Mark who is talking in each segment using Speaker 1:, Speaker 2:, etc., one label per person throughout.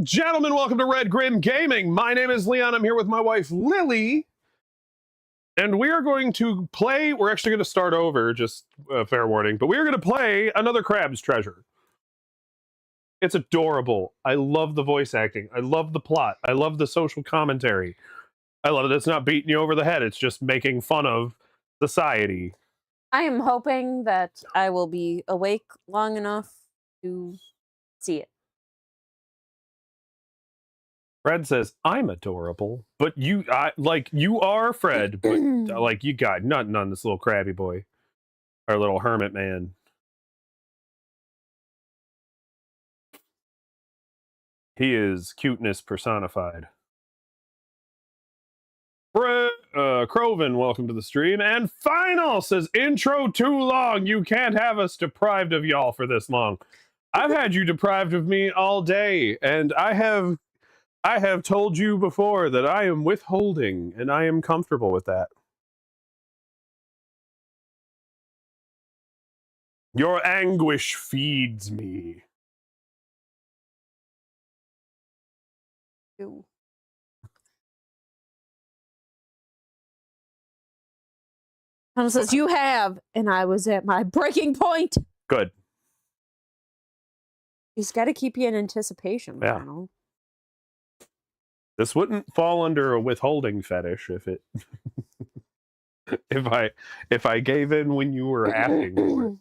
Speaker 1: and gentlemen, welcome to Red Grim Gaming. My name is Leon. I'm here with my wife, Lily. And we are going to play, we're actually going to start over, just fair warning, but we are going to play another Crab's Treasure. It's adorable. I love the voice acting. I love the plot. I love the social commentary. I love that it's not beating you over the head. It's just making fun of society.
Speaker 2: I am hoping that I will be awake long enough to see it.
Speaker 1: Fred says, I'm adorable, but you are Fred, but like you got nothing on this little crabby boy, our little hermit man. He is cuteness personified. Croven, welcome to the stream. And Final says, intro too long. You can't have us deprived of y'all for this long. I've had you deprived of me all day, and I have told you before that I am withholding, and I am comfortable with that. Your anguish feeds me.
Speaker 2: Ew. Tom says, you have, and I was at my breaking point.
Speaker 1: Good.
Speaker 2: He's got to keep you in anticipation,
Speaker 1: yeah.
Speaker 2: Donald.
Speaker 1: This wouldn't fall under a withholding fetish if it if I gave in when you were asking for it.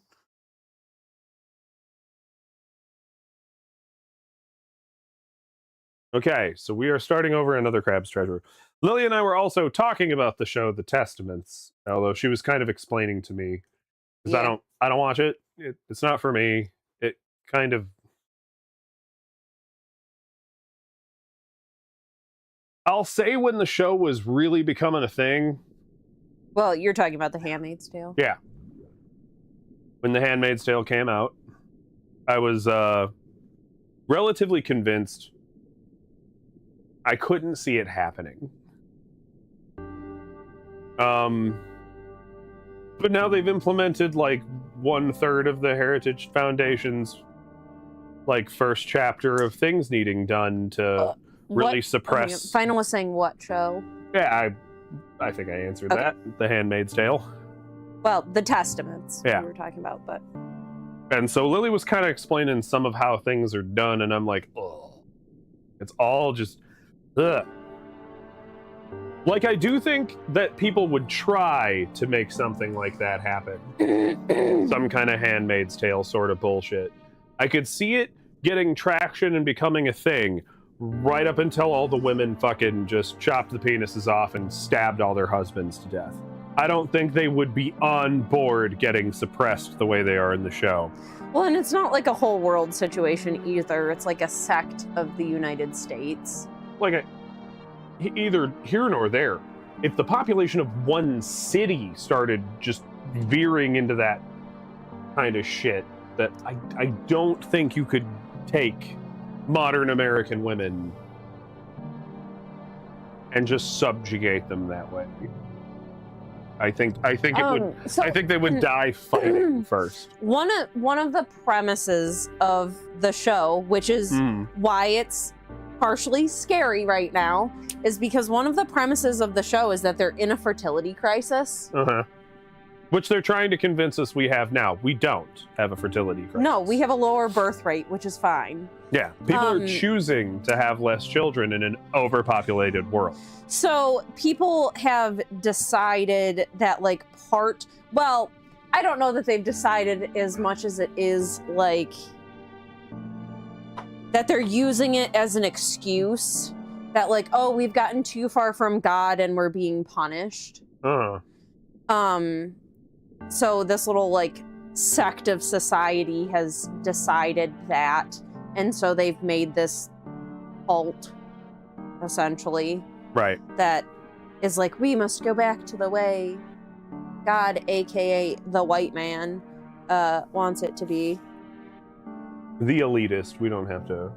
Speaker 1: Okay, so we are starting over another Crab's Treasure. Lily and I were also talking about the show The Testaments, although she was kind of explaining to me because
Speaker 2: Yeah.
Speaker 1: I don't watch it. It's not for me. It kind of, I'll say when the show was really becoming a thing.
Speaker 2: Well, you're talking about The Handmaid's Tale.
Speaker 1: Yeah. When The Handmaid's Tale came out, I was relatively convinced I couldn't see it happening. But now they've implemented like 1/3 of the Heritage Foundation's like first chapter of things needing done to really suppress.
Speaker 2: Final was saying what show?
Speaker 1: Yeah, I think I answered that. The Handmaid's Tale.
Speaker 2: Well, The Testaments.
Speaker 1: Yeah.
Speaker 2: We were talking about, but.
Speaker 1: And so Lily was kind of explaining some of how things are done, and I'm like, ugh. It's all just, ugh. Like, I do think that people would try to make something like that happen. Some kind of Handmaid's Tale sort of bullshit. I could see it getting traction and becoming a thing right up until all the women fucking just chopped the penises off and stabbed all their husbands to death. I don't think they would be on board getting suppressed the way they are in the show.
Speaker 2: Well, and it's not like a whole world situation either. It's like a sect of the United States.
Speaker 1: Like, either here nor there. If the population of one city started just veering into that kind of shit, that I don't think you could take modern American women and just subjugate them that way. I think it would. I think they would die fighting first.
Speaker 2: One of the premises of the show, which is why it's partially scary right now, is because one of the premises of the show is that they're in a fertility crisis.
Speaker 1: Which they're trying to convince us we have now. We don't have a fertility crisis.
Speaker 2: No, we have a lower birth rate, which is fine.
Speaker 1: Yeah, people are choosing to have less children in an overpopulated world.
Speaker 2: So people have decided that well, I don't know that they've decided as much as it is like that they're using it as an excuse that like, oh, we've gotten too far from God and we're being punished. So this little like sect of society has decided that, and so they've made this cult essentially,
Speaker 1: right,
Speaker 2: that is like, we must go back to the way God, aka the white man, wants it to be.
Speaker 1: The elitist. We don't have to.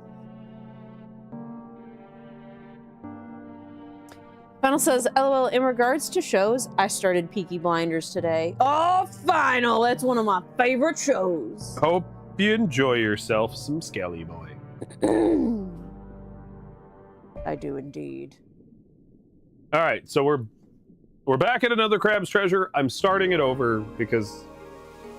Speaker 2: Final says, LOL, in regards to shows, I started Peaky Blinders today. Oh, Final! That's one of my favorite shows.
Speaker 1: Hope you enjoy yourself some Skelly Boy.
Speaker 2: I do indeed.
Speaker 1: All right, so we're back at another Crab's Treasure. I'm starting it over because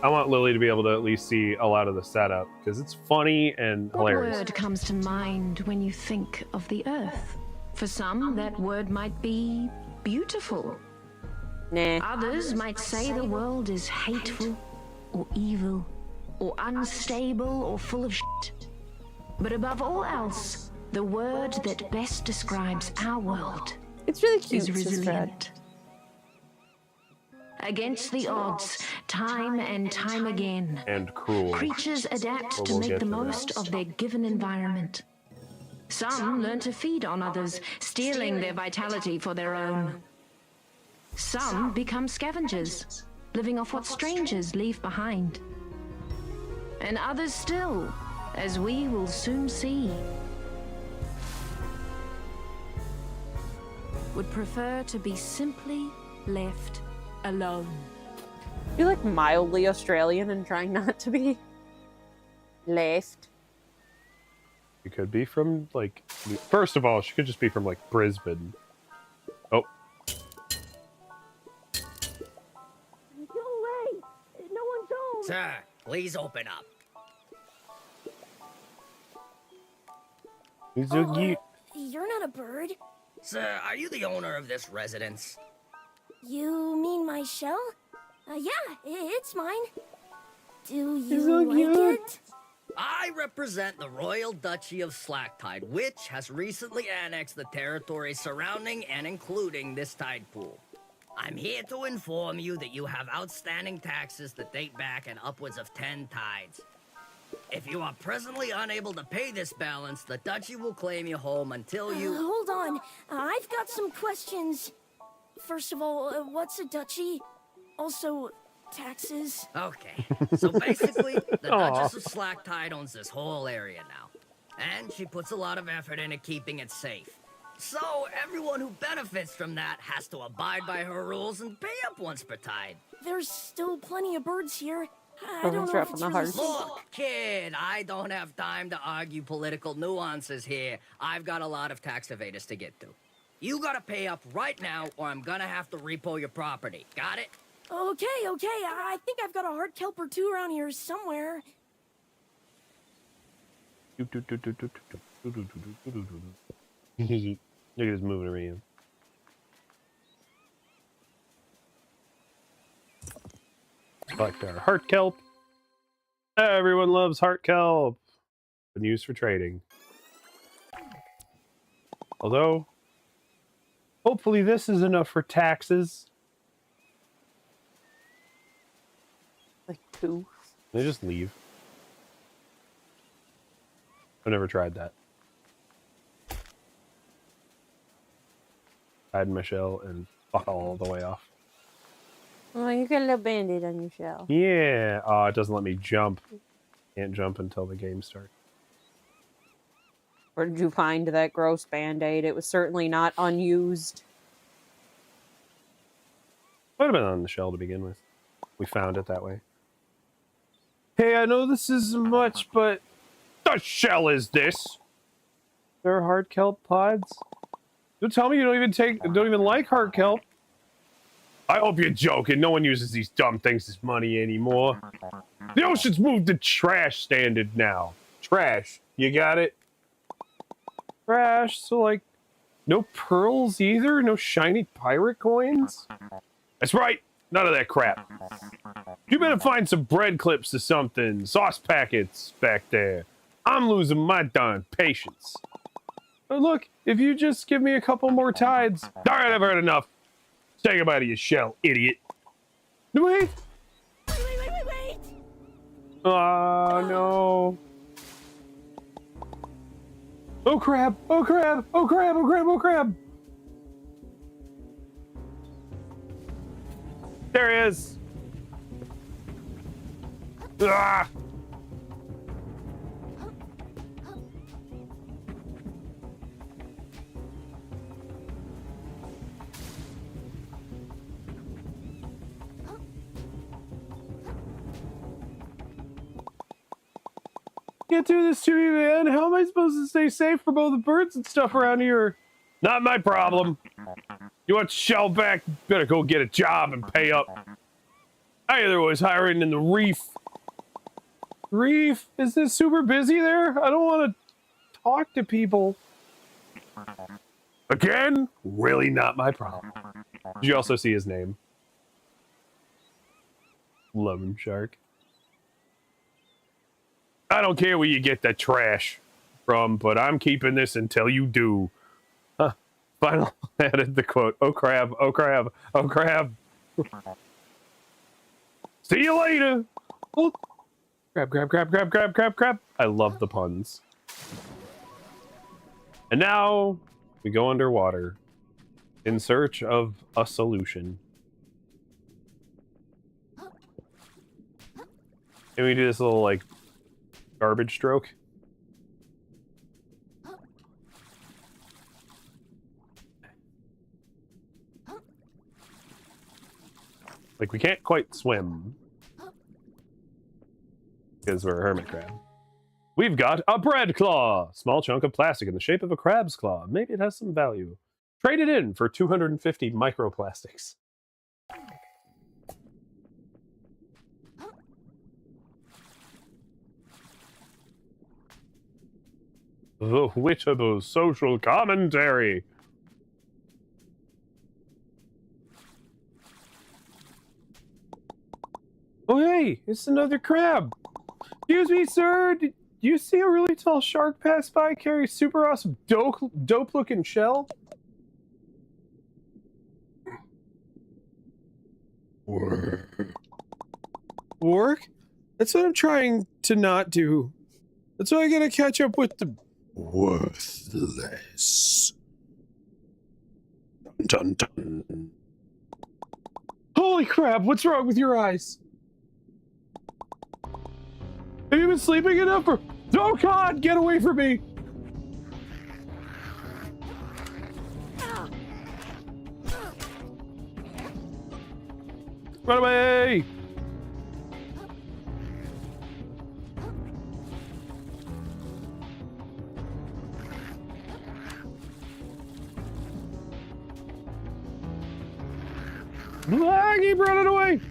Speaker 1: I want Lily to be able to at least see a lot of the setup because it's funny and hilarious.
Speaker 3: What word comes to mind when you think of the Earth? For some, that word might be beautiful.
Speaker 2: Nah.
Speaker 3: Others might say the world is hateful, or evil, or unstable, or full of shit. But above all else, the word that best describes our world
Speaker 2: It's really cute.
Speaker 3: is resilient. Against the odds, time and time again,
Speaker 1: And cruel.
Speaker 3: creatures adapt to
Speaker 1: we'll
Speaker 3: make
Speaker 1: get
Speaker 3: the
Speaker 1: to that.
Speaker 3: most of their given environment. Some learn to feed on others, stealing their vitality for their own. Some become scavengers, living off what strangers leave behind. And others still, as we will soon see, would prefer to be simply left alone.
Speaker 2: You're like mildly Australian and trying not to be. Left.
Speaker 1: She could be from, like, first of all, she could just be from, like, Brisbane. Oh.
Speaker 4: Go away! No one's home!
Speaker 5: Sir, please open up.
Speaker 1: He's so cute.
Speaker 4: You're not a bird.
Speaker 5: Sir, are you the owner of this residence?
Speaker 4: You mean my shell? Yeah, it's mine. Do you
Speaker 1: so
Speaker 4: like
Speaker 1: cute.
Speaker 4: it?
Speaker 5: I represent the Royal Duchy of Slacktide, which has recently annexed the territory surrounding and including this tide pool. I'm here to inform you that you have outstanding taxes that date back in upwards of 10 tides. If you are presently unable to pay this balance, the duchy will claim you home until you...
Speaker 4: Hold on. I've got some questions. First of all, what's a duchy? Also, taxes.
Speaker 5: Okay, so basically, the
Speaker 1: Aw.
Speaker 5: Duchess of Slacktide owns this whole area now. And she puts a lot of effort into keeping it safe. So, everyone who benefits from that has to abide by her rules and pay up once per tide.
Speaker 4: There's still plenty of birds here. I
Speaker 2: Birds
Speaker 4: don't know if
Speaker 2: dropping
Speaker 4: it's
Speaker 2: the
Speaker 4: really
Speaker 2: hearts.
Speaker 4: safe.
Speaker 5: Look, kid, I don't have time to argue political nuances here. I've got a lot of tax evaders to get to. You gotta pay up right now, or I'm gonna have to repo your property. Got it?
Speaker 4: Okay, I think I've got a hard kelp or two around here somewhere.
Speaker 1: Look at this moving around. Collect our heart kelp. Everyone loves heart kelp. Been used for trading. Although, hopefully this is enough for taxes.
Speaker 2: Like poo.
Speaker 1: They just leave. I've never tried that. Hide my shell and fuck all the way off.
Speaker 2: Oh, you get a little band-aid on your shell.
Speaker 1: Yeah. Oh, it doesn't let me jump. Can't jump until the game starts.
Speaker 2: Where did you find that gross band-aid? It was certainly not unused.
Speaker 1: Might have been on the shell to begin with. We found it that way. Hey, I know this isn't much, but the shell is this. There are hard kelp pods. Don't tell me you don't even like hard kelp. I hope you're joking. No one uses these dumb things as money anymore. The ocean's moved to trash standard now. Trash. You got it? Trash. So, like, no pearls either? No shiny pirate coins? That's right. None of that crap. You better find some bread clips or something. Sauce packets back there. I'm losing my darn patience. But look, if you just give me a couple more tides. All right, I've heard enough. Say goodbye to your shell, idiot. Wait.
Speaker 4: Wait!
Speaker 1: Oh, no. Oh, crab. Oh, crab. Oh, crab. Oh, crab. Oh, crab. There he is. Ah. Can't do this to me, man. How am I supposed to stay safe from all the birds and stuff around here? Not my problem. You want shell back? Better go get a job and pay up. I hear they're always hiring in the reef. Reef? Is this super busy there? I don't want to talk to people. Again? Really not my problem. Did you also see his name? Lemon Shark. I don't care where you get the trash from, but I'm keeping this until you do. Huh. Final added the quote, oh crab, oh crab, oh crab. See you later. Oh. Crab, crab, crab, crab, crab, crab, crab. I love the puns. And now we go underwater in search of a solution. Can we do this little, like, garbage stroke? Like, we can't quite swim. Because we're a hermit crab. We've got a bread claw! Small chunk of plastic in the shape of a crab's claw. Maybe it has some value. Trade it in for 250 microplastics. The Wittable social commentary. Oh hey, it's another crab. Excuse me, sir. Did you see a really tall shark pass by carry a super awesome dope-looking shell? Work? That's what I'm trying to not do. That's why I gotta catch up with the worthless. Dun, dun, dun. Holy crap, what's wrong with your eyes? Have you been sleeping enough or... Oh god, get away from me! Run away! Ah, keep running away!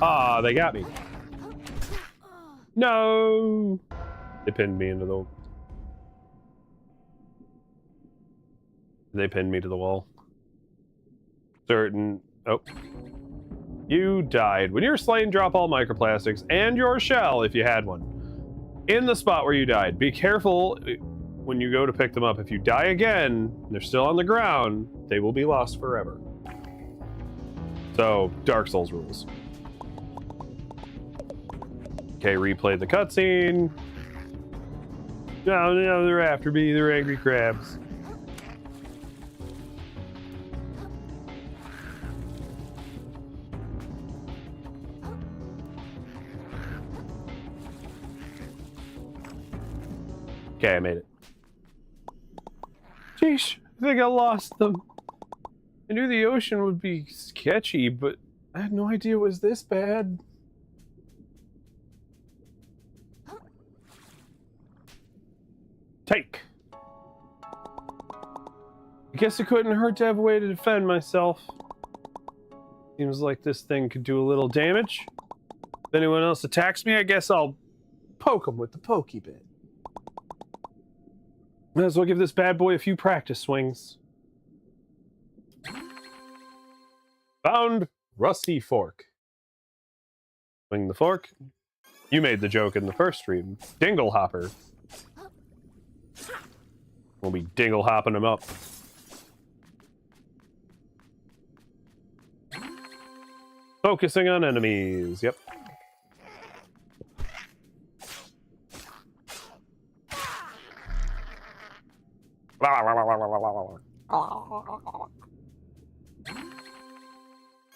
Speaker 1: Ah, they got me. No! They pinned me into the... They pinned me to the wall. Certain... Oh. You died. When you're slain, drop all microplastics and your shell, if you had one, in the spot where you died. Be careful when you go to pick them up. If you die again, and they're still on the ground, they will be lost forever. So, Dark Souls rules. Okay, replay the cutscene. No, they're after me. They're angry crabs. Okay, I made it. Jeez, I think I lost them. I knew the ocean would be sketchy, but I had no idea it was this bad. Take. I guess it couldn't hurt to have a way to defend myself. Seems like this thing could do a little damage. If anyone else attacks me, I guess I'll poke them with the pokey bit. Might as well give this bad boy a few practice swings. Found rusty fork. Swing the fork. You made the joke in the first stream. Dingle hopper. We'll be dingle hopping them up. Focusing on enemies. Yep.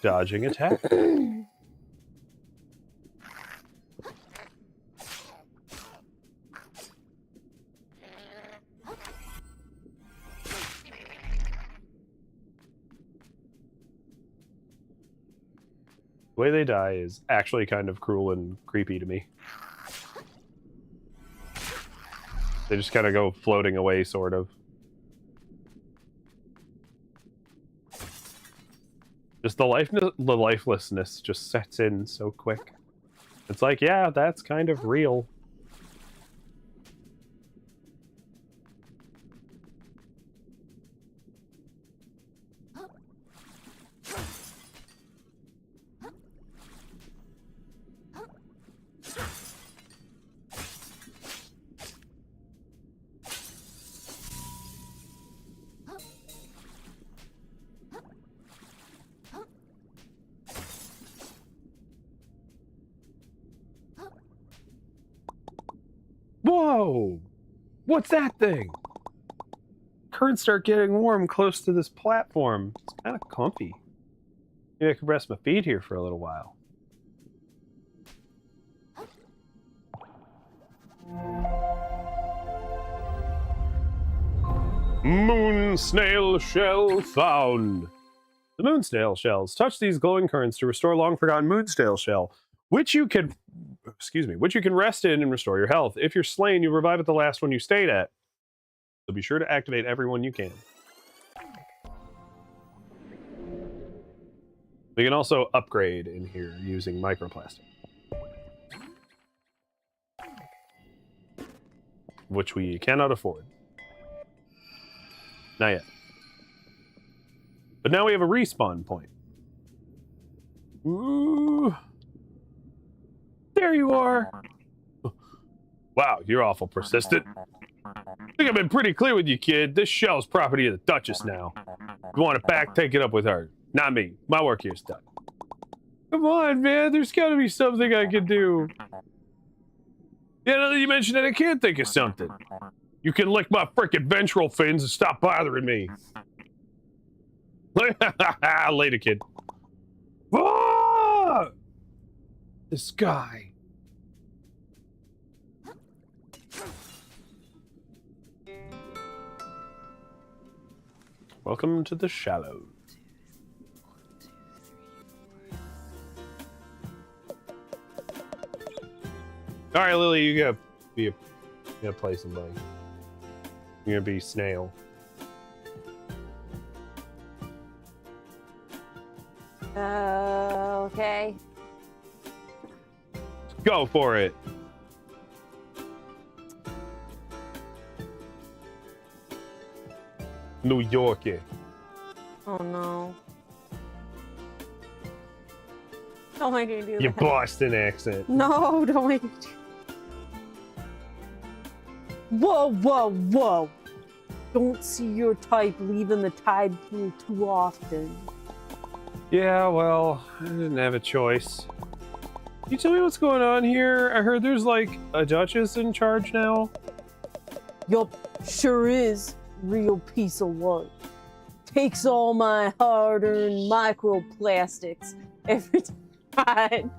Speaker 1: Dodging attack. The way they die is actually kind of cruel and creepy to me. They just kind of go floating away, sort of. Just the lifelessness just sets in so quick. It's like, yeah, that's kind of real. Whoa! What's that thing? Currents start getting warm close to this platform. It's kind of comfy. Maybe I could rest my feet here for a little while. Moon snail shell found. The moon snail shells touch these glowing currents to restore long forgotten moon snail shell, which you can rest in and restore your health. If you're slain, you revive at the last one you stayed at. So be sure to activate every one you can. We can also upgrade in here using microplastic, which we cannot afford. Not yet. But now we have a respawn point. Ooh. There you are. Wow, you're awful persistent. I think I've been pretty clear with you, kid. This shell's property of the Duchess now. If you want it back, take it up with her. Not me. My work here's done. Come on, man. There's got to be something I can do. Yeah, now that you mentioned it, I can't think of something. You can lick my frickin' ventral fins and stop bothering me. Later, kid. Ah! This guy. Welcome to the Shallows. All right, Lily, you gotta play somebody. You're gonna be Snail.
Speaker 2: Okay.
Speaker 1: Go for it. New Yorkie.
Speaker 2: Oh no. Don't make me do
Speaker 1: Your
Speaker 2: that.
Speaker 1: Boston accent.
Speaker 2: No, don't make me do. Whoa, whoa, whoa. Don't see your type leaving the tide pool too often.
Speaker 1: Yeah, well, I didn't have a choice. Can you tell me what's going on here? I heard there's like a Duchess in charge now.
Speaker 2: Yup, sure is. Real piece of work. Takes all my hard-earned microplastics every time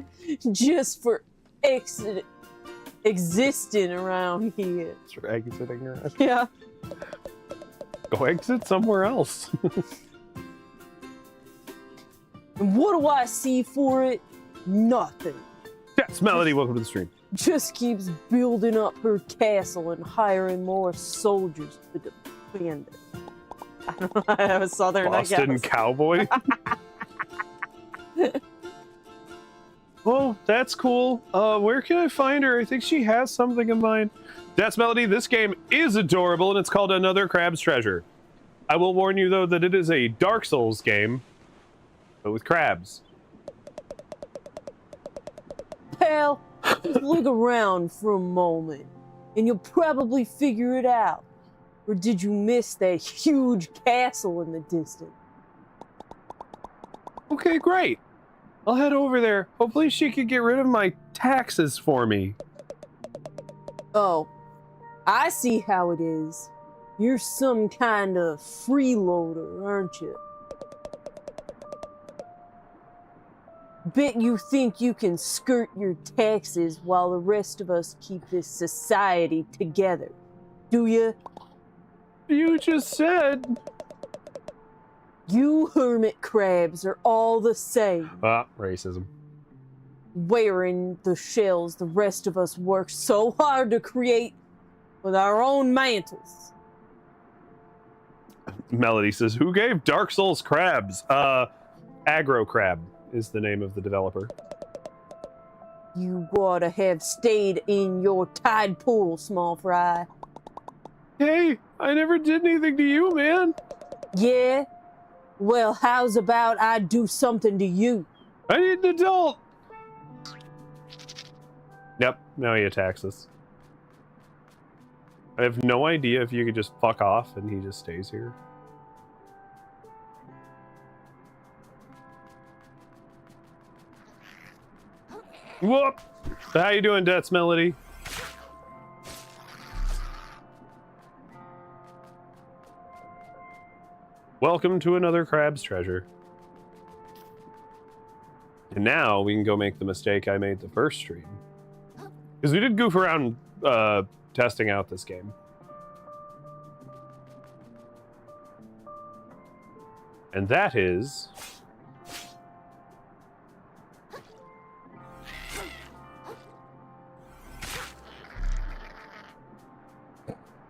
Speaker 2: just for existing around here.
Speaker 1: For exiting around.
Speaker 2: Yeah.
Speaker 1: Go exit somewhere else.
Speaker 2: And what do I see for it? Nothing.
Speaker 1: Yes, Melody, welcome to the stream.
Speaker 2: Just keeps building up her castle and hiring more soldiers to defend it. I don't know. I have a southern,
Speaker 1: Boston
Speaker 2: I guess.
Speaker 1: cowboy. Oh, that's cool. Where can I find her? I think she has something in mind. That's Melody. This game is adorable, and it's called Another Crab's Treasure. I will warn you, though, that it is a Dark Souls game, but with crabs.
Speaker 2: Pal, just look around for a moment, and you'll probably figure it out. Or did you miss that huge castle in the distance?
Speaker 1: Okay, great. I'll head over there. Hopefully she can get rid of my taxes for me.
Speaker 2: Oh, I see how it is. You're some kind of freeloader, aren't you? Bet you think you can skirt your taxes while the rest of us keep this society together, do you?
Speaker 1: You just said...
Speaker 2: You hermit crabs are all the same.
Speaker 1: Ah, racism.
Speaker 2: wearing the shells the rest of us worked so hard to create with our own mantles.
Speaker 1: Melody says, who gave Dark Souls crabs? Aggro Crab is the name of the developer.
Speaker 2: You ought to have stayed in your tide pool, small fry.
Speaker 1: Hey, I never did anything to you, man.
Speaker 2: Yeah? Well, how's about I do something to you?
Speaker 1: I need an adult. Yep, now he attacks us. I have no idea if you could just fuck off and he just stays here. Whoop! How you doing, Death's Melody? Welcome to another Crab's Treasure. And now we can go make the mistake I made the first stream. Because we did goof around testing out this game. And that is...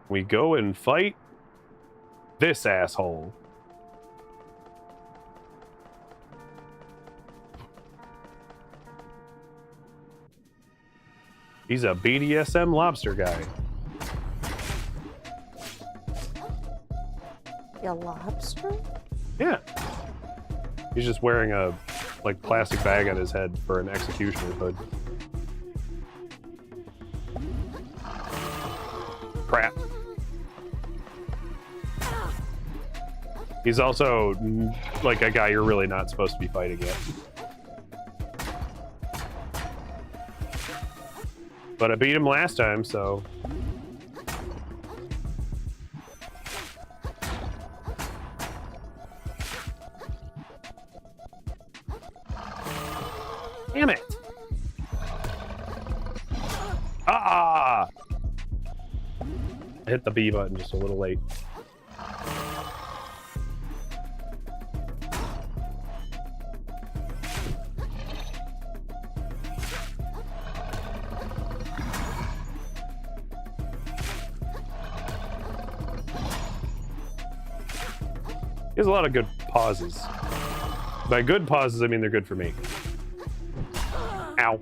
Speaker 1: we go and fight this asshole. He's a BDSM lobster guy.
Speaker 2: A lobster?
Speaker 1: Yeah. He's just wearing a like plastic bag on his head for an executioner hood. Crap. He's also like a guy you're really not supposed to be fighting yet. But I beat him last time, so... damn it! Ah! I hit the B button just a little late. He has a lot of good pauses. By good pauses, I mean they're good for me. Ow.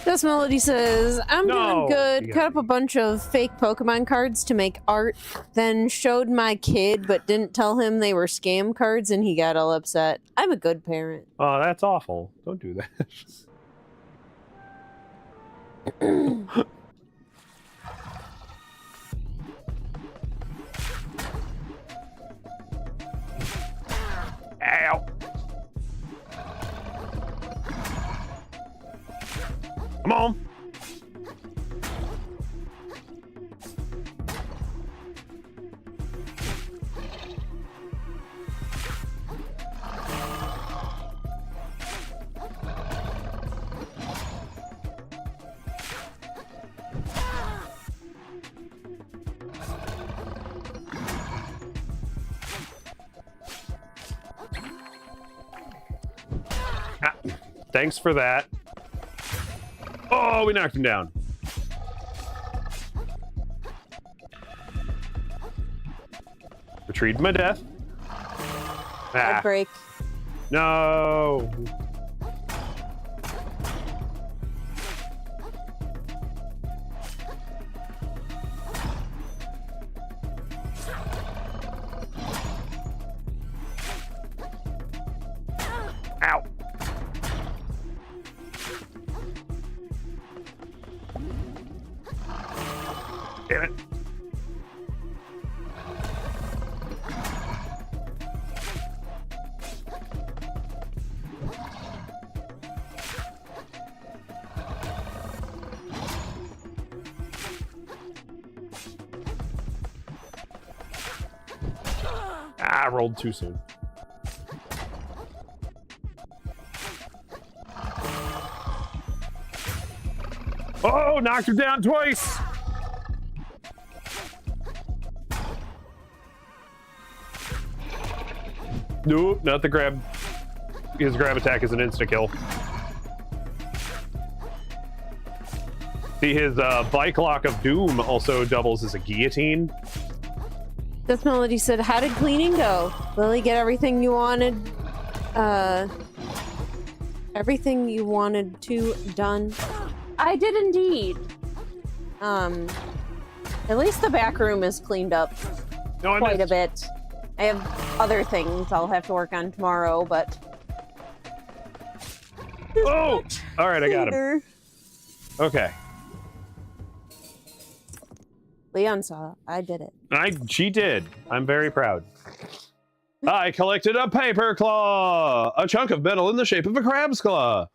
Speaker 2: This Melody says, I'm
Speaker 1: No,
Speaker 2: doing good.
Speaker 1: you
Speaker 2: Cut
Speaker 1: got
Speaker 2: up a bunch of fake Pokemon cards to make art, then showed my kid but didn't tell him they were scam cards and he got all upset. I'm a good parent.
Speaker 1: Oh, that's awful. Don't do that. Ow. Come on. Ah, thanks for that. Oh, we knocked him down. Retrieved my death. Ah,
Speaker 2: Break.
Speaker 1: no. Ow. Damn it. Ah, I rolled too soon. Oh, knocked her down twice. Nope, not the grab. His grab attack is an insta-kill. See, his bike lock of doom also doubles as a guillotine.
Speaker 2: Death Melody said, how did cleaning go? Lily, get everything you wanted, to done? I did indeed. At least the back room is cleaned up quite a bit. I have other things I'll have to work on tomorrow, but...
Speaker 1: Oh! Alright, I got him. Okay.
Speaker 2: Leon saw it. I did it.
Speaker 1: She did. I'm very proud. I collected a paper claw! A chunk of metal in the shape of a crab's claw.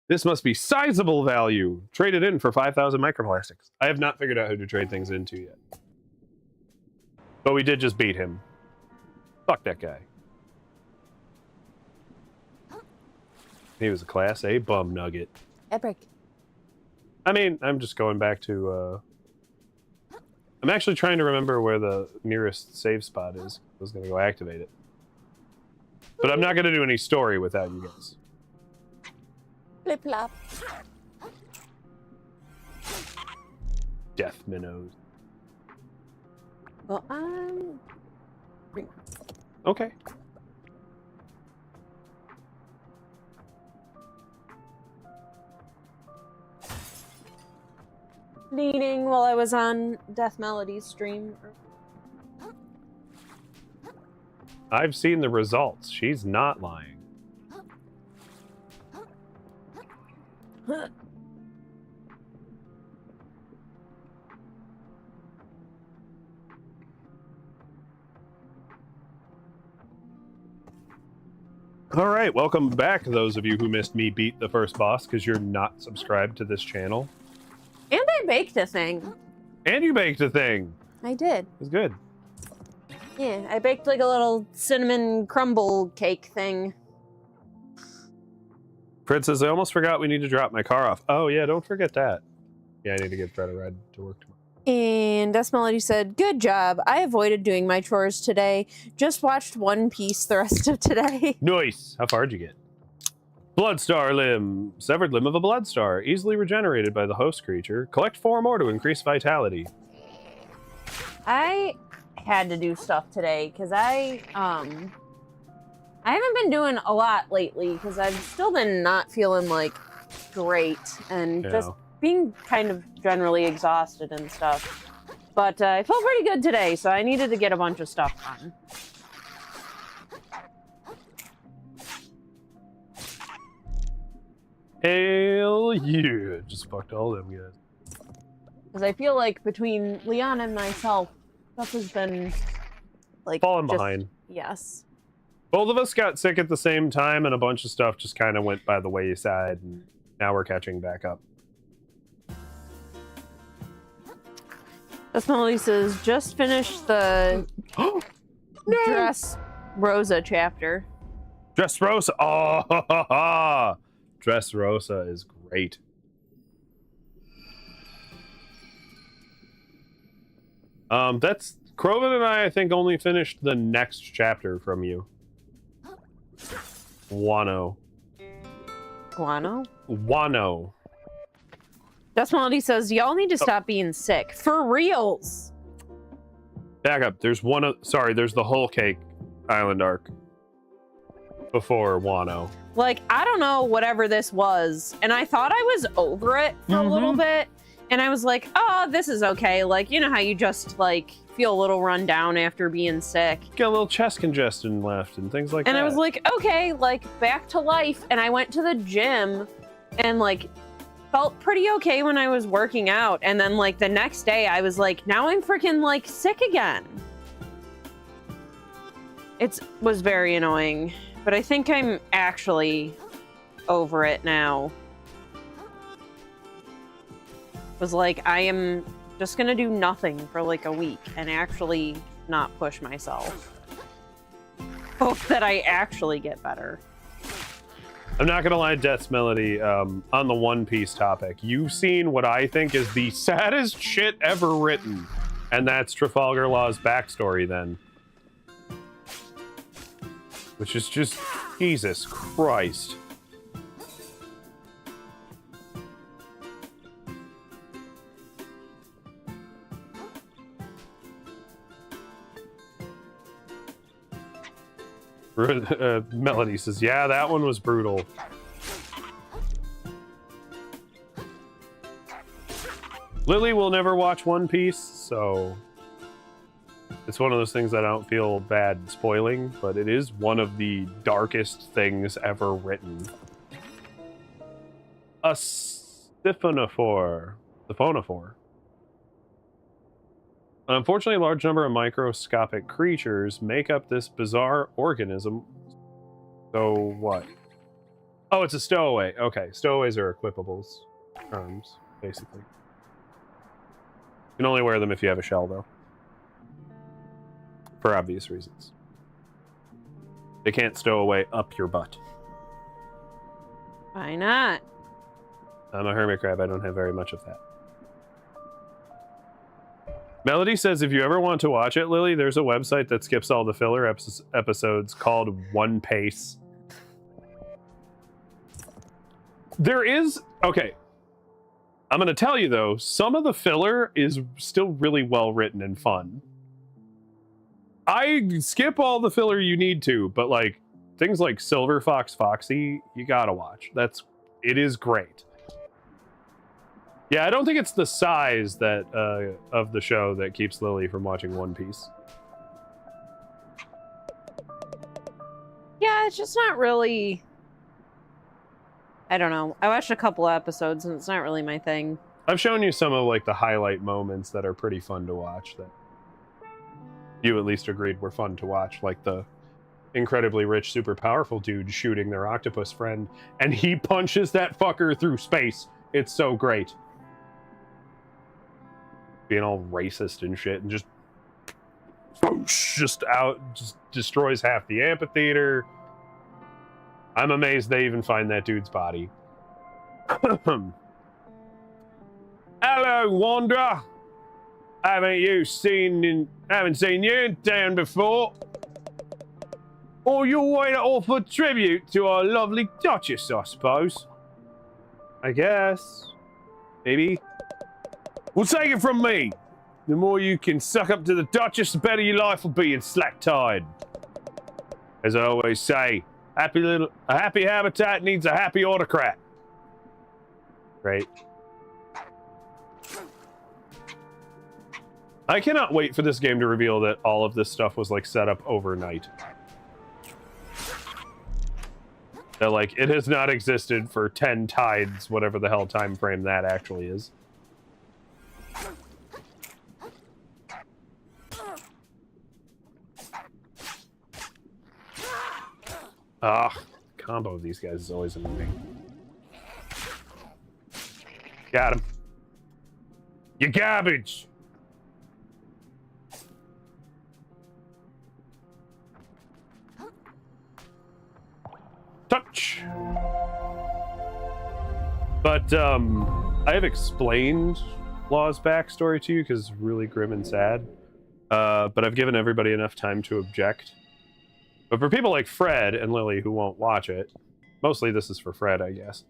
Speaker 1: This must be sizable value. Trade it in for 5,000 microplastics. I have not figured out who to trade things into yet. But we did just beat him. Fuck that guy. He was a Class A bum nugget.
Speaker 2: Epic.
Speaker 1: I mean, I'm just going back to, I'm actually trying to remember where the nearest save spot is. I was going to go activate it. But I'm not going to do any story without you guys.
Speaker 2: Flip flop.
Speaker 1: Death minnows.
Speaker 2: Well,
Speaker 1: Okay.
Speaker 2: bleeding while I was on Death Melody's stream.
Speaker 1: I've seen the results. She's not lying. All right, welcome back, those of you who missed me beat the first boss because you're not subscribed to this channel.
Speaker 2: And I baked a thing.
Speaker 1: And you baked a thing.
Speaker 2: I did.
Speaker 1: It was good.
Speaker 2: Yeah, I baked like a little cinnamon crumble cake thing.
Speaker 1: Fred says, I almost forgot we need to drop my car off. Oh, yeah, don't forget that. Yeah, I need to give Fred a ride to work tomorrow.
Speaker 2: And Death Melody said, good job. I avoided doing my chores today. Just watched One Piece the rest of today.
Speaker 1: Nice. How far did you get? Bloodstar limb. Severed limb of a bloodstar. Easily regenerated by the host creature. Collect 4 more to increase vitality.
Speaker 2: I had to do stuff today because I haven't been doing a lot lately because I've still been not feeling like great and just being kind of generally exhausted and stuff. But I felt pretty good today, so I needed to get a bunch of stuff done.
Speaker 1: Hell yeah. Just fucked all them guys.
Speaker 2: Because I feel like between Leon and myself, stuff has been like
Speaker 1: falling behind.
Speaker 2: Yes.
Speaker 1: Both of us got sick at the same time, and a bunch of stuff just kind of went by the wayside, and now we're catching back up.
Speaker 2: That's Melody says, just finished the Dress Rosa chapter.
Speaker 1: Dress Rosa. Oh, Dress Rosa is great. That's Krovan and I think, only finished the next chapter from you. Wano.
Speaker 2: Guano?
Speaker 1: Wano.
Speaker 2: That's Melody says, y'all need to stop being sick. For reals.
Speaker 1: Back up. There's one. Sorry, there's the Whole Cake Island arc before Wano.
Speaker 2: Like, I don't know whatever this was, and I thought I was over it for a little bit, and I was like, oh, this is okay. Like, you know how you just, like, feel a little run down after being sick.
Speaker 1: Got a little chest congestion left and things like that.
Speaker 2: And I was like, okay, like, back to life. And I went to the gym and, like, felt pretty okay when I was working out. And then, like, the next day I was like, now I'm freaking, like, sick again. It was very annoying. But I think I'm actually over it now. It was like, I am just gonna do nothing for like a week and actually not push myself. Hope that I actually get better.
Speaker 1: I'm not gonna lie, Death's Melody, on the One Piece topic, you've seen what I think is the saddest shit ever written, and that's Trafalgar Law's backstory then. Which is just, Jesus Christ. Melody says, yeah, that one was brutal. Lily will never watch One Piece, so it's one of those things I don't feel bad spoiling, but it is one of the darkest things ever written. A siphonophore. Unfortunately, a large number of microscopic creatures make up this bizarre organism. So what? Oh, it's a stowaway. Okay, stowaways are equipables terms, basically. You can only wear them if you have a shell, though. For obvious reasons. They can't stow away up your butt.
Speaker 2: Why not?
Speaker 1: I'm a hermit crab. I don't have very much of that. Melody says, if you ever want to watch it, Lily, there's a website that skips all the filler episodes called One Pace. There is... Okay. I'm going to tell you, though, some of the filler is still really well written and fun. I skip all the filler you need to, but, like, things like Silver Fox Foxy, you gotta watch. It is great. Yeah, I don't think it's the size that of the show that keeps Lily from watching One Piece.
Speaker 2: Yeah, it's just not really... I don't know. I watched a couple episodes and it's not really my thing.
Speaker 1: I've shown you some of like the highlight moments that are pretty fun to watch that you at least agreed were fun to watch, like the incredibly rich, super powerful dude shooting their octopus friend, and he punches that fucker through space. It's so great. Being all racist and shit, and just destroys half the amphitheater. I'm amazed they even find that dude's body. Hello, Wanderer. Haven't seen you in town before. Or your way to offer tribute to our lovely Duchess, I suppose. I guess. Maybe. Well, take it from me. The more you can suck up to the Duchess, the better your life will be in Slack-Tide. As I always say, a happy habitat needs a happy autocrat. Right. I cannot wait for this game to reveal that all of this stuff was like set up overnight. That like it has not existed for 10 tides, whatever the hell time frame that actually is. Ah, the combo of these guys is always annoying. Got him. You garbage! Touch! But, I have explained Law's backstory to you because it's really grim and sad. But I've given everybody enough time to object. But for people like Fred and Lily who won't watch it, mostly this is for Fred, I guess.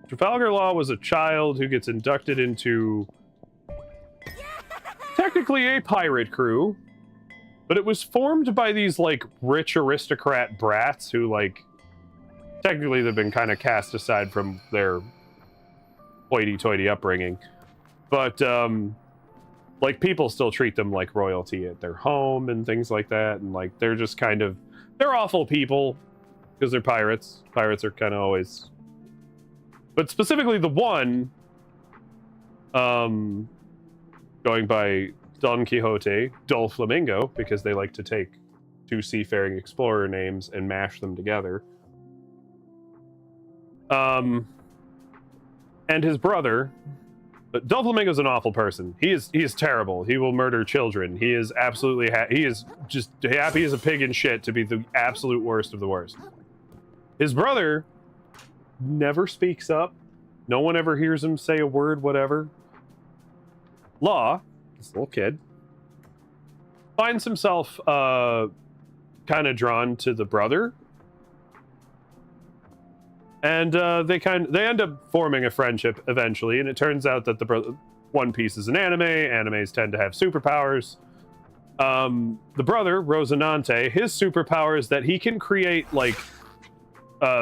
Speaker 1: Trafalgar Law was a child who gets inducted into technically a pirate crew, but it was formed by these like rich aristocrat brats who like technically they've been kind of cast aside from their hoity-toity upbringing, but like people still treat them like royalty at their home and things like that, and like they're just kind of they're awful people because they're pirates. Pirates are kind of always, but specifically the one going by Don Quixote, Dol Flamingo, because they like to take two seafaring explorer names and mash them together. And his brother, But Doflamingo's an awful person. He is terrible. He will murder children. He is absolutely he is just happy as a pig in shit to be the absolute worst of the worst. His brother never speaks up. No one ever hears him say a word, whatever. Law, this little kid, finds himself kind of drawn to the brother. And they end up forming a friendship eventually, and it turns out that the One Piece is an anime. Animes tend to have superpowers. The brother, Rosinante, his superpower is that he can create like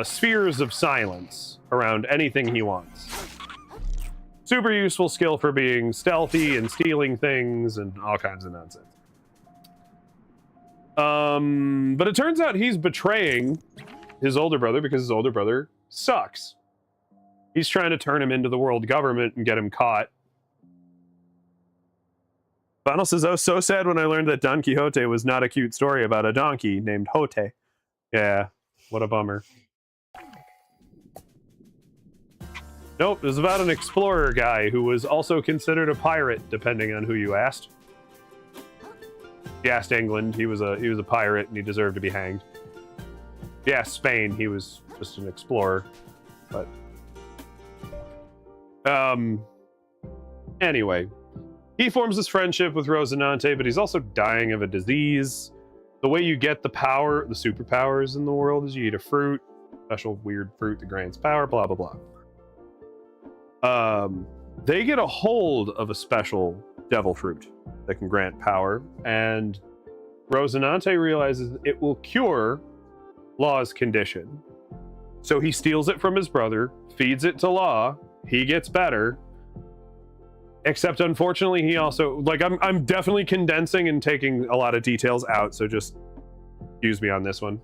Speaker 1: spheres of silence around anything he wants. Super useful skill for being stealthy and stealing things and all kinds of nonsense. But it turns out he's betraying his older brother because his older brother sucks. He's trying to turn him into the world government and get him caught. Final says, I was so sad when I learned that Don Quixote was not a cute story about a donkey named Jote. Yeah, what a bummer. Nope, it was about an explorer guy who was also considered a pirate, depending on who you asked. If you asked England, he was a pirate and he deserved to be hanged. If you asked Spain, he was just an explorer. But anyway, he forms this friendship with Rosinante, but he's also dying of a disease. The way you get the superpowers in the world is you eat a fruit, special weird fruit that grants power, blah blah blah. They get a hold of a special devil fruit that can grant power, and Rosinante realizes it will cure Law's condition. So he steals it from his brother, feeds it to Law, he gets better. Except unfortunately he also, like, I'm definitely condensing and taking a lot of details out, so just excuse me on this one.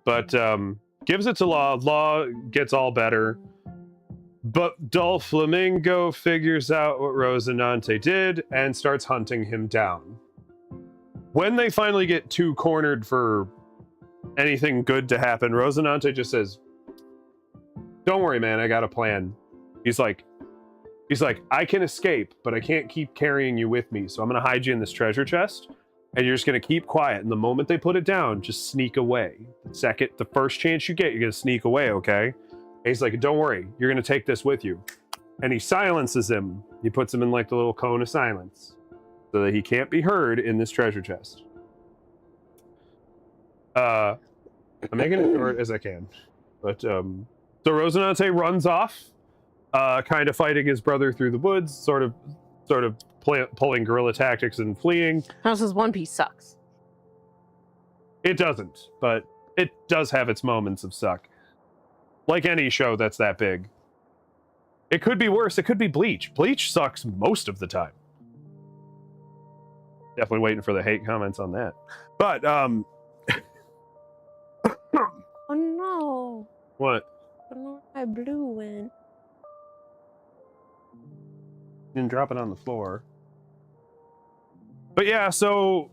Speaker 1: But gives it to Law, Law gets all better. But Doflamingo figures out what Rosinante did and starts hunting him down. When they finally get too cornered for anything good to happen, Rosinante just says, don't worry, man, I got a plan. He's like, I can escape, but I can't keep carrying you with me, so I'm going to hide you in this treasure chest, and you're just going to keep quiet, and the moment they put it down, just sneak away. The first chance you get, you're going to sneak away, okay? And he's like, don't worry, you're going to take this with you. And he silences him. He puts him in like the little cone of silence so that he can't be heard in this treasure chest. I'm making it short as I can. But, so Rosinante runs off, kind of fighting his brother through the woods, sort of pulling guerrilla tactics and fleeing.
Speaker 2: How says One Piece sucks?
Speaker 1: It doesn't, but it does have its moments of suck. Like any show that's that big. It could be worse. It could be Bleach. Bleach sucks most of the time. Definitely waiting for the hate comments on that. But,
Speaker 2: Oh no.
Speaker 1: What?
Speaker 2: I don't know where my blue went.
Speaker 1: And drop it on the floor. But yeah, so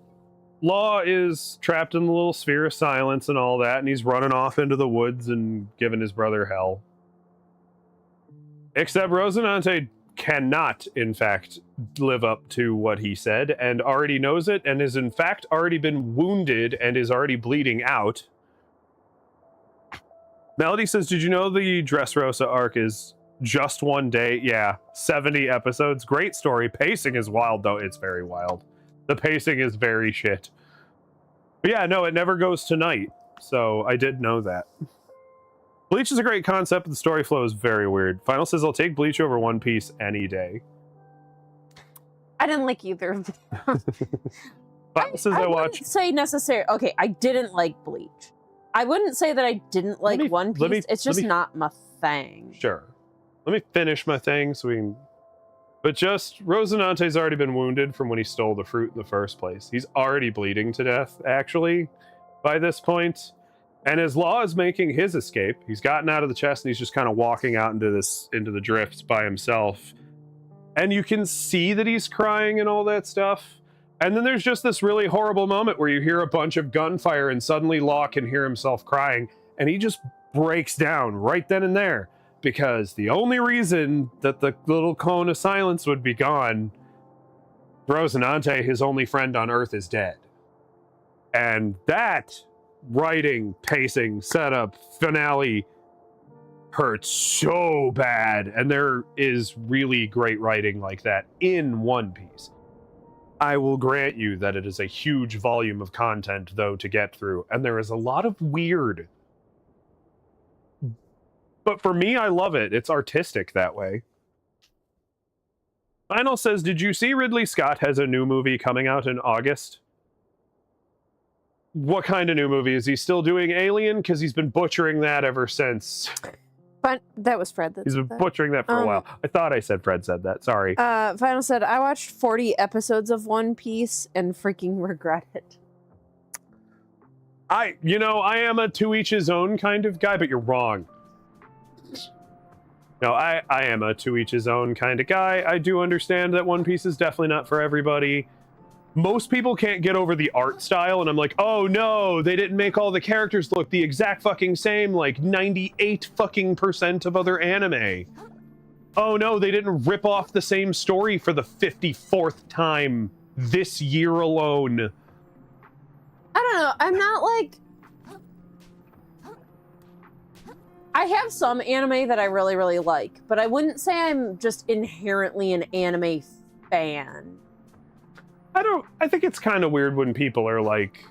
Speaker 1: Law is trapped in the little sphere of silence and all that, and he's running off into the woods and giving his brother hell. Except Rosinante cannot, in fact, live up to what he said, and already knows it, and has in fact already been wounded and is already bleeding out. Melody says, did you know the Dressrosa arc is just one day? Yeah, 70 episodes. Great story. Pacing is wild, though. It's very wild. The pacing is very shit. But yeah, no, it never goes to night. So I did know that. Bleach is a great concept, but the story flow is very weird. Final says, I'll take Bleach over One Piece any day.
Speaker 2: I didn't like either of them.
Speaker 1: Final says, I watch.
Speaker 2: Wouldn't say necessary. Okay, I didn't like Bleach. I wouldn't say that I didn't like One Piece. It's just not my thing.
Speaker 1: Sure. Let me finish my thing so we can... But just, Rosinante's already been wounded from when he stole the fruit in the first place. He's already bleeding to death, actually, by this point. And as Law is making his escape, he's gotten out of the chest and he's just kind of walking out into the drifts by himself. And you can see that he's crying and all that stuff. And then there's just this really horrible moment where you hear a bunch of gunfire and suddenly Law can hear himself crying. And he just breaks down right then and there. because the only reason that the little cone of silence would be gone, Rosinante, his only friend on Earth, is dead. And that writing, pacing, setup, finale hurts so bad. And there is really great writing like that in One Piece. I will grant you that it is a huge volume of content, though, to get through. And there is a lot of weird. But for me, I love it. It's artistic that way. Final says, did you see Ridley Scott has a new movie coming out in August? What kind of new movie? Is he still doing Alien? Because he's been butchering that ever since.
Speaker 2: But that was Fred.
Speaker 1: He's been butchering that for a while. I thought I said Fred said that. Sorry.
Speaker 2: Final said, I watched 40 episodes of One Piece and freaking regret it.
Speaker 1: I am a to each his own kind of guy, but you're wrong. No, I am a to each his own kind of guy. I do understand that One Piece is definitely not for everybody. Most people can't get over the art style, and I'm like, oh no, they didn't make all the characters look the exact fucking same like 98% of other anime. Oh no, they didn't rip off the same story for the 54th time this year alone.
Speaker 2: I don't know. I'm not like... I have some anime that I really, really like, but I wouldn't say I'm just inherently an anime fan.
Speaker 1: I think it's kind of weird when people are like,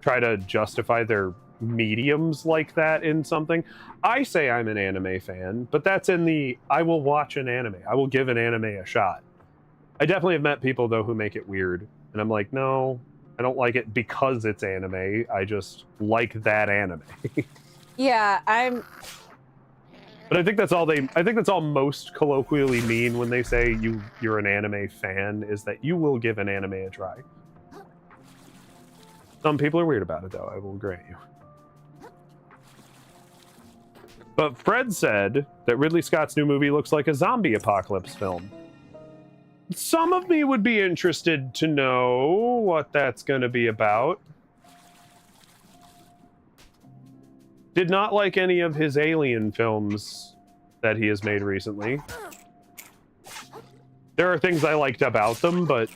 Speaker 1: try to justify their mediums like that in something. I say I'm an anime fan, but that's in the, I will watch an anime. I will give an anime a shot. I definitely have met people, though, who make it weird. And I'm like, no, I don't like it because it's anime. I just like that anime.
Speaker 2: Yeah,
Speaker 1: But I think that's all most colloquially mean when they say you're an anime fan, is that you will give an anime a try. Some people are weird about it, though, I will grant you. But Fred said that Ridley Scott's new movie looks like a zombie apocalypse film. Some of me would be interested to know what that's going to be about. Did not like any of his Alien films that he has made recently. There are things I liked about them, but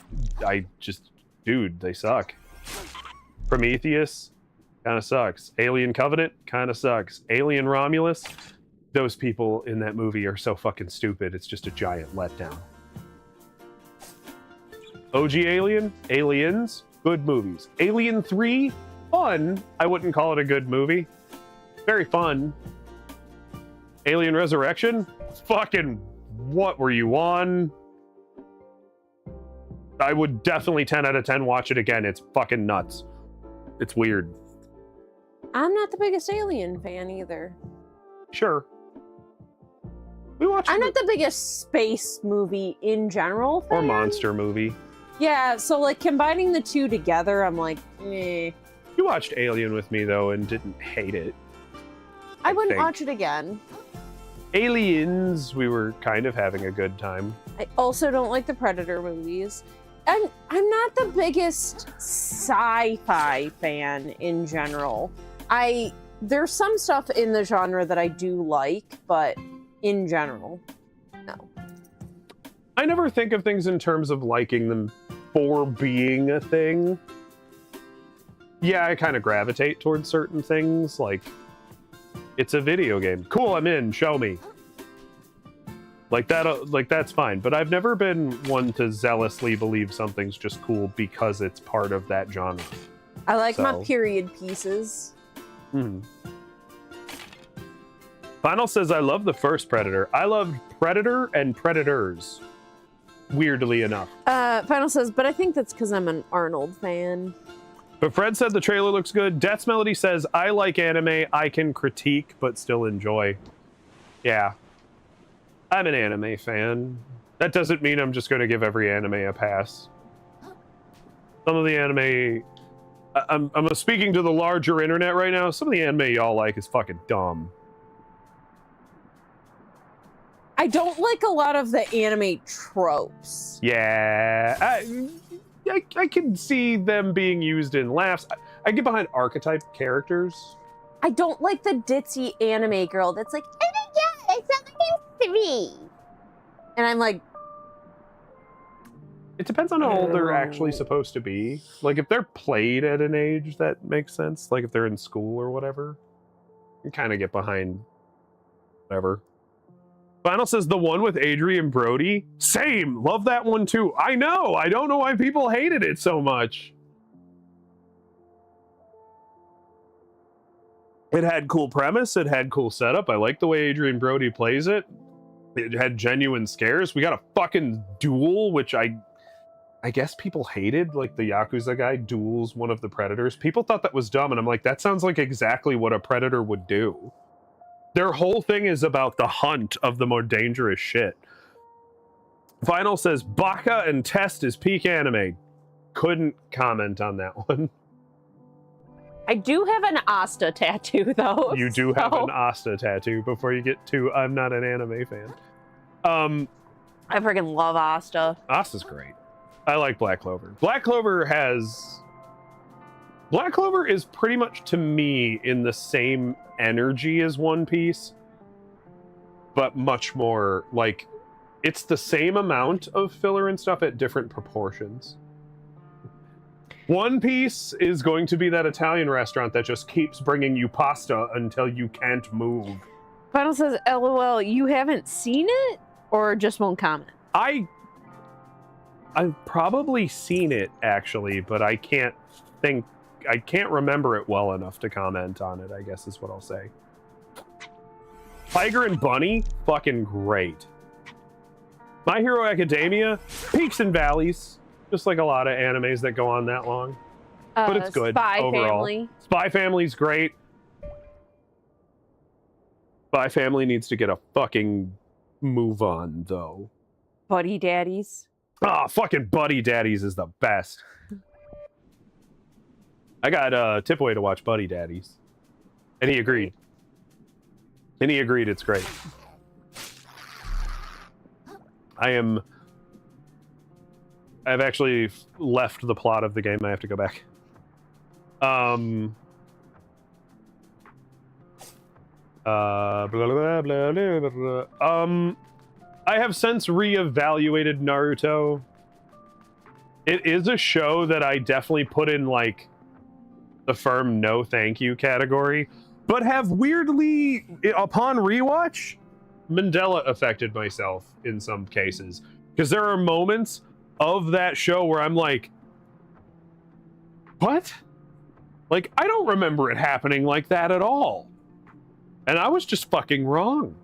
Speaker 1: dude, they suck. Prometheus kind of sucks. Alien Covenant kind of sucks. Alien Romulus, those people in that movie are so fucking stupid. It's just a giant letdown. OG Aliens, good movies. Alien 3, fun. I wouldn't call it a good movie. Very fun. Alien Resurrection? Fucking what were you on? I would definitely 10 out of 10 watch it again. It's fucking nuts. It's weird.
Speaker 2: I'm not the biggest Alien fan either.
Speaker 1: Sure.
Speaker 2: I'm not the biggest space movie in general fan.
Speaker 1: Or monster movie.
Speaker 2: Yeah, so like combining the two together, I'm like, eh.
Speaker 1: You watched Alien with me, though, and didn't hate it.
Speaker 2: I wouldn't watch it again.
Speaker 1: Aliens, we were kind of having a good time.
Speaker 2: I also don't like the Predator movies. I'm not the biggest sci-fi fan in general. There's some stuff in the genre that I do like, but in general, no.
Speaker 1: I never think of things in terms of liking them for being a thing. Yeah, I kind of gravitate towards certain things, like, it's a video game. Cool, I'm in, show me. Like that, that's fine. But I've never been one to zealously believe something's just cool because it's part of that genre.
Speaker 2: I like my period pieces.
Speaker 1: Final says, I love the first Predator. I loved Predator and Predators. Weirdly enough.
Speaker 2: Final says, but I think that's because I'm an Arnold fan.
Speaker 1: But Fred said the trailer looks good. Death's Melody says, I like anime. I can critique, but still enjoy. Yeah. I'm an anime fan. That doesn't mean I'm just going to give every anime a pass. Some of the anime... I'm speaking to the larger internet right now. Some of the anime y'all like is fucking dumb.
Speaker 2: I don't like a lot of the anime tropes.
Speaker 1: Yeah. I can see them being used in laughs. I get behind archetype characters.
Speaker 2: I don't like the ditzy anime girl that's like, oh my god, I felt like I to me. And I'm like,
Speaker 1: It depends on how old they're actually supposed to be. Like, if they're played at an age that makes sense, like if they're in school or whatever, you kind of get behind whatever. Final says the one with Adrian Brody. Same. Love that one too. I know. I don't know why people hated it so much. It had cool premise. It had cool setup. I like the way Adrian Brody plays it. It had genuine scares. We got a fucking duel, which I guess people hated. Like the Yakuza guy duels one of the predators. People thought that was dumb, and I'm like, that sounds like exactly what a predator would do. Their whole thing is about the hunt of the more dangerous shit. Final says Baka and Test is peak anime. Couldn't comment on that one.
Speaker 2: I do have an Asta tattoo, though.
Speaker 1: You do have an Asta tattoo before you get to I'm not an anime fan.
Speaker 2: I freaking love Asta.
Speaker 1: Asta's great. I like Black Clover. Black Clover is pretty much, to me, in the same energy as One Piece, but much more, like, it's the same amount of filler and stuff at different proportions. One Piece is going to be that Italian restaurant that just keeps bringing you pasta until you can't move.
Speaker 2: Final says, LOL, you haven't seen it? Or just won't comment?
Speaker 1: I've probably seen it, actually, but I can't remember it well enough to comment on it, I guess is what I'll say. Tiger and Bunny, fucking great. My Hero Academia, peaks and valleys, just like a lot of animes that go on that long. But it's good
Speaker 2: Spy
Speaker 1: overall.
Speaker 2: Family.
Speaker 1: Spy Family's great. Spy Family needs to get a fucking move on, though.
Speaker 2: Buddy Daddies.
Speaker 1: Ah, fucking Buddy Daddies is the best. I got Tipway to watch Buddy Daddies, and he agreed. It's great. I've actually left the plot of the game. I have to go back. Blah, blah, blah, blah, blah. I have since reevaluated Naruto. It is a show that I definitely put in, like, the firm no thank you category, but have weirdly, upon rewatch, Mandela affected myself in some cases. Because there are moments of that show where I'm like, what? Like, I don't remember it happening like that at all. And I was just fucking wrong.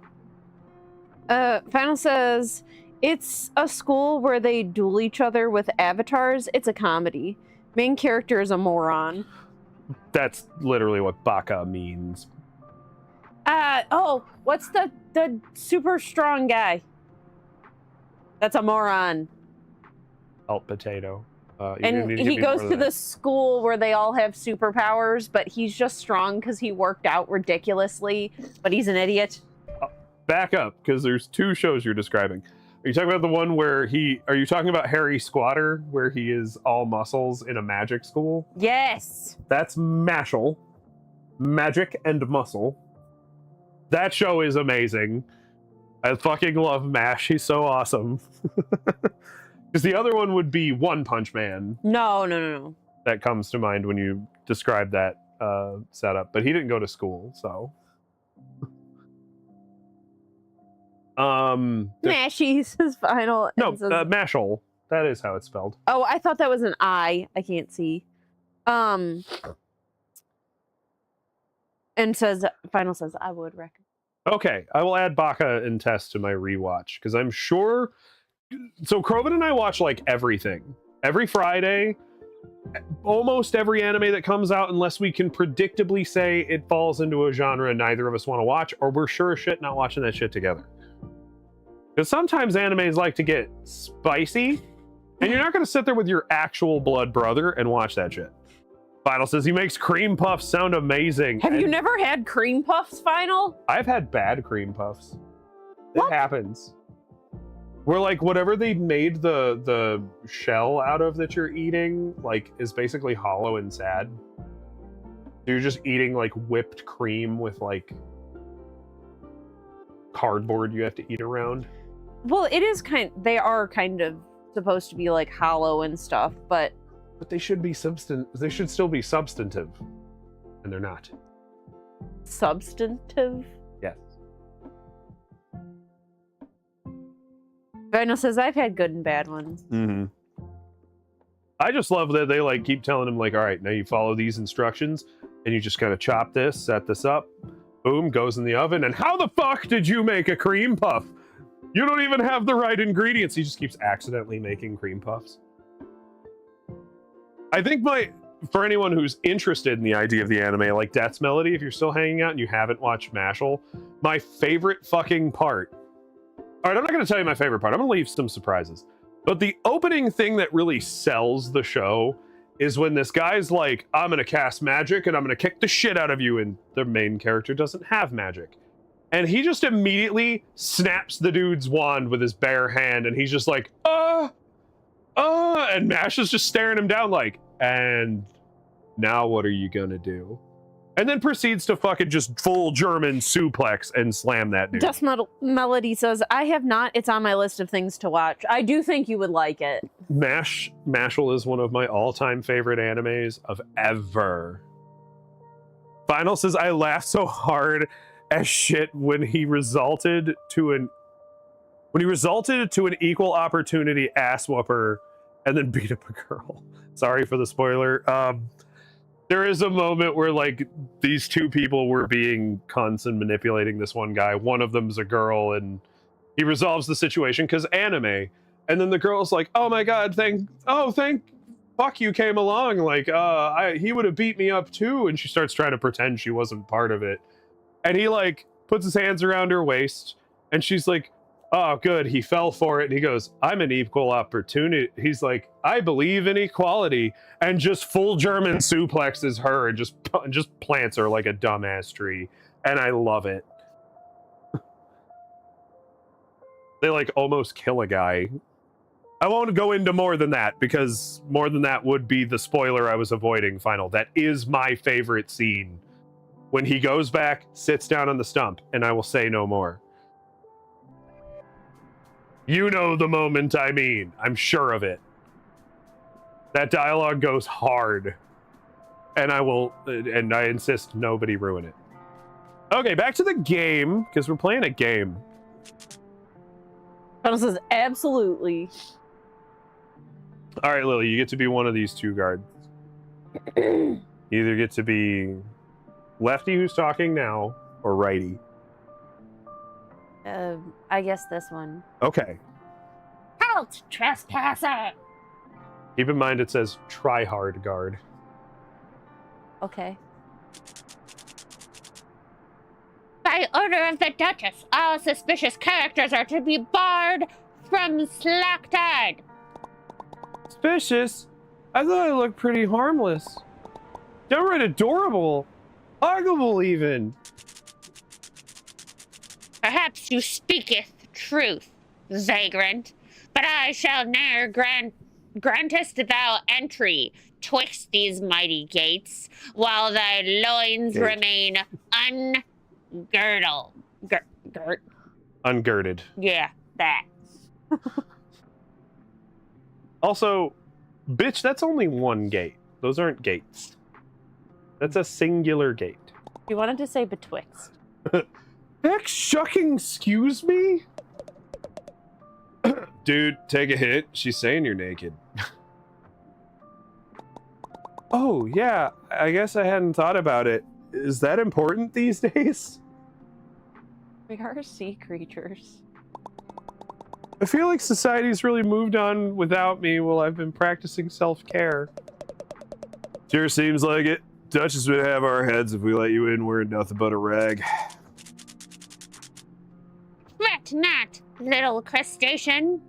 Speaker 2: Final says, it's a school where they duel each other with avatars. It's a comedy. Main character is a moron.
Speaker 1: That's literally what Baka means.
Speaker 2: What's the super strong guy? That's a moron.
Speaker 1: Alt potato.
Speaker 2: And he goes to the school where they all have superpowers, but he's just strong because he worked out ridiculously, but he's an idiot.
Speaker 1: Back up, because there's two shows you're describing. Are you talking about the one where are you talking about Harry Squatter, where he is all muscles in a magic school?
Speaker 2: Yes.
Speaker 1: That's Mashal. Magic and Muscle. That show is amazing. I fucking love Mash. He's so awesome. Because the other one would be One Punch Man.
Speaker 2: No.
Speaker 1: That comes to mind when you describe that setup. But he didn't go to school, so...
Speaker 2: Mashies is final.
Speaker 1: No, Mashal. That is how it's spelled.
Speaker 2: Oh, I thought that was an I. I can't see. And final says I would recommend.
Speaker 1: Okay, I will add Baka and Test to my rewatch because I'm sure. So Krovan and I watch like everything every Friday. Almost every anime that comes out, unless we can predictably say it falls into a genre neither of us want to watch, or we're sure as shit not watching that shit together. Because sometimes animes like to get spicy, and you're not going to sit there with your actual blood brother and watch that shit. Final says he makes cream puffs sound amazing.
Speaker 2: Have you never had cream puffs, Final?
Speaker 1: I've had bad cream puffs.
Speaker 2: What?
Speaker 1: It happens. Where like whatever they made the shell out of that you're eating like is basically hollow and sad. You're just eating like whipped cream with like cardboard you have to eat around.
Speaker 2: Well, they are kind of supposed to be like hollow and stuff, but
Speaker 1: they should be they should still be substantive. And they're not.
Speaker 2: Substantive?
Speaker 1: Yes.
Speaker 2: Rhino says, I've had good and bad ones.
Speaker 1: Mm-hmm. I just love that they like keep telling him like, all right, now you follow these instructions and you just kind of chop this, set this up, boom, goes in the oven. And how the fuck did you make a cream puff? You don't even have the right ingredients. He just keeps accidentally making cream puffs. I think for anyone who's interested in the idea of the anime, like Death's Melody, if you're still hanging out and you haven't watched Mashal, my favorite fucking part. All right, I'm not going to tell you my favorite part. I'm going to leave some surprises. But the opening thing that really sells the show is when this guy's like, I'm going to cast magic and I'm going to kick the shit out of you. And the main character doesn't have magic. And he just immediately snaps the dude's wand with his bare hand. And he's just like, and Mash is just staring him down like, and now what are you going to do? And then proceeds to fucking just full German suplex and slam that dude.
Speaker 2: Just Melody says, I have not. It's on my list of things to watch. I do think you would like it.
Speaker 1: Mashal is one of my all-time favorite animes of ever. Final says, I laughed so hard as shit when he resulted to an equal opportunity ass whooper and then beat up a girl. Sorry for the spoiler. There is a moment where like these two people were being cunts and manipulating this one guy. One of them's a girl and he resolves the situation because anime. And then the girl's like, oh my God, thank fuck you came along. Like, he would have beat me up too. And she starts trying to pretend she wasn't part of it. And he like puts his hands around her waist and she's like, oh, good. He fell for it. And he goes, I'm an equal opportunity. He's like, I believe in equality. And just full German suplexes her and just plants her like a dumbass tree. And I love it. They like almost kill a guy. I won't go into more than that because more than that would be the spoiler I was avoiding, Final. That is my favorite scene. When he goes back, sits down on the stump, and I will say no more. You know the moment I mean. I'm sure of it. That dialogue goes hard. And I insist nobody ruin it. Okay, back to the game, because we're playing a game.
Speaker 2: Final says, absolutely.
Speaker 1: All right, Lily, you get to be one of these two guards. You either get to be lefty who's talking now, or righty.
Speaker 2: I guess this one.
Speaker 1: Okay.
Speaker 2: Halt, trespasser!
Speaker 1: Keep in mind it says try hard guard.
Speaker 2: Okay.
Speaker 6: By order of the Duchess, all suspicious characters are to be barred from Slacktide.
Speaker 1: Suspicious? I thought I looked pretty harmless. Downright adorable. Huggable even.
Speaker 6: Perhaps you speaketh truth, vagrant, but I shall ne'er grantest thou entry twixt these mighty gates, while thy loins remain
Speaker 1: Ungirded.
Speaker 6: Yeah, that.
Speaker 1: Also, bitch, that's only one gate. Those aren't gates. That's a singular gate.
Speaker 2: You wanted to say betwixt.
Speaker 1: Heck, shucking, excuse me? Dude, take a hit. She's saying you're naked. Oh, yeah. I guess I hadn't thought about it. Is that important these days?
Speaker 2: We are sea creatures.
Speaker 1: I feel like society's really moved on without me while I've been practicing self-care. Sure seems like it. Duchess would have our heads if we let you in wearing nothing but a rag.
Speaker 6: Fret not, little crustacean.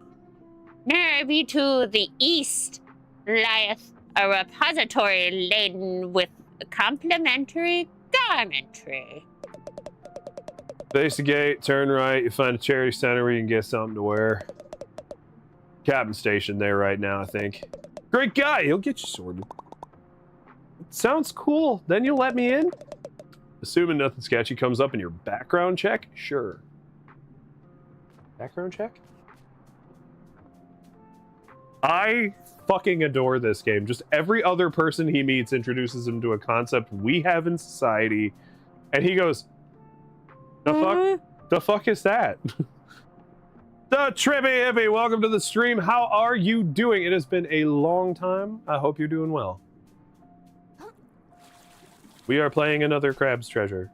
Speaker 6: Near thee to the east lieth a repository laden with complimentary garmentry.
Speaker 1: Face the gate, turn right, you find a charity center where you can get something to wear. Captain station there right now, I think. Great guy, he'll get you sorted. Sounds cool. Then you'll let me in? Assuming nothing sketchy comes up in your background check? Sure. Background check? I fucking adore this game. Just every other person he meets introduces him to a concept we have in society, and he goes, "The fuck? The fuck is that?" The Trippy Hippie, welcome to the stream. How are you doing? It has been a long time. I hope you're doing well. We are playing another Crab's Treasure,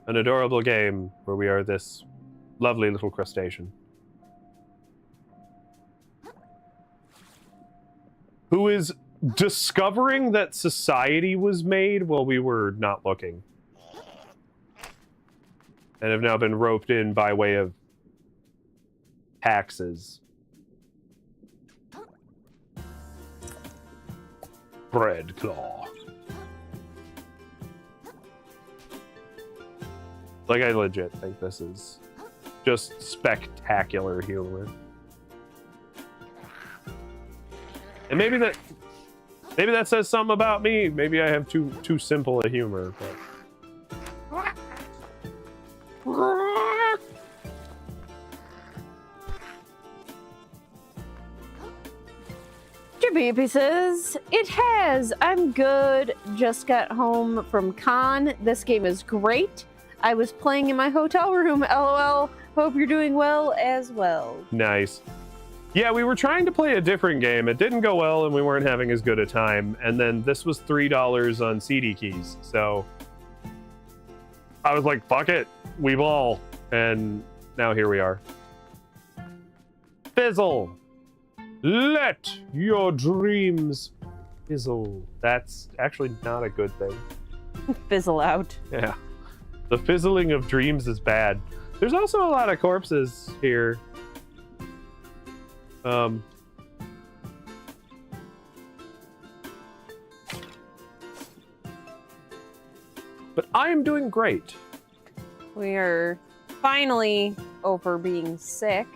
Speaker 1: an adorable game where we are this lovely little crustacean who is discovering that society was made while we were not looking, and have now been roped in by way of taxes. Bread claw. Like, I legit think this is just spectacular humor. And maybe that says something about me. Maybe I have too simple a humor, but
Speaker 2: Trippy says, "It has. I'm good. Just got home from con. This game is great. I was playing in my hotel room. LOL. Hope you're doing well as well."
Speaker 1: Nice. Yeah, we were trying to play a different game. It didn't go well, and we weren't having as good a time. And then this was $3 on CD keys. So I was like, fuck it. We ball. And now here we are. Fizzle. Let your dreams fizzle. That's actually not a good thing.
Speaker 2: Fizzle out.
Speaker 1: Yeah. The fizzling of dreams is bad. There's also a lot of corpses here. But I am doing great.
Speaker 2: We are finally over being sick.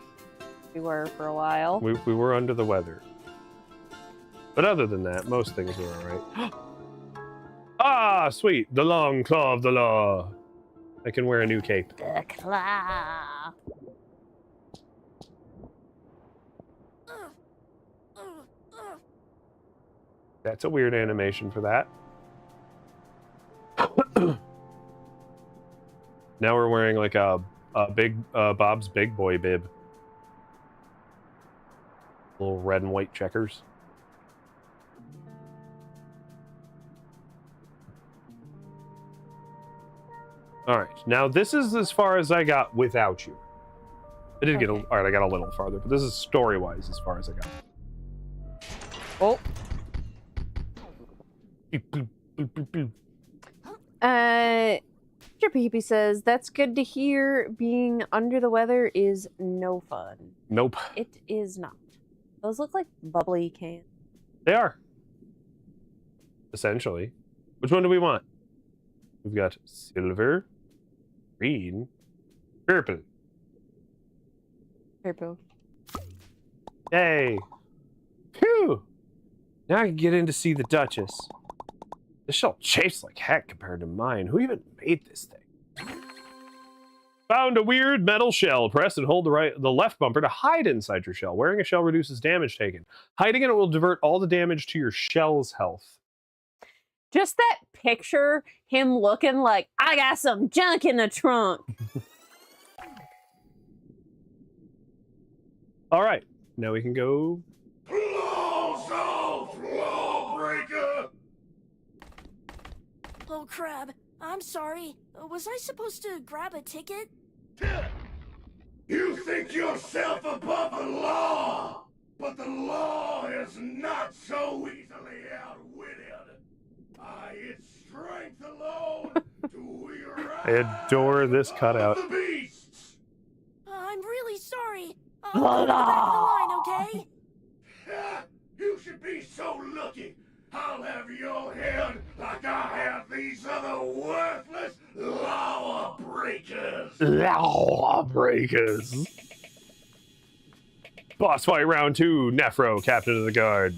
Speaker 2: We were for a while.
Speaker 1: We were under the weather. But other than that, most things were alright. Ah, sweet. The long claw of the law. I can wear a new cape.
Speaker 6: The claw.
Speaker 1: That's a weird animation for that. Now we're wearing like a big Bob's Big Boy bib. Little red and white checkers. All right, now this is as far as I got without you. I did get all right. I got a little farther, but this is story-wise as far as I got.
Speaker 2: Oh. Trippy says, "That's good to hear. Being under the weather is no fun."
Speaker 1: Nope.
Speaker 2: It is not. Those look like bubbly cans.
Speaker 1: They are. Essentially. Which one do we want? We've got silver, green, purple.
Speaker 2: Purple.
Speaker 1: Yay. Phew. Now I can get in to see the Duchess. This shell chafes like heck compared to mine. Who even made this thing? Found a weird metal shell. Press and hold the left bumper to hide inside your shell. Wearing a shell reduces damage taken. Hiding it will divert all the damage to your shell's health.
Speaker 2: Just that picture, him looking like, I got some junk in the trunk.
Speaker 1: All right, now we can go.
Speaker 4: Oh, Crab. I'm sorry. Was I supposed to grab a ticket?
Speaker 7: You think yourself above the law, but the law is not so easily outwitted. By its strength alone do we
Speaker 1: I adore this cutout.
Speaker 7: the beasts.
Speaker 4: I'm really sorry. I'll go back the line, okay?
Speaker 7: You should be so lucky. I'll have your head like I have these other worthless law breakers.
Speaker 1: Law breakers. Boss fight round 2. Nephro, captain of the guard.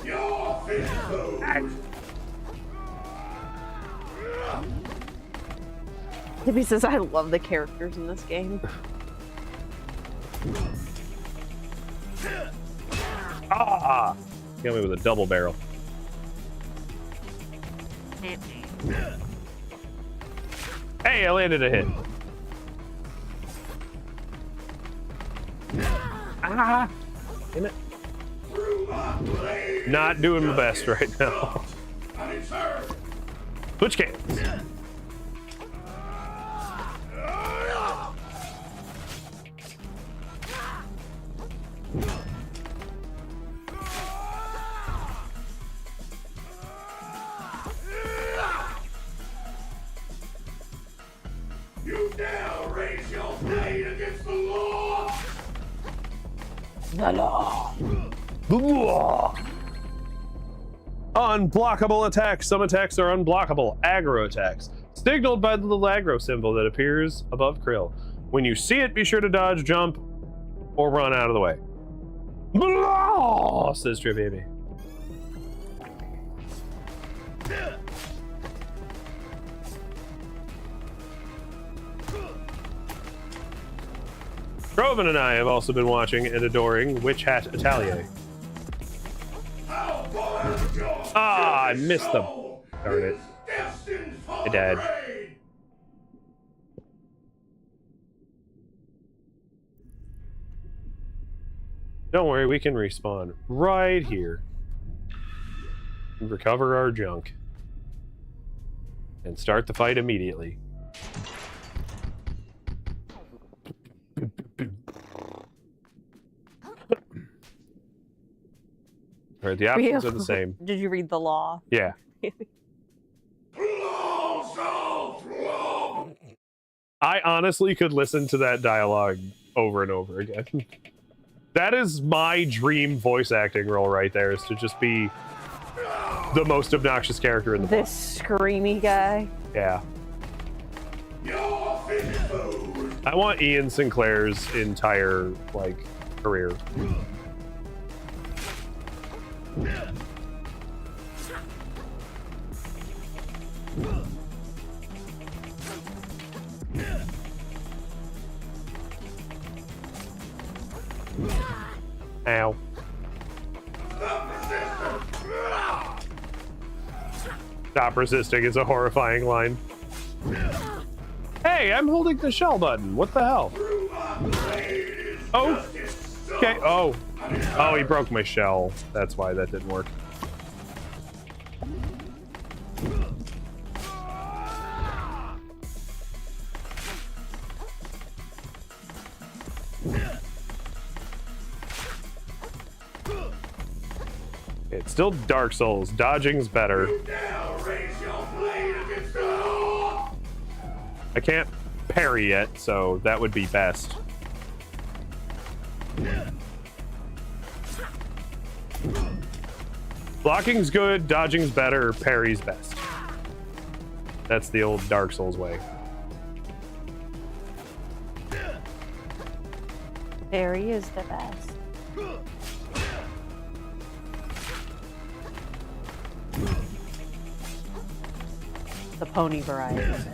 Speaker 7: Your fist
Speaker 2: Tippy says, I love the characters in this game.
Speaker 1: Ah! Got me with a double barrel. Hey, I landed a hit. Ah! Damn it. Not doing my best right now. Switch cans.
Speaker 7: You dare raise your blade against the law!
Speaker 2: The law.
Speaker 1: Unblockable attacks. Some attacks are unblockable. Aggro attacks. Signaled by the little aggro symbol that appears above Krill. When you see it, be sure to dodge, jump, or run out of the way. Blah! Says Trip Baby. Groven and I have also been watching and adoring Witch Hat Atelier. Ah, I missed them. Darn it. I died. Don't worry, we can respawn right here. Recover our junk. And start the fight immediately. Alright, the options are the same.
Speaker 2: Did you read the law?
Speaker 1: Yeah. I honestly could listen to that dialogue over and over again. That is my dream voice acting role right there, is to just be the most obnoxious character in the book.
Speaker 2: This screamy guy.
Speaker 1: Yeah. I want Ian Sinclair's entire, like, career. Ow. Stop resisting is a horrifying line. Hey, I'm holding the shell button. What the hell? Oh. Okay. Oh. Oh, he broke my shell. That's why that didn't work. It's still Dark Souls. Dodging's better. I can't parry yet, so that would be best. Blocking's good, dodging's better, parry's best. That's the old Dark Souls way.
Speaker 2: Parry is the best. The pony variety of it.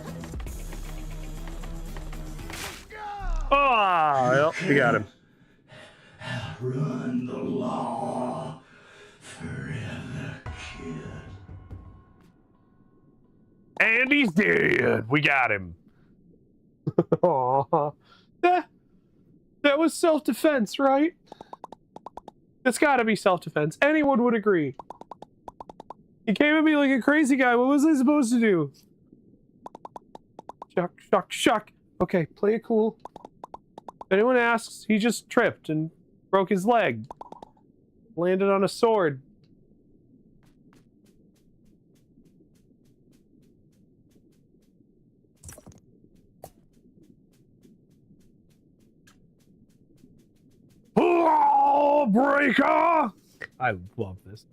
Speaker 1: Oh, well, we got him.
Speaker 7: Run the law forever, kid.
Speaker 1: And he's dead. We got him. Aww. That was self-defense, right? It's gotta be self-defense. Anyone would agree. He came at me like a crazy guy. What was I supposed to do? Shuck, shuck, shuck. Okay, play it cool. If anyone asks, he just tripped and broke his leg. Landed on a sword. Lawbreaker! I love this.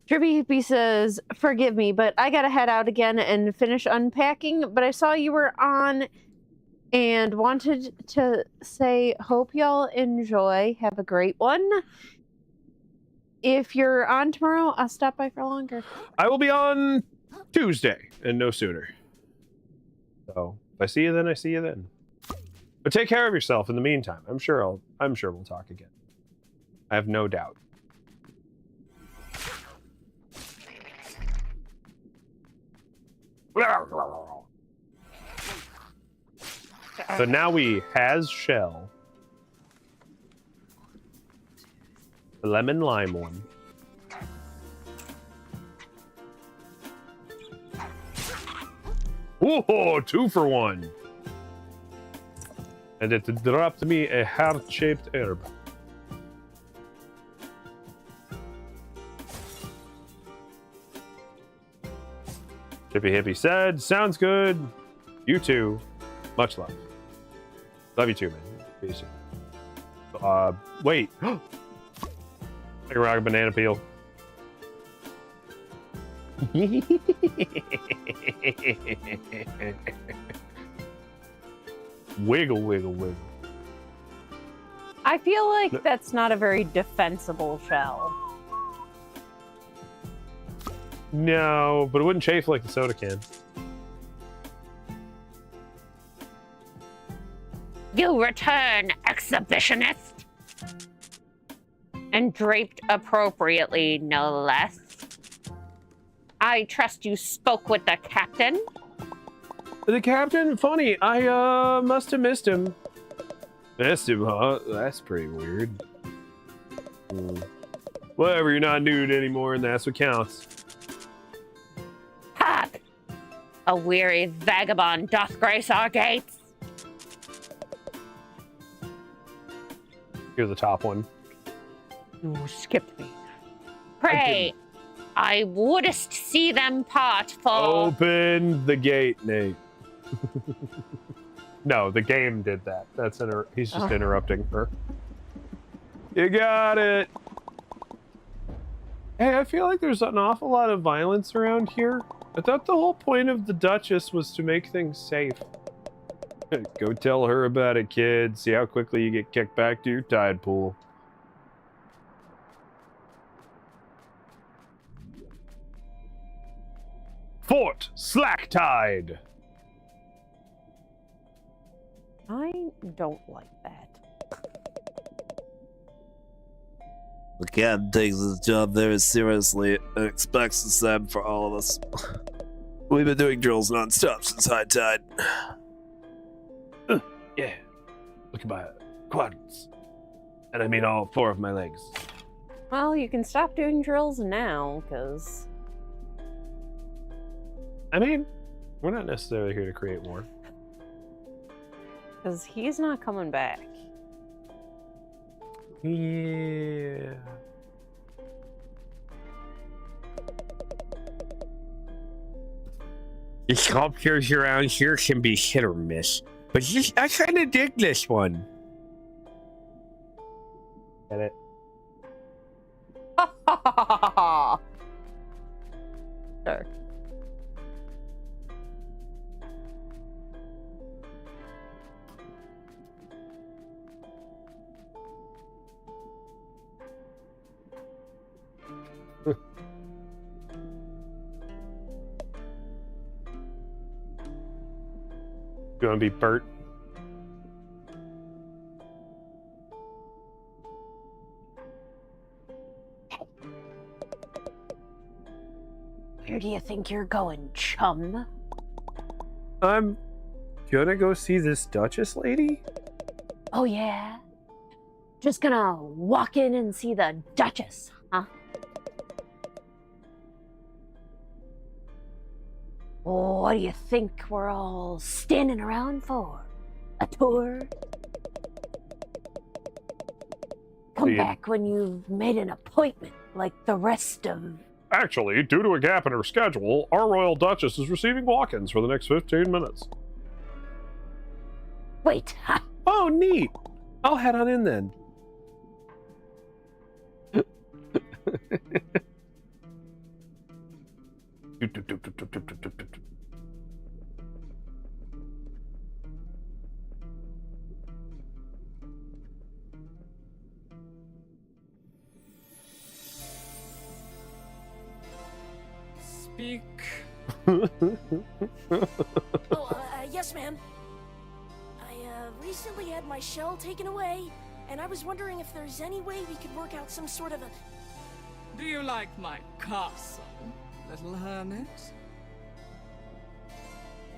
Speaker 2: Trippy says, forgive me, but I gotta head out again and finish unpacking, but I saw you were on and wanted to say, hope y'all enjoy. Have a great one. If you're on tomorrow, I'll stop by for longer.
Speaker 1: I will be on Tuesday, and no sooner. So if I see you then, I see you then. But take care of yourself in the meantime. I'm sure we'll talk again. I have no doubt. So now we has shell. The lemon lime one. Whoa, 2 for 1. And it dropped me a heart-shaped herb. Chippy Hippie said, sounds good. You too. Much love. Love you too, man. Peace. Wait. Take a rock, banana peel. Wiggle, wiggle, wiggle.
Speaker 2: I feel like that's not a very defensible shell.
Speaker 1: No, but it wouldn't chafe like the soda can.
Speaker 6: You return, exhibitionist. And draped appropriately, no less. I trust you spoke with the captain?
Speaker 1: The captain? Funny, I must have missed him. Missed him, huh? That's pretty weird. Whatever, you're not nude anymore, and that's what counts.
Speaker 6: Ha! A weary vagabond doth grace our gates.
Speaker 1: You're the top one.
Speaker 6: You skipped me. Pray, I wouldst see them part for...
Speaker 1: Open the gate, Nate. No, the game did that. He's just interrupting her. You got it. Hey, I feel like there's an awful lot of violence around here. I thought the whole point of the Duchess was to make things safe. Go tell her about it, kid. See how quickly you get kicked back to your tide pool. Fort Slack Tide.
Speaker 2: I don't like that.
Speaker 8: The captain takes his job very seriously and expects the same for all of us. We've been doing drills non-stop since high tide.
Speaker 1: Yeah. Look at my quads. And I mean all 4 of my legs.
Speaker 2: Well, you can stop doing drills now, because...
Speaker 1: I mean, we're not necessarily here to create war.
Speaker 2: Because he's not coming back.
Speaker 1: Yeah.
Speaker 9: The sculptures around here can be hit or miss, but I kind of dig this one.
Speaker 1: Get it?
Speaker 2: Ha ha ha ha ha! Sure.
Speaker 1: You want to be Bert?
Speaker 2: Where do you think you're going, chum?
Speaker 1: I'm gonna go see this Duchess lady?
Speaker 2: Oh, yeah? Just gonna walk in and see the Duchess, huh? What do you think we're all standing around for? A tour? Come back when you've made an appointment, like the rest of...
Speaker 1: Actually, due to a gap in her schedule, our Royal Duchess is receiving walk-ins for the next 15 minutes.
Speaker 2: Wait, ha!
Speaker 1: Oh, neat! I'll head on in then.
Speaker 10: Speak
Speaker 4: Yes, ma'am. I recently had my shell taken away, and I was wondering if there's any way we could work out some sort of a...
Speaker 10: Do you like my castle, little hermit?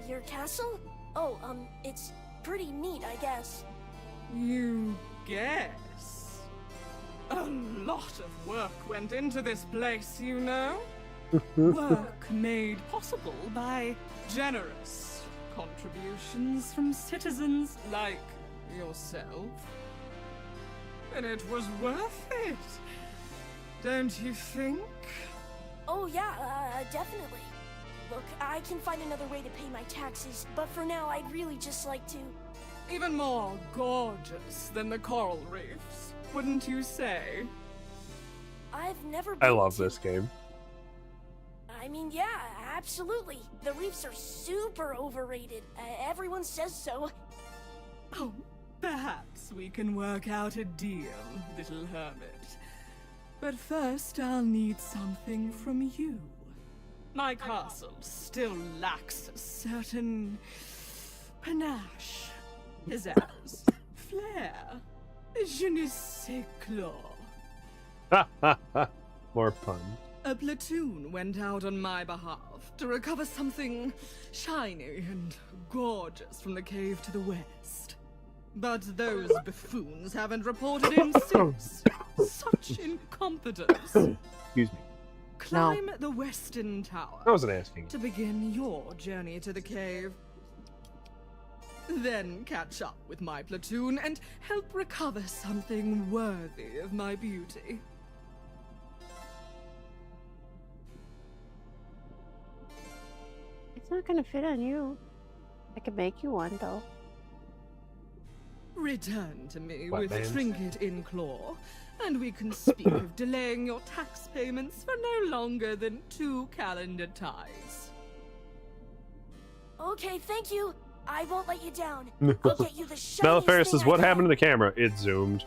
Speaker 4: Your castle? Oh, it's pretty neat, I guess.
Speaker 10: You guess? A lot of work went into this place, you know? Work made possible by generous contributions from citizens like yourself. And it was worth it, don't you think?
Speaker 4: Oh yeah, definitely. Look, I can find another way to pay my taxes, but for now I'd really just like to...
Speaker 10: Even more gorgeous than the coral reefs, wouldn't you say?
Speaker 4: I've never been
Speaker 1: I love
Speaker 4: to...
Speaker 1: this game.
Speaker 4: I mean, yeah, absolutely. The reefs are super overrated. Everyone says so.
Speaker 10: Oh, perhaps we can work out a deal, little hermit. But first I'll need something from you. My castle still lacks a certain panache, pizzazz, flair, je ne sais quoi.
Speaker 1: More puns.
Speaker 10: A platoon went out on my behalf to recover something shiny and gorgeous from the cave to the west. But those buffoons haven't reported in since. Such incompetence.
Speaker 1: Excuse me.
Speaker 10: Climb the western tower.
Speaker 1: I wasn't asking.
Speaker 10: To begin your journey to the cave. Then catch up with my platoon and help recover something worthy of my beauty.
Speaker 2: It's not gonna fit on you. I could make you one, though.
Speaker 10: Return to me
Speaker 1: What,
Speaker 10: with
Speaker 1: man?
Speaker 10: trinket in claw, and we can speak of delaying your tax payments for no longer than 2 calendar ties.
Speaker 4: Okay, thank you. I won't let you down. I'll get you the shiniest
Speaker 1: Maleferris
Speaker 4: thing
Speaker 1: says,
Speaker 4: I
Speaker 1: what
Speaker 4: can."
Speaker 1: happened to the camera? It zoomed.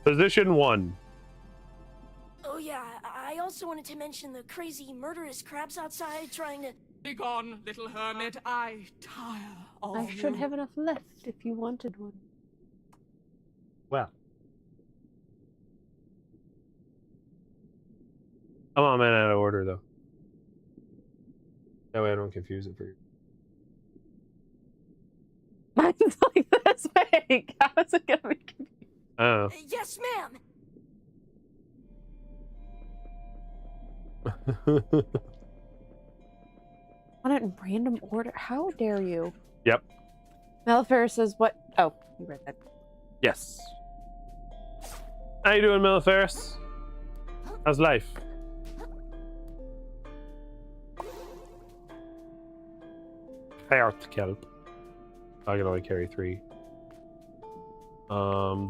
Speaker 1: Position 1.
Speaker 4: Oh yeah, I also wanted to mention the crazy murderous crabs outside trying to...
Speaker 10: Begone, little hermit, I tire of
Speaker 2: I should
Speaker 10: you.
Speaker 2: have enough left if you wanted one.
Speaker 1: Well. I'm on man out of order, though. That way I don't confuse it for you.
Speaker 2: Mine's like this big. How is it gonna be confusing?
Speaker 1: I don't know.
Speaker 4: Yes, ma'am!
Speaker 2: On it in random order. How dare you?
Speaker 1: Yep.
Speaker 2: Maleferris says what? Oh, you read that.
Speaker 1: Yes. How you doing, Maleferris? How's life? Heart kelp. I can only carry 3.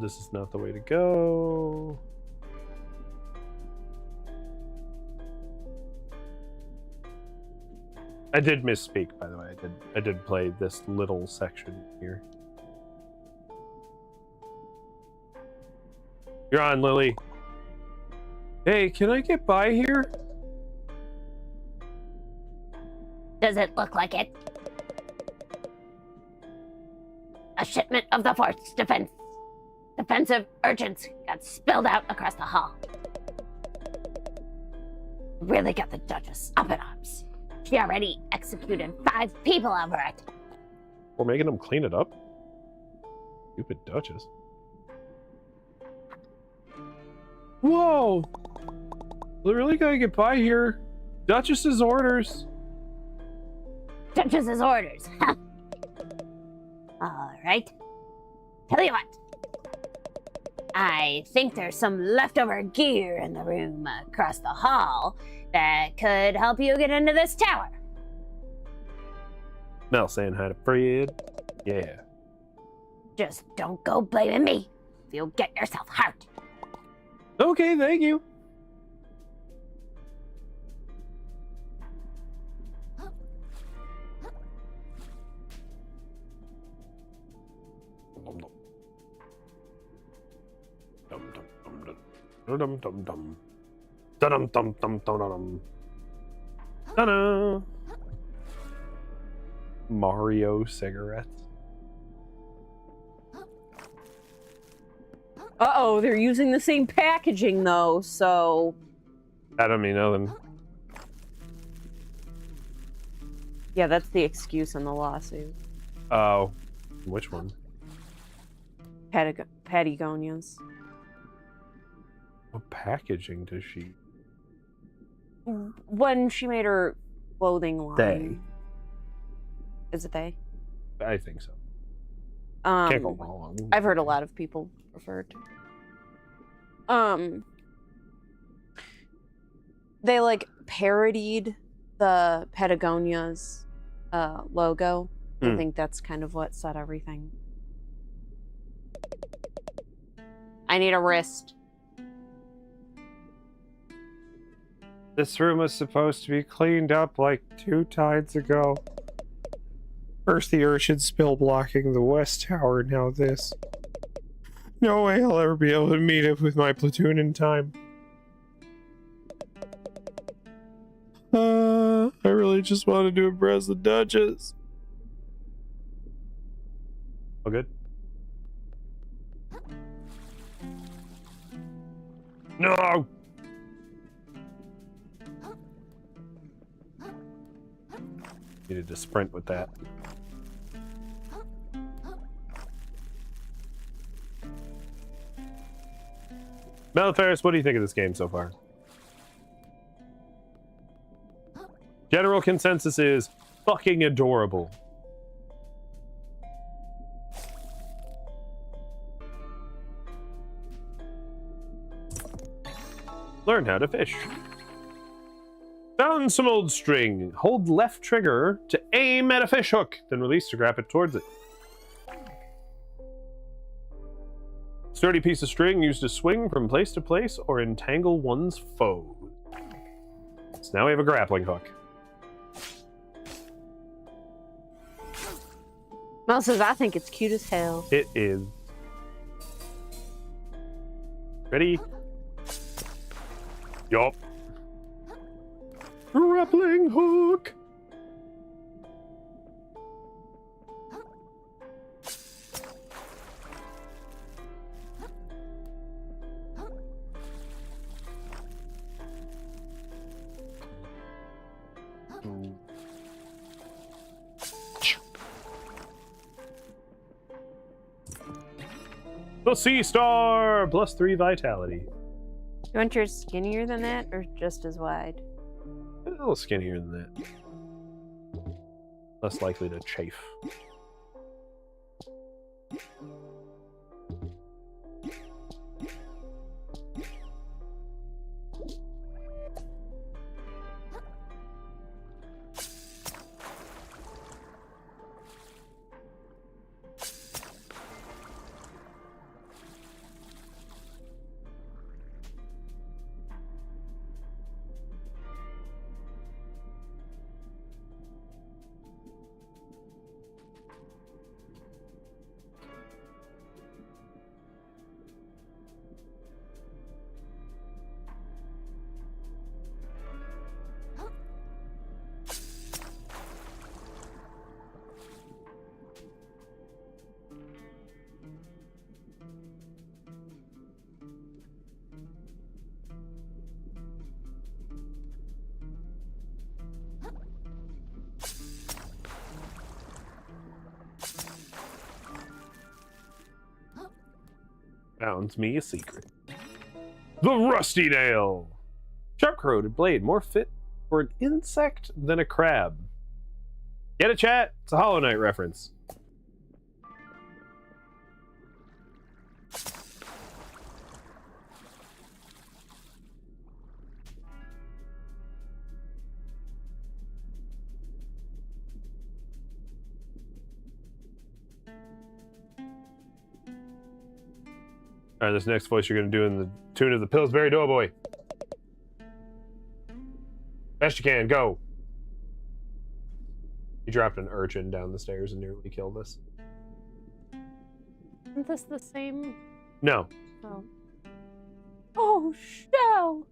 Speaker 1: This is not the way to go. I did misspeak, by the way. I did play this little section here. You're on, Lily. Hey, can I get by here?
Speaker 6: Does it look like it? A shipment of the fort's defensive urgents got spilled out across the hall. Really got the Duchess up in arms. She already executed 5 people over it.
Speaker 1: We're making them clean it up? Stupid Duchess. Whoa! We really gotta get by here. Duchess's orders.
Speaker 6: Duchess's orders. All right. Tell you what. I think there's some leftover gear in the room across the hall that could help you get into this tower.
Speaker 1: Mel saying hi to Fred. Yeah.
Speaker 6: Just don't go blaming me. You'll get yourself hurt.
Speaker 1: Okay, thank you. Dum dum dum dum dum dum dum dum dum dum. Ta-da! Mario cigarettes.
Speaker 2: Uh-oh, they're using the same packaging, though, so...
Speaker 1: I don't mean nothing.
Speaker 2: Yeah, that's the excuse in the lawsuit.
Speaker 1: Oh. Which one?
Speaker 2: Patagonia's.
Speaker 1: What packaging does she...
Speaker 2: When she made her clothing line.
Speaker 1: They.
Speaker 2: Is it they?
Speaker 1: I think so. Can't go wrong.
Speaker 2: I've heard a lot of people refer to. They like parodied the Patagonia's logo. I think that's kind of what set everything. I need a wrist.
Speaker 9: This room was supposed to be cleaned up like 2 tides ago. First the urchin spill blocking the west tower, now this. No way I'll ever be able to meet up with my platoon in time. I really just wanted to impress the Duchess.
Speaker 1: All good? No! Needed to sprint with that. Meliferis, what do you think of this game so far? General consensus is fucking adorable. Learn how to fish. Found some old string. Hold left trigger to aim at a fish hook, then release to grab it towards it. Sturdy piece of string used to swing from place to place or entangle one's foe. So now we have a grappling hook.
Speaker 2: Mel says, I think it's cute as hell.
Speaker 1: It is. Ready? Yup. Grappling hook. The Sea Star! +3 vitality.
Speaker 2: You want yours skinnier than that, or just as wide?
Speaker 1: A little skinnier than that. Less likely to chafe. Found me a secret. The Rusty Nail! Sharp-corroded blade, more fit for an insect than a crab. Get it, chat? It's a Hollow Knight reference. Alright, this next voice you're going to do in the tune of the Pillsbury Doughboy. Best you can, go! He dropped an urchin down the stairs and nearly killed us.
Speaker 2: Isn't this the same?
Speaker 1: No.
Speaker 2: Oh. Oh, Shell!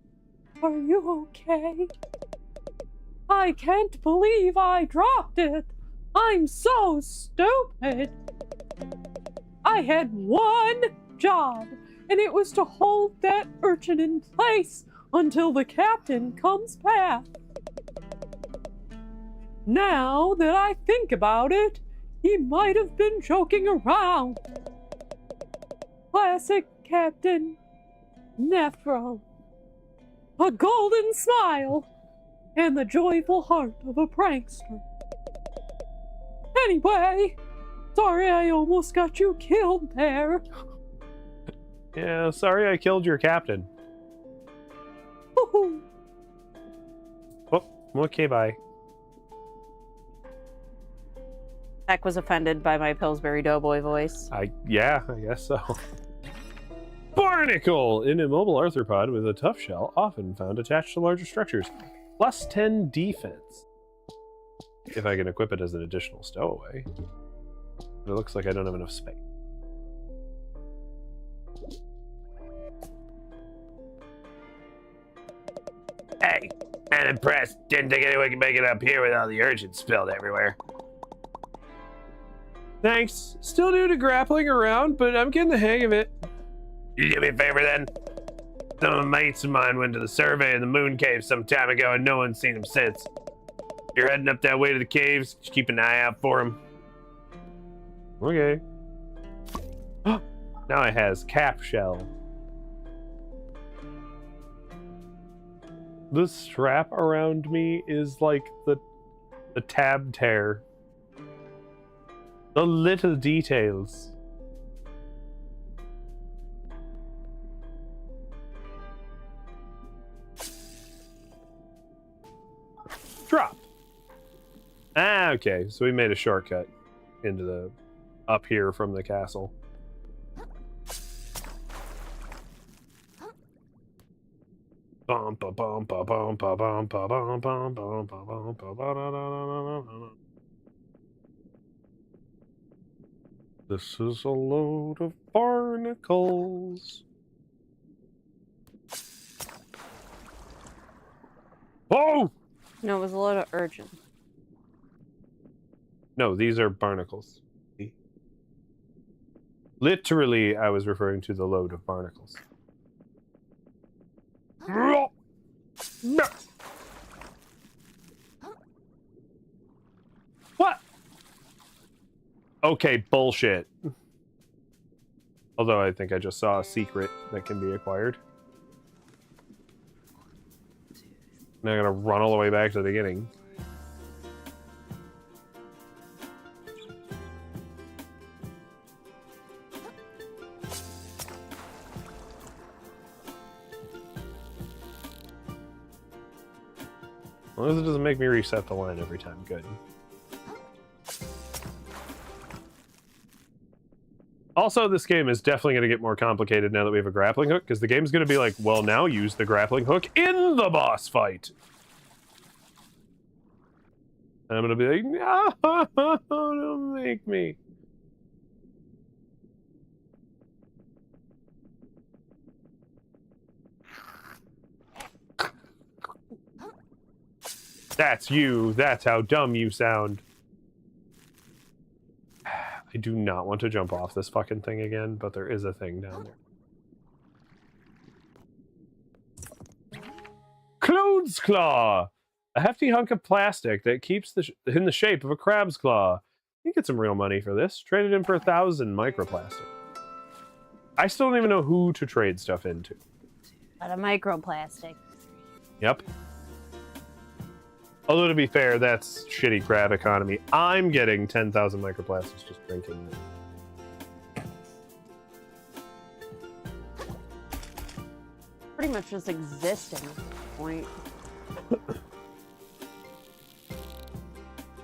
Speaker 2: Are you okay? I can't believe I dropped it!
Speaker 11: I'm so stupid. I had one job, and it was to hold that urchin in place until the captain comes back. Now that I think about it, he might have been joking around. Classic Captain Nephro. A golden smile and the joyful heart of a prankster. Anyway, sorry I almost got you killed there.
Speaker 1: Yeah, sorry I killed your captain.
Speaker 11: Woohoo.
Speaker 1: Oh, okay, bye.
Speaker 2: Heck was offended by my Pillsbury Doughboy voice.
Speaker 1: Yeah, I guess so. Barnacle! An immobile arthropod with a tough shell, often found attached to larger structures. Plus 10 defense. If I can equip it as an additional stowaway. But it looks like I don't have enough space. Hey, I'm impressed. Didn't think anyone could make it up here with all the urchins spilled everywhere. Thanks. Still new to grappling around, but I'm getting the hang of it. You do me a favor then? Some of my mates of mine went to the survey in the moon cave some time ago and no one's seen them since. If you're heading up that way to the caves, just keep an eye out for them. Okay. Now it has cap shell. The strap around me is like the tab tear. The little details. Drop. Ah, okay. So we made a shortcut into the up here from the castle. Bum ba bum ba bum ba bum ba bum bum bum ba bum ba ba da da da da. This is a load of barnacles. Oh!
Speaker 2: No, it was a load of urchin.
Speaker 1: No, these are barnacles. Literally, I was referring to the load of barnacles. What? Okay, bullshit. Although I think I just saw a secret that can be acquired. Now I'm gonna run all the way back to the beginning. As long as it doesn't make me reset the line every time, good. Also, this game is definitely going to get more complicated now that we have a grappling hook, because the game's going to be like, well, now use the grappling hook in the boss fight. And I'm going to be like, no, don't make me. That's you. That's how dumb you sound. I do not want to jump off this fucking thing again, but there is a thing down there. Cloud's Claw! A hefty hunk of plastic that keeps in the shape of a crab's claw. You get some real money for this. Trade it in for 1,000 microplastic. I still don't even know who to trade stuff into.
Speaker 2: Out of microplastic.
Speaker 1: Yep. Although, to be fair, that's shitty crab economy. I'm getting 10,000 microplastics just drinking them.
Speaker 2: Pretty much just existing at this point.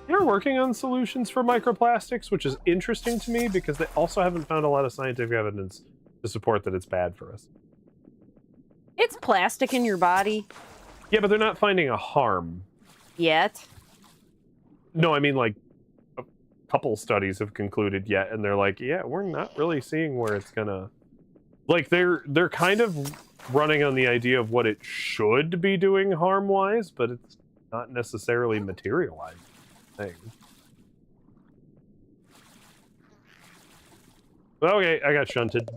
Speaker 1: They're working on solutions for microplastics, which is interesting to me because they also haven't found a lot of scientific evidence to support that it's bad for us.
Speaker 2: It's plastic in your body.
Speaker 1: Yeah, but they're not finding a harm.
Speaker 2: Yet.
Speaker 1: No, I mean, like, a couple studies have concluded yet, and they're like, yeah, we're not really seeing where it's gonna... Like, they're kind of running on the idea of what it should be doing harm-wise, but it's not necessarily materializing thing. Okay, I got shunted.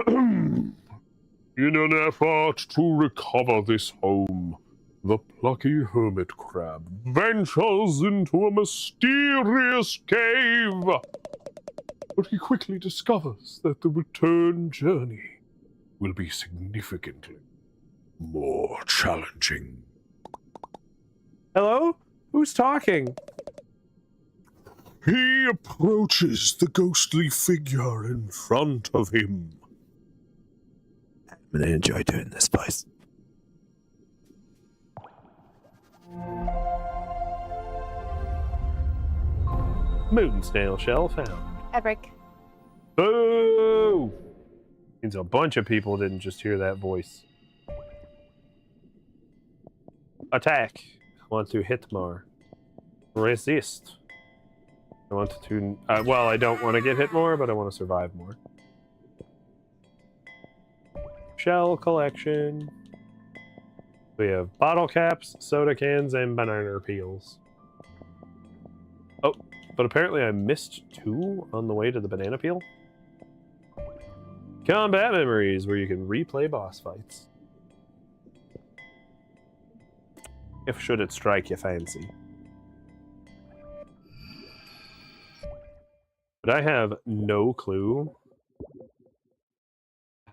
Speaker 1: In an effort to recover this home, the plucky hermit crab ventures into a mysterious cave. But he quickly discovers that the return journey will be significantly more challenging.
Speaker 9: Hello? Who's talking?
Speaker 7: He approaches the ghostly figure in front of him.
Speaker 8: I'm gonna enjoy doing this, boys.
Speaker 1: Moon snail shell found.
Speaker 2: Edric.
Speaker 1: Boo! Means a bunch of people didn't just hear that voice. Attack. I want to hit more. Resist. I want to... well, I don't want to get hit more, but I want to survive more. Shell collection. We have bottle caps, soda cans, and banana peels. Oh, but apparently I missed 2 on the way to the banana peel. Combat memories, where you can replay boss fights. If should it strike you fancy. But I have no clue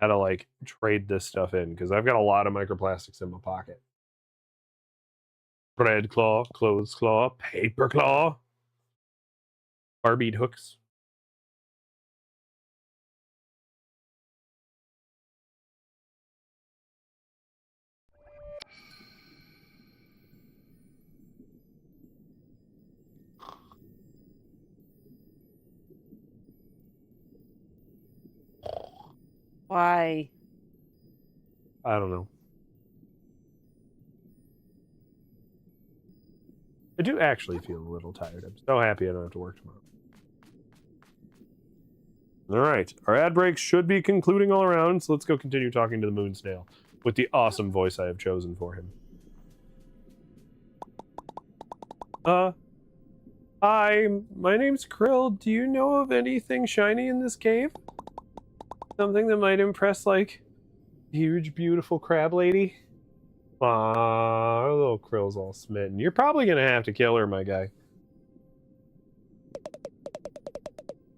Speaker 1: how to, like, trade this stuff in, because I've got a lot of microplastics in my pocket. Bread claw, clothes claw, paper claw, barbead hooks.
Speaker 2: Why?
Speaker 1: I don't know. I do actually feel a little tired. I'm so happy I don't have to work tomorrow. Alright, our ad break should be concluding all around, so let's go continue talking to the moon snail with the awesome voice I have chosen for him. Hi, my name's Krill. Do you know of anything shiny in this cave? Something that might impress, like, huge, beautiful crab lady? Aww, little Krill's all smitten. You're probably gonna have to kill her, my guy.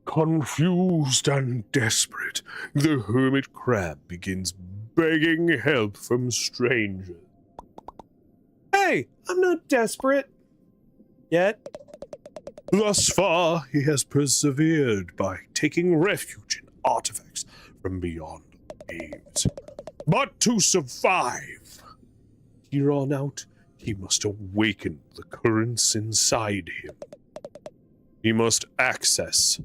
Speaker 7: Confused and desperate, the hermit crab begins begging help from strangers.
Speaker 9: Hey, I'm not desperate. Yet.
Speaker 7: Thus far, he has persevered by taking refuge in artifacts from beyond the caves. But to survive, here on out, he must awaken the currents inside him. He must access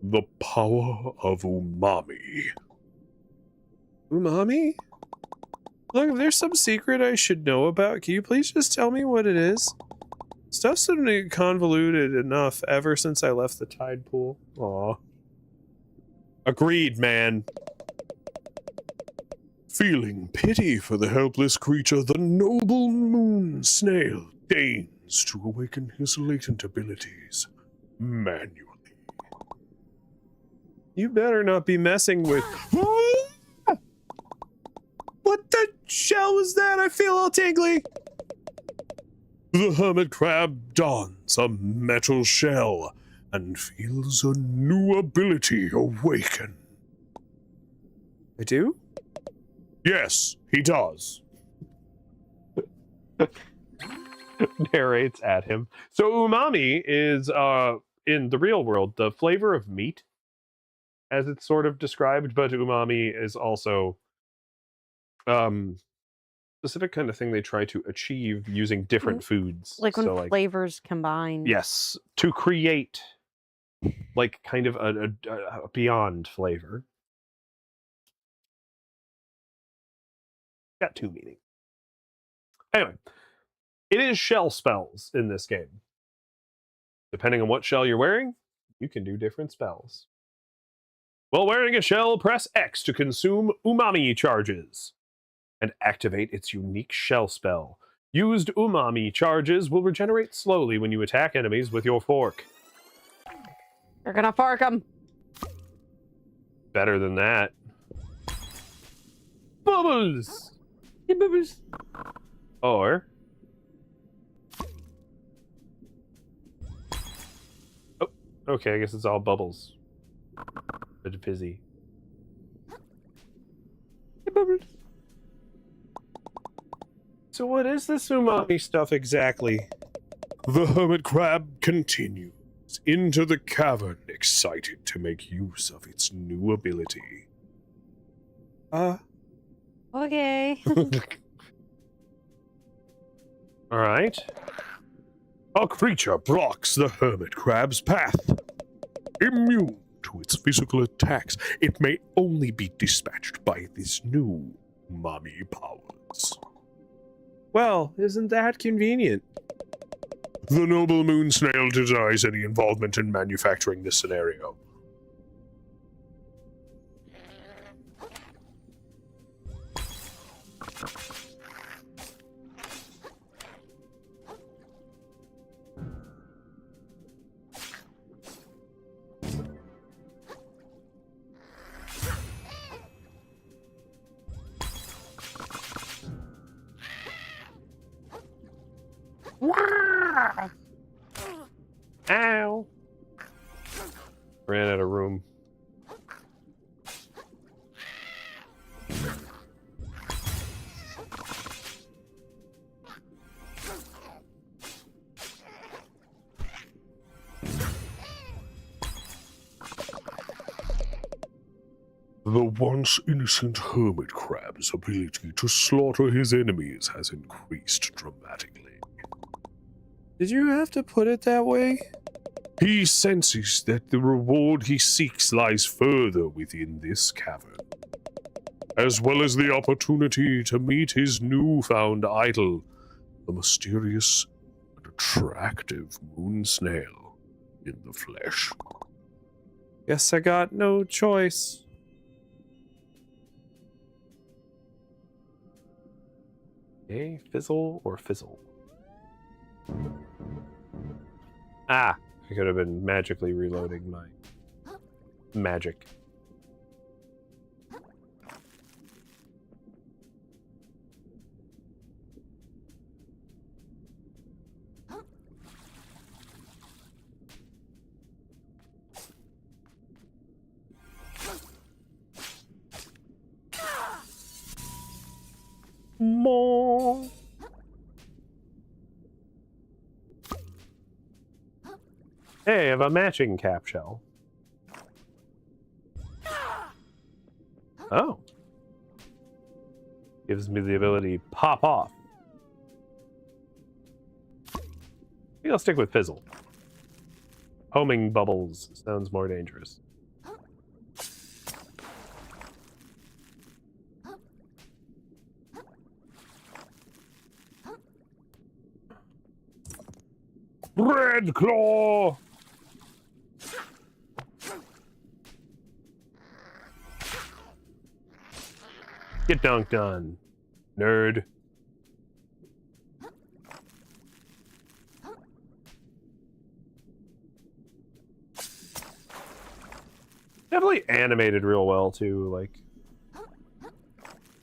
Speaker 7: the power of umami.
Speaker 9: Umami? Look, if there's some secret I should know about, can you please just tell me what it is? Stuff's been convoluted enough ever since I left the tide pool.
Speaker 1: Aw. Agreed, man.
Speaker 7: Feeling pity for the helpless creature, the noble moon snail deigns to awaken his latent abilities manually.
Speaker 9: You better not be messing with... What the shell was that? I feel all tingly.
Speaker 7: The hermit crab dons a metal shell and feels a new ability awaken.
Speaker 9: I do?
Speaker 7: Yes, he does.
Speaker 1: Narrates at him. So umami is, in the real world, the flavor of meat, as it's sort of described, but umami is also specific kind of thing they try to achieve using different foods.
Speaker 2: Like when
Speaker 1: so,
Speaker 2: flavors combine.
Speaker 1: Yes, to create like kind of a beyond flavor. Got 2 meanings. Anyway, it is shell spells in this game. Depending on what shell you're wearing, you can do different spells. While wearing a shell, press X to consume umami charges and activate its unique shell spell. Used umami charges will regenerate slowly when you attack enemies with your fork.
Speaker 2: You're gonna fork him.
Speaker 1: Better than that. Bubbles!
Speaker 11: Hey, Bubbles.
Speaker 1: Or... Oh, okay, I guess it's all bubbles. But fizzy.
Speaker 11: Hey, Bubbles.
Speaker 9: So what is this umami stuff exactly?
Speaker 7: The hermit crab continues into the cavern, excited to make use of its new ability.
Speaker 2: Okay.
Speaker 1: Alright.
Speaker 7: A creature blocks the hermit crab's path. Immune to its physical attacks, it may only be dispatched by this new umami powers.
Speaker 9: Well, isn't that convenient?
Speaker 7: The noble moon snail denies any involvement in manufacturing this scenario.
Speaker 1: Ow! Ran out of room.
Speaker 7: The once innocent hermit crab's ability to slaughter his enemies has increased dramatically.
Speaker 9: Did you have to put it that way?
Speaker 7: He senses that the reward he seeks lies further within this cavern, as well as the opportunity to meet his newfound idol, the mysterious and attractive moon snail in the flesh.
Speaker 9: Guess I got no choice.
Speaker 1: Okay, fizzle or fizzle? Ah, I could have been magically reloading my magic.
Speaker 9: More.
Speaker 1: Hey, I have a matching cap shell. Oh. Gives me the ability to pop off. I think I'll stick with fizzle. Homing bubbles sounds more dangerous.
Speaker 7: Red Claw!
Speaker 1: Get dunked on, nerd. Definitely animated real well too, like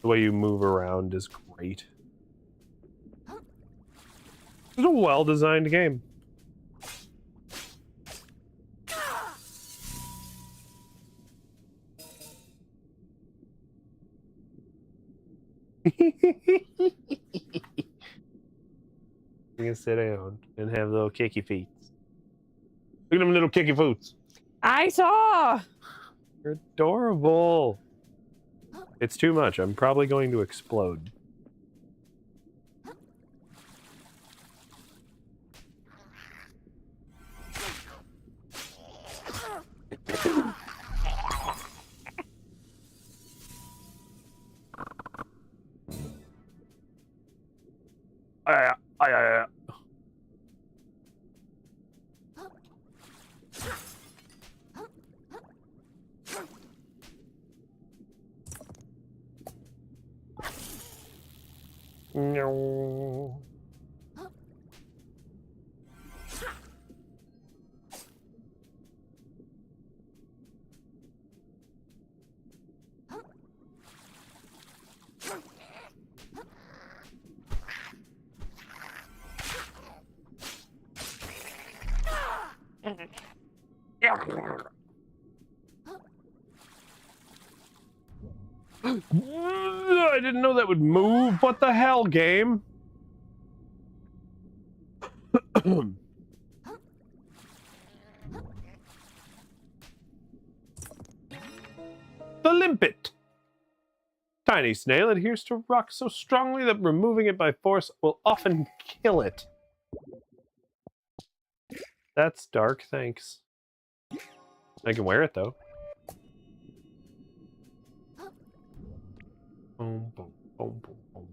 Speaker 1: the way you move around is great. It's a well-designed game. You can sit down and have little kicky feet. Look at them little kicky foots.
Speaker 11: I saw.
Speaker 1: You're adorable. It's too much. I'm probably going to explode. No. I didn't know that would move. What the hell, game? The limpet. Tiny snail adheres to rock so strongly that removing it by force will often kill it. That's dark, thanks. I can wear it, though. Boom, boom, boom, boom, boom.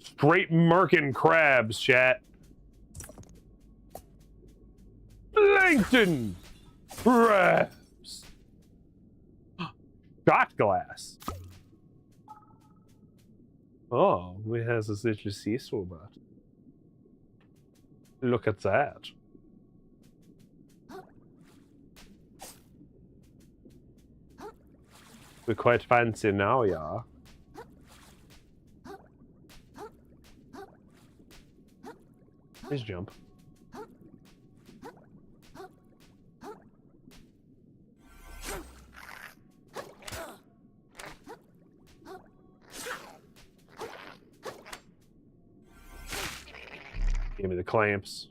Speaker 1: Straight Merkin crabs, chat. Plankton crabs. Shot glass. Oh, we has a little sea swimmer. Look at that. We're quite fancy now, yeah. Please jump. Give me the clamps.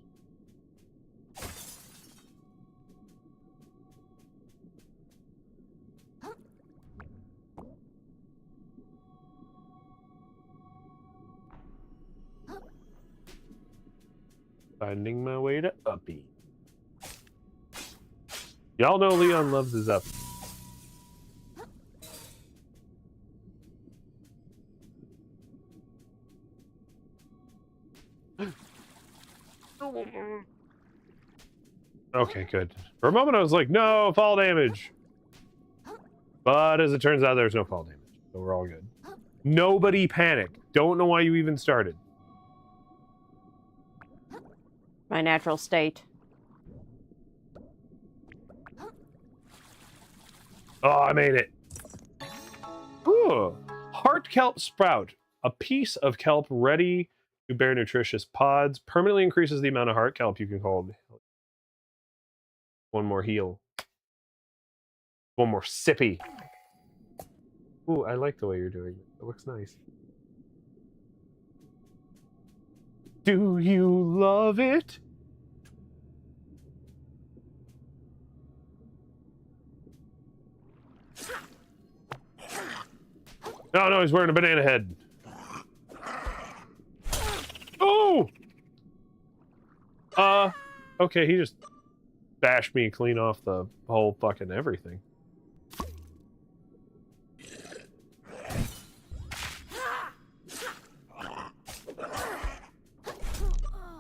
Speaker 1: Finding my way to Uppy. Y'all know Leon loves his Uppy. Okay, good. For a moment I was like, no, fall damage. But as it turns out, there's no fall damage. So we're all good. Nobody panic. Don't know why you even started.
Speaker 2: My natural state.
Speaker 1: Oh, I made it. Ooh. Heart kelp sprout. A piece of kelp ready to bear nutritious pods. Permanently increases the amount of heart kelp you can hold. One more heal. One more sippy. Ooh, I like the way you're doing it. It looks nice. Do you love it? No, no, he's wearing a banana head. Oh! Okay, he just bashed me clean off the whole fucking everything.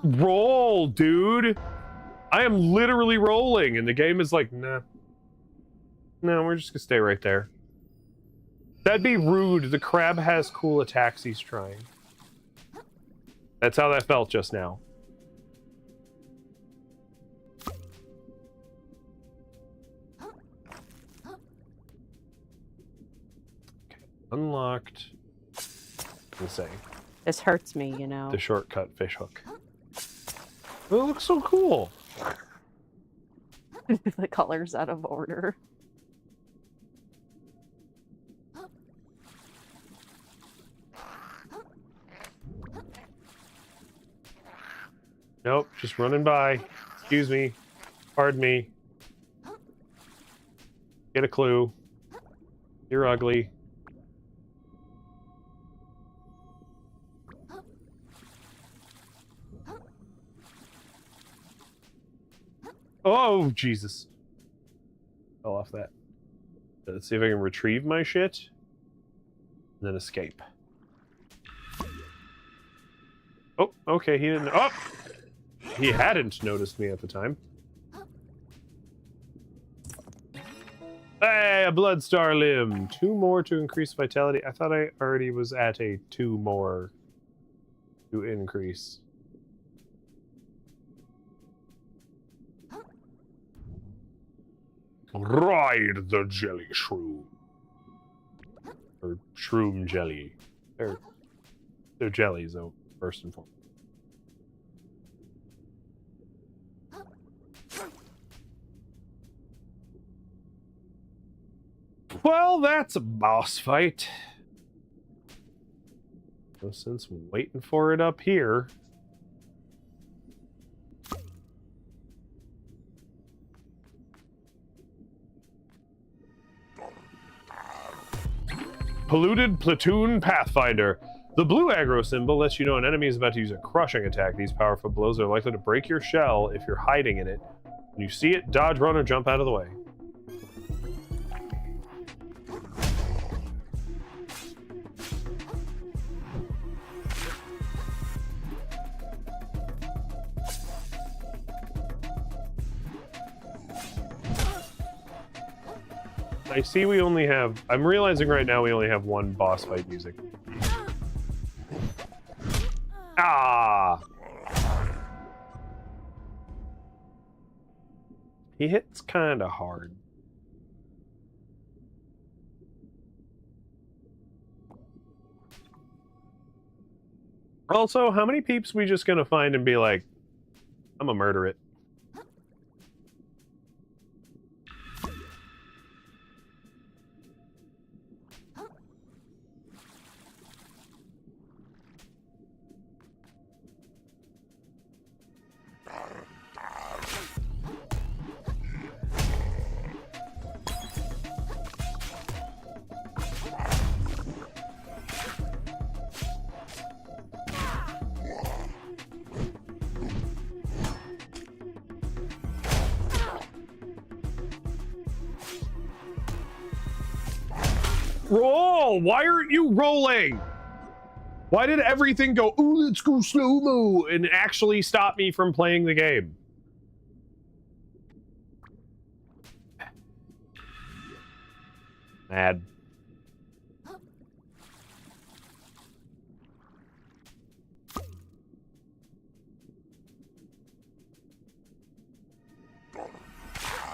Speaker 1: Roll, dude! I am literally rolling, and the game is like, nah. No, we're just gonna stay right there. That'd be rude. The crab has cool attacks he's trying. That's how that felt just now. Okay, unlocked. Let's say.
Speaker 2: This hurts me, you know.
Speaker 1: The shortcut fish hook. It looks so cool.
Speaker 2: The color's out of order.
Speaker 1: Nope, just running by. Excuse me. Pardon me. Get a clue. You're ugly. Oh, Jesus. Fell off that. Let's see if I can retrieve my shit. And then escape. Oh, okay, he didn't... Oh! He hadn't noticed me at the time. Hey, a blood star limb. 2 more to increase vitality. I thought I already was at a 2 more to increase.
Speaker 7: Ride the jelly shroom.
Speaker 1: Or shroom jelly. They're jellies, though, first and foremost. Well, that's a boss fight. So since we're waiting for it up here. Polluted Platoon Pathfinder. The blue aggro symbol lets you know an enemy is about to use a crushing attack. These powerful blows are likely to break your shell if you're hiding in it. When you see it, dodge, run, or jump out of the way. I see we only have... I'm realizing right now we only have 1 boss fight music. Ah! He hits kind of hard. Also, how many peeps we just gonna find and be like, I'm gonna murder it? Roll! Why aren't you rolling? Why did everything go, ooh, let's go slow-mo, and actually stop me from playing the game? Mad.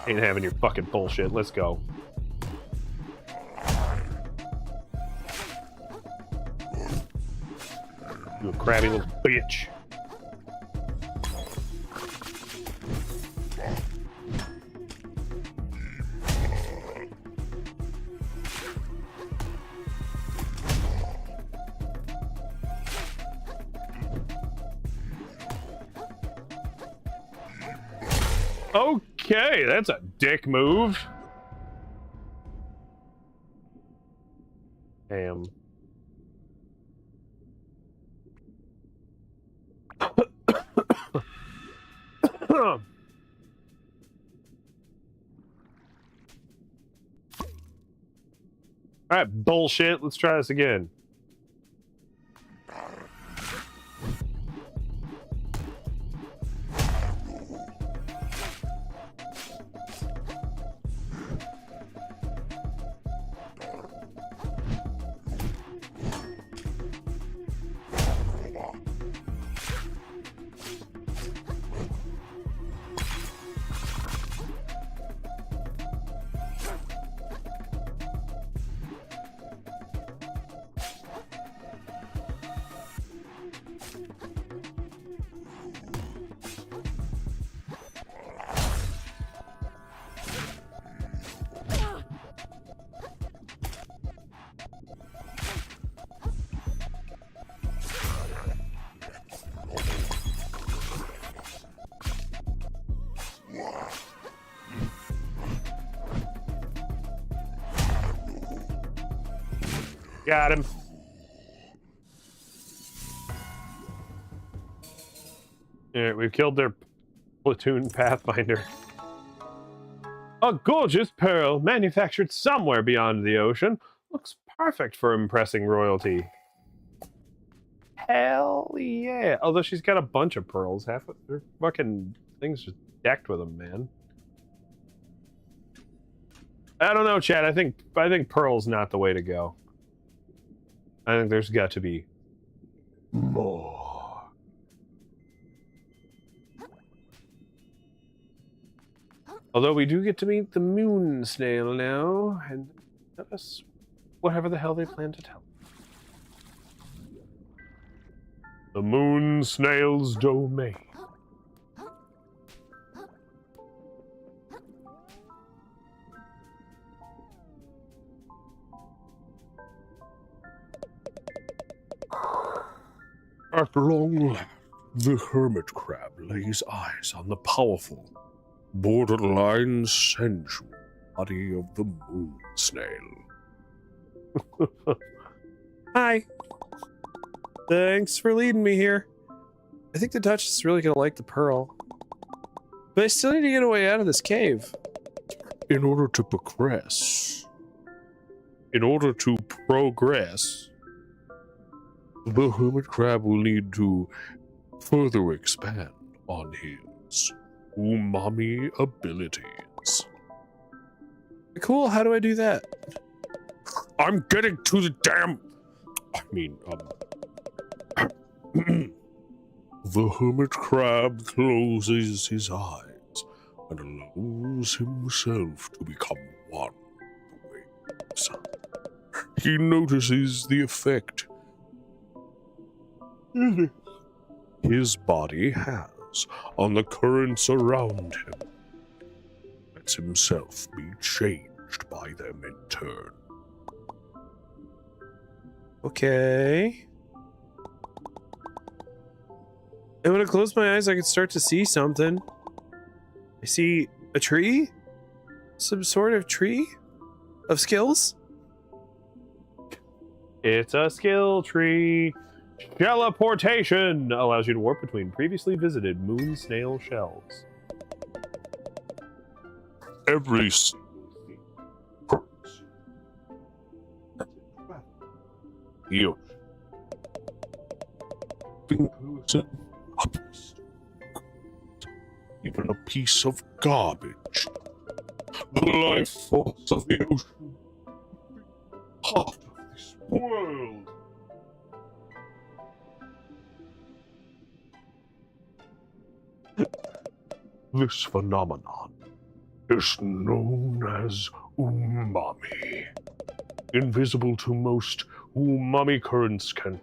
Speaker 1: Ain't having your fucking bullshit. Let's go. You a crabby little bitch. Okay, that's a dick move. Damn. All right, bullshit. Let's try this again. Got him. Alright, we've killed their platoon pathfinder. A gorgeous pearl manufactured somewhere beyond the ocean. Looks perfect for impressing royalty. Hell yeah. Although she's got a bunch of pearls. Half of her fucking thing's just decked with them, man. I don't know, Chad. I think Pearl's not the way to go. I think there's got to be more. Although we do get to meet the moon snail now, and tell us whatever the hell they plan to tell. The moon snail's domain.
Speaker 7: At long last, the hermit crab lays eyes on the powerful, borderline sensual body of the moon snail.
Speaker 9: Hi. Thanks for leading me here. I think the Duchess is really gonna like the pearl. But I still need to get a way out of this cave.
Speaker 7: In order to progress, the hermit crab will need to further expand on his umami abilities.
Speaker 9: Cool, how do I do that?
Speaker 7: I'm getting to the damn... The hermit crab closes his eyes and allows himself to become one with the waves. He notices the effect his body has on the currents around him. Lets himself be changed by them in turn.
Speaker 9: Okay. And when I close my eyes, I can start to see something. I see a tree? Some sort of tree? Of skills?
Speaker 1: It's a skill tree. Teleportation allows you to warp between previously visited moon snail shells.
Speaker 7: Every you even a piece of garbage. The life force of the ocean, part of this world. This phenomenon is known as umami. Invisible to most, umami currents can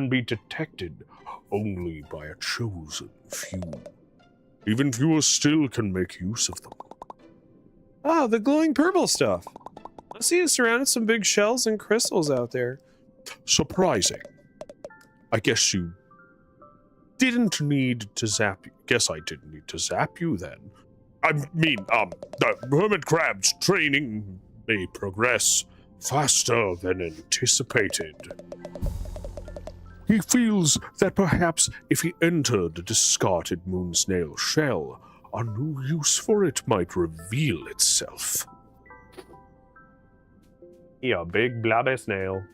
Speaker 7: be detected only by a chosen few. Even fewer still can make use of them.
Speaker 9: Oh, the glowing purple stuff. I see it surrounded some big shells and crystals out there.
Speaker 7: Surprising. I guess you didn't need to zap you. Guess I didn't need to zap you then. I mean, the hermit crab's training may progress faster than anticipated. He feels that perhaps if he entered a discarded moon snail shell, a new use for it might reveal itself.
Speaker 1: Yeah, big blobby snail.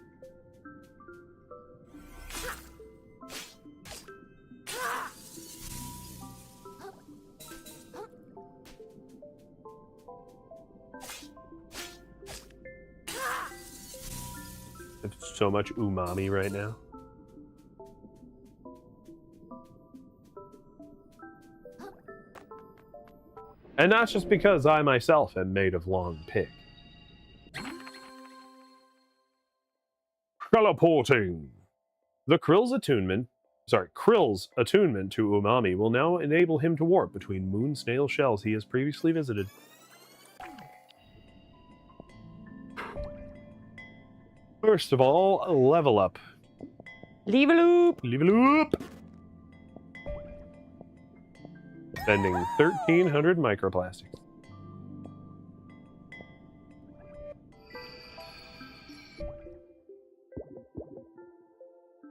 Speaker 1: It's so much umami right now. And not just because I myself am made of long pig. Teleporting! The Krill's attunement to umami will now enable him to warp between moon snail shells he has previously visited. First of all, level up.
Speaker 11: Leave a loop.
Speaker 1: Leave a loop! Spending 1,300 microplastics.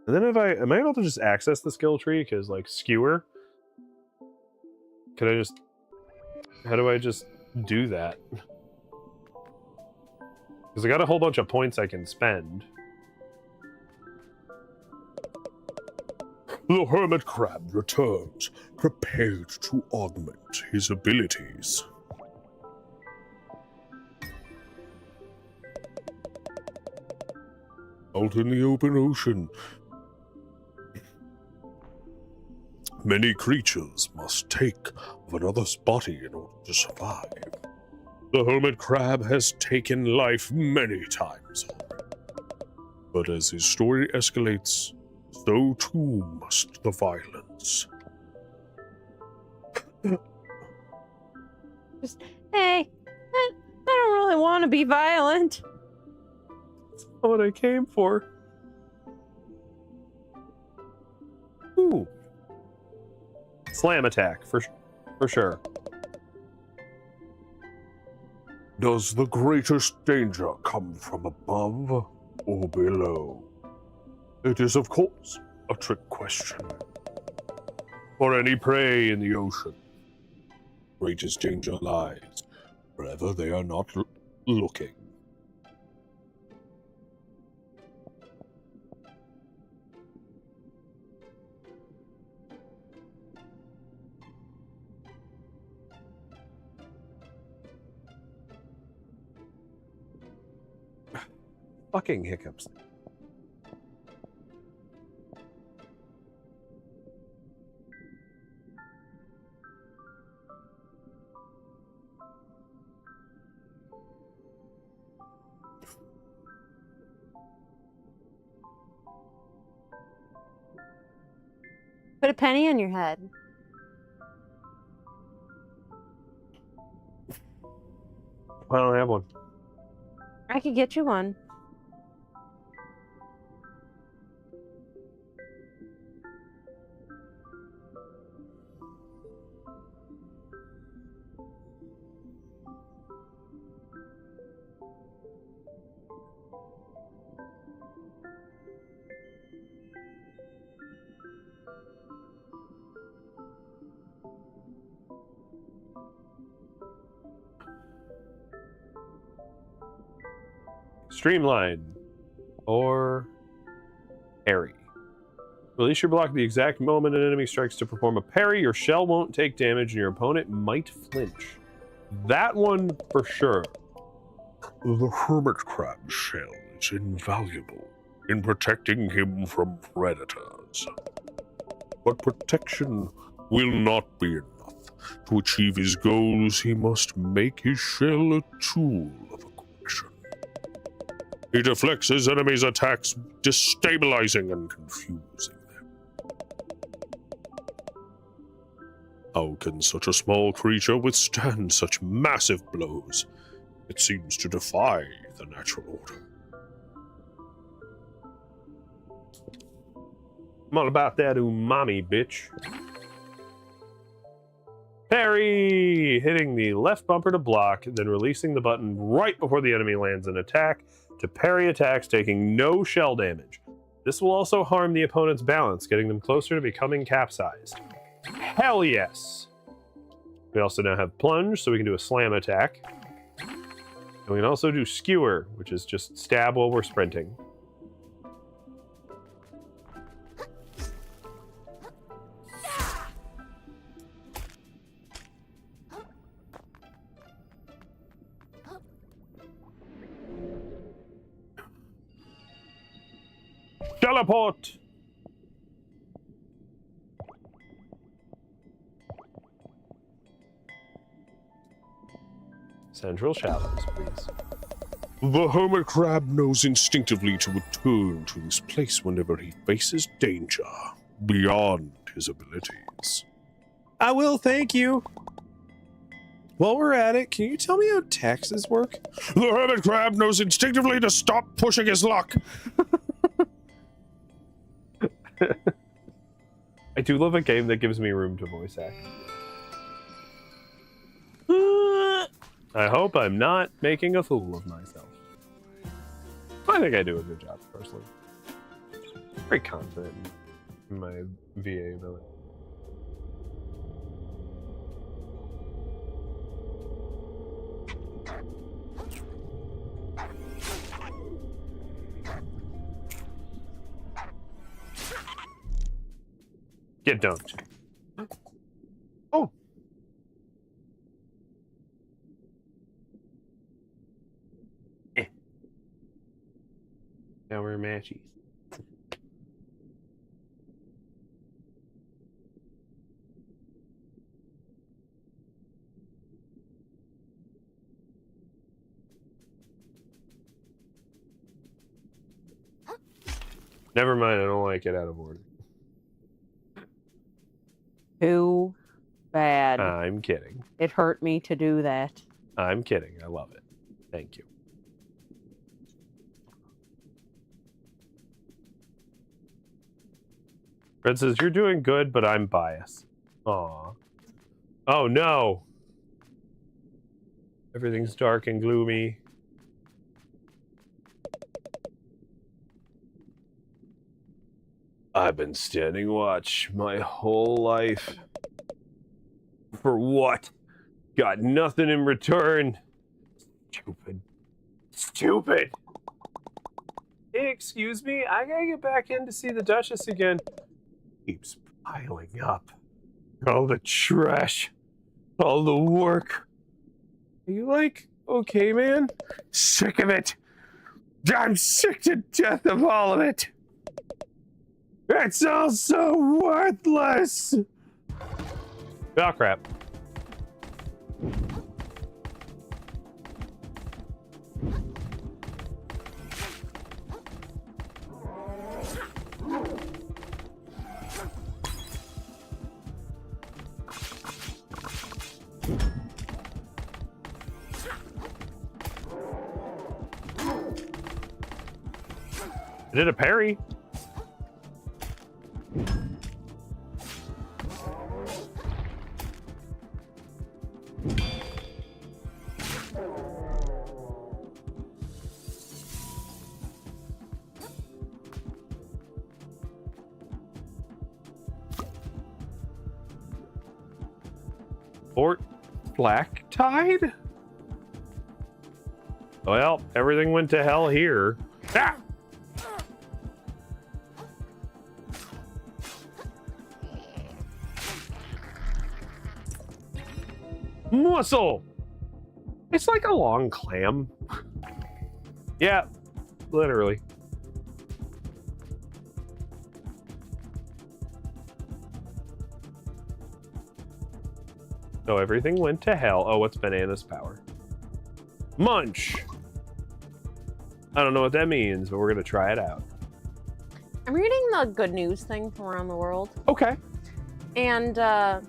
Speaker 1: And then am I able to just access the skill tree? Because, like, skewer? How do I just do that? Because I got a whole bunch of points I can spend.
Speaker 7: The hermit crab returns, prepared to augment his abilities. out in the open ocean, many creatures must take of another's body in order to survive. The hermit crab has taken life many times already. But as his story escalates, so too must the violence.
Speaker 2: Hey, I don't really want to be violent.
Speaker 1: That's not what I came for. Ooh. Slam attack, for sure.
Speaker 7: Does the greatest danger come from above or below? It is, of course, a trick question. For any prey in the ocean, greatest danger lies wherever they are not looking.
Speaker 1: Fucking hiccups.
Speaker 2: Put a penny on your head.
Speaker 1: I don't have one.
Speaker 2: I could get you one.
Speaker 1: Streamline or parry. Release your block at the exact moment an enemy strikes to perform a parry. Your shell won't take damage and your opponent might flinch. That one for sure.
Speaker 7: The hermit crab's shell is invaluable in protecting him from predators. But protection will not be enough. To achieve his goals, he must make his shell a tool of aggression. He deflects his enemies' attacks, destabilizing and confusing them. How can such a small creature withstand such massive blows? It seems to defy the natural order.
Speaker 1: I'm all about that umami, bitch. Parry! Hitting the left bumper to block, then releasing the button right before the enemy lands an attack to parry attacks, taking no shell damage. This will also harm the opponent's balance, getting them closer to becoming capsized. Hell yes! We also now have plunge, so we can do a slam attack. And we can also do skewer, which is just stab while we're sprinting. Teleport! Central Shallows, please.
Speaker 7: The hermit crab knows instinctively to return to this place whenever he faces danger beyond his abilities.
Speaker 9: I will, thank you. While we're at it, can you tell me how taxes work?
Speaker 7: The hermit crab knows instinctively to stop pushing his luck.
Speaker 1: I do love a game that gives me room to voice act. I hope I'm not making a fool of myself. I think I do a good job, personally. Very confident in my VA ability. Get dunked. Oh. Now we're matchies. Never mind, I don't like it out of order.
Speaker 11: Too bad.
Speaker 1: I'm kidding.
Speaker 11: It hurt me to do that.
Speaker 1: I'm kidding. I love it. Thank you. Fred says, you're doing good, but I'm biased. Aw. Oh, no. Everything's dark and gloomy. I've been standing watch my whole life. For what? Got nothing in return. Stupid. Stupid. Hey, excuse me, I gotta get back in to see the Duchess again. Keeps piling up. All the trash. All the work. Are you like, okay, man? Sick of it. I'm sick to death of all of it. It's all so worthless. Oh, crap. I did a parry. Fort Black Tide? Well, everything went to hell here. Ah! Muscle! It's like a long clam. Yeah, literally. So everything went to hell. Oh, what's Banana's power? Munch! I don't know what that means, but we're gonna try it out.
Speaker 2: I'm reading the good news thing from around the world.
Speaker 1: Okay.
Speaker 2: And I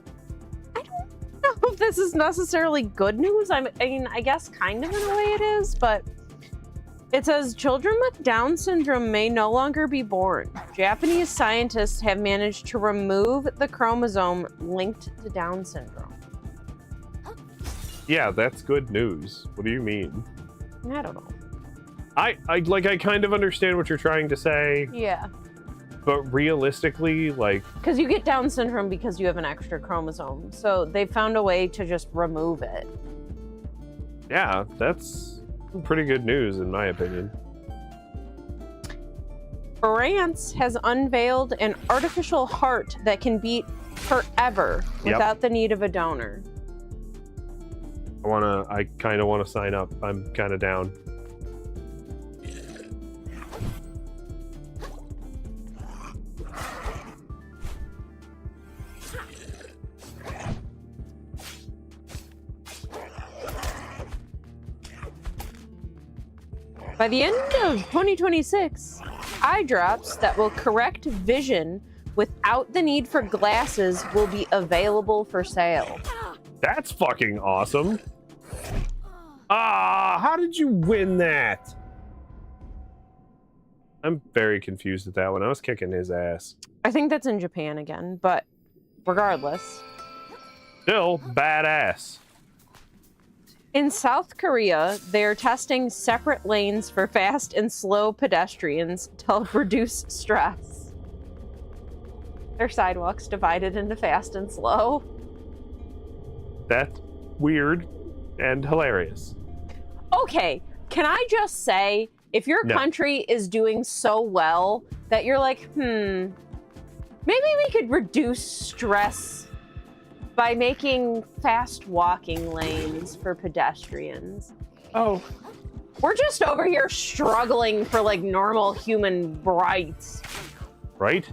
Speaker 2: don't know if this is necessarily good news. I mean, I guess kind of in a way it is, but it says children with Down syndrome may no longer be born. Japanese scientists have managed to remove the chromosome linked to Down syndrome.
Speaker 1: Yeah, that's good news. What do you mean?
Speaker 2: I don't know.
Speaker 1: I kind of understand what you're trying to say,
Speaker 2: Yeah.
Speaker 1: but realistically, like...
Speaker 2: Because you get Down syndrome because you have an extra chromosome. So they found a way to just remove it.
Speaker 1: Yeah, that's pretty good news in my opinion.
Speaker 2: France has unveiled an artificial heart that can beat forever without the need of a donor.
Speaker 1: I kind of want to sign up. I'm kind of down.
Speaker 2: By the end of 2026, eye drops that will correct vision without the need for glasses will be available for sale.
Speaker 1: That's fucking awesome. Ah, how did you win that? I'm very confused at that one. I was kicking his ass.
Speaker 2: I think that's in Japan again, but regardless.
Speaker 1: Still badass.
Speaker 2: In South Korea, they're testing separate lanes for fast and slow pedestrians to help reduce stress. Their sidewalks divided into fast and slow.
Speaker 1: That's weird and hilarious.
Speaker 2: Okay, can I just say, if your country is doing so well that you're like, maybe we could reduce stress by making fast walking lanes for pedestrians.
Speaker 1: Oh,
Speaker 2: We're just over here struggling for like normal human rights.
Speaker 1: Right?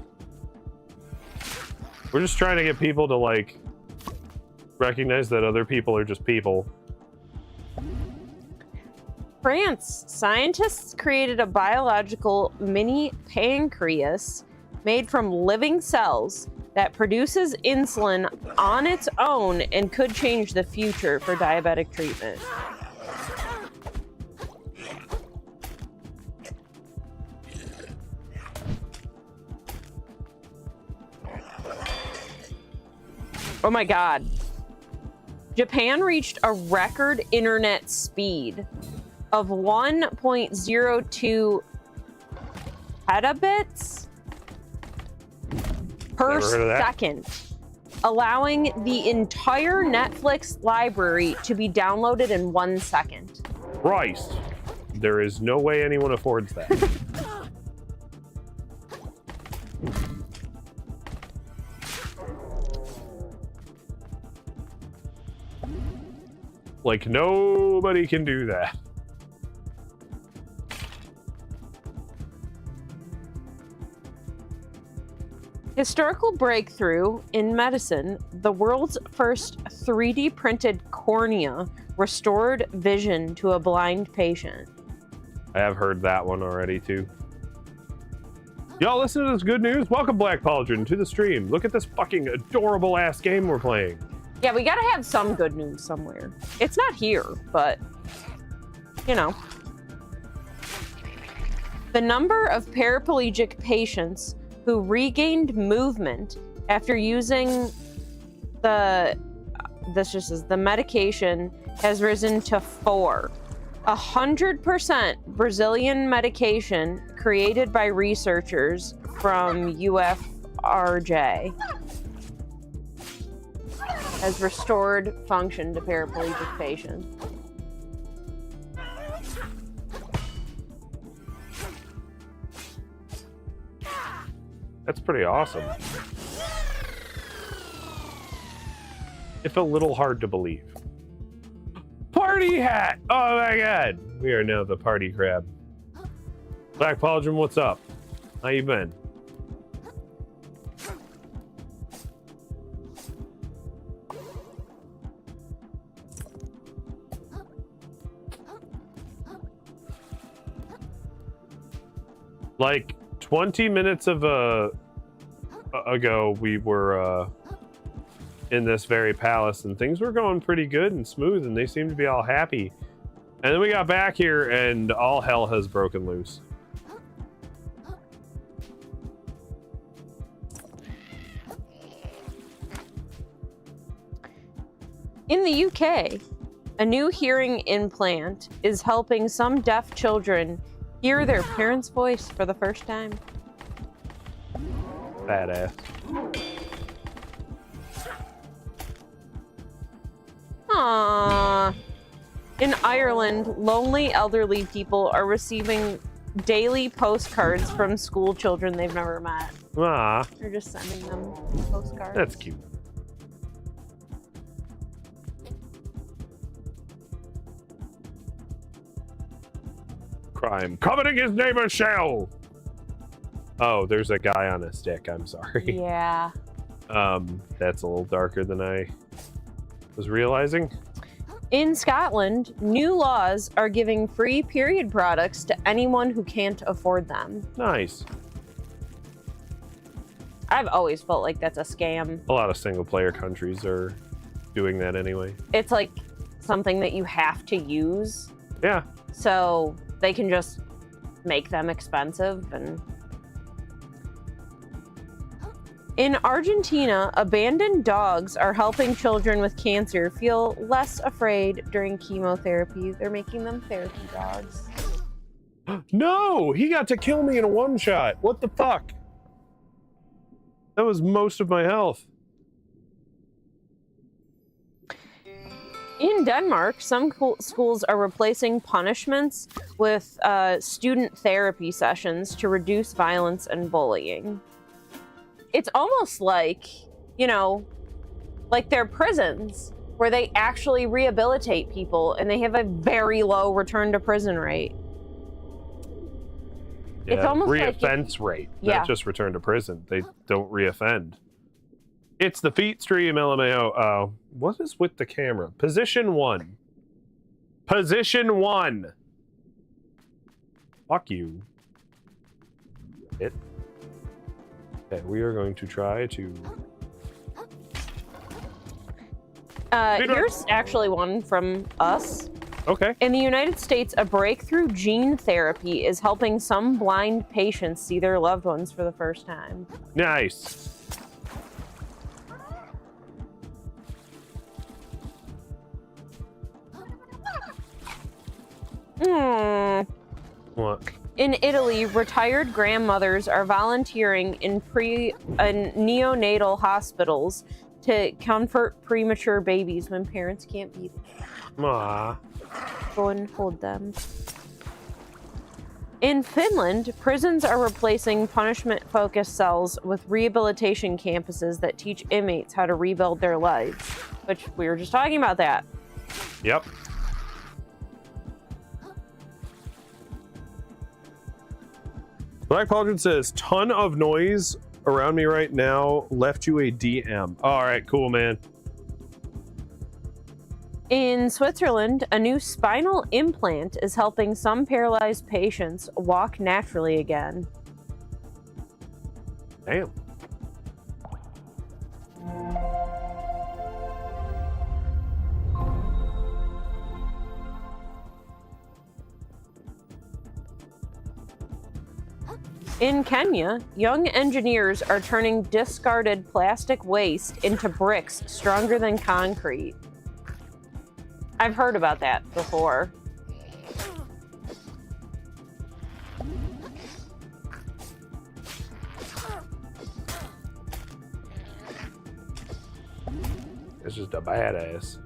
Speaker 1: We're just trying to get people to like recognize that other people are just people.
Speaker 2: France, scientists created a biological mini pancreas made from living cells that produces insulin on its own and could change the future for diabetic treatment. Oh my God. Japan reached a record internet speed of 1.02 petabits per second, allowing the entire Netflix library to be downloaded in 1 second.
Speaker 1: Christ. There is no way anyone affords that. Like, nobody can do that.
Speaker 2: Historical breakthrough in medicine, the world's first 3D printed cornea restored vision to a blind patient.
Speaker 1: I have heard that one already, too. Y'all listen to this good news? Welcome, Black Pauldron, to the stream. Look at this fucking adorable-ass game we're playing.
Speaker 2: Yeah, we gotta have some good news somewhere. It's not here, but, you know. The number of paraplegic patients who regained movement after using the medication has risen to 4. 100% Brazilian medication created by researchers from UFRJ has restored function to paraplegic patients.
Speaker 1: That's pretty awesome. If a little hard to believe. Party hat! Oh my god! We are now the party crab. Black Pauldron, what's up? How you been? Like 20 minutes of ago, we were in this very palace, and things were going pretty good and smooth, and they seemed to be all happy. And then we got back here, and all hell has broken loose.
Speaker 2: In the UK, a new hearing implant is helping some deaf children hear their parents' voice for the first time.
Speaker 1: Badass.
Speaker 2: Aww. In Ireland, lonely elderly people are receiving daily postcards from school children they've never met.
Speaker 1: Ah.
Speaker 2: They're just sending them postcards.
Speaker 1: That's cute. Crime. Coveting his neighbor's shell! Oh, there's a guy on a stick. I'm sorry.
Speaker 2: Yeah.
Speaker 1: That's a little darker than I was realizing.
Speaker 2: In Scotland, new laws are giving free period products to anyone who can't afford them.
Speaker 1: Nice.
Speaker 2: I've always felt like that's a scam.
Speaker 1: A lot of single-player countries are doing that anyway.
Speaker 2: It's like something that you have to use.
Speaker 1: Yeah.
Speaker 2: So they can just make them expensive. And in Argentina, abandoned dogs are helping children with cancer feel less afraid during chemotherapy. They're making them therapy dogs.
Speaker 1: No! He got to kill me in a one-shot. What the fuck? That was most of my health.
Speaker 2: In Denmark, some schools are replacing punishments with student therapy sessions to reduce violence and bullying. It's almost like, you know, like they're prisons, where they actually rehabilitate people, and they have a very low return to prison rate.
Speaker 1: Yeah,
Speaker 2: It's almost like
Speaker 1: reoffense rate,
Speaker 2: Yeah.
Speaker 1: not just return to prison. They don't reoffend. It's the feet stream, LMAO. What is with the camera? Position 1. Position 1. Fuck you. It. Okay, we are going to try to...
Speaker 2: Here's actually one from us.
Speaker 1: Okay.
Speaker 2: In the United States, a breakthrough gene therapy is helping some blind patients see their loved ones for the first time.
Speaker 1: Nice. What?
Speaker 2: In Italy, retired grandmothers are volunteering in neonatal hospitals to comfort premature babies when parents can't be there.
Speaker 1: Aww.
Speaker 2: Go and hold them. In Finland, prisons are replacing punishment-focused cells with rehabilitation campuses that teach inmates how to rebuild their lives. Which, we were just talking about that.
Speaker 1: Yep. Black Pauldron says, ton of noise around me right now. Left you a DM. All right, cool, man.
Speaker 2: In Switzerland, a new spinal implant is helping some paralyzed patients walk naturally again.
Speaker 1: Damn.
Speaker 2: In Kenya, young engineers are turning discarded plastic waste into bricks stronger than concrete. I've heard about that before.
Speaker 1: It's just a badass.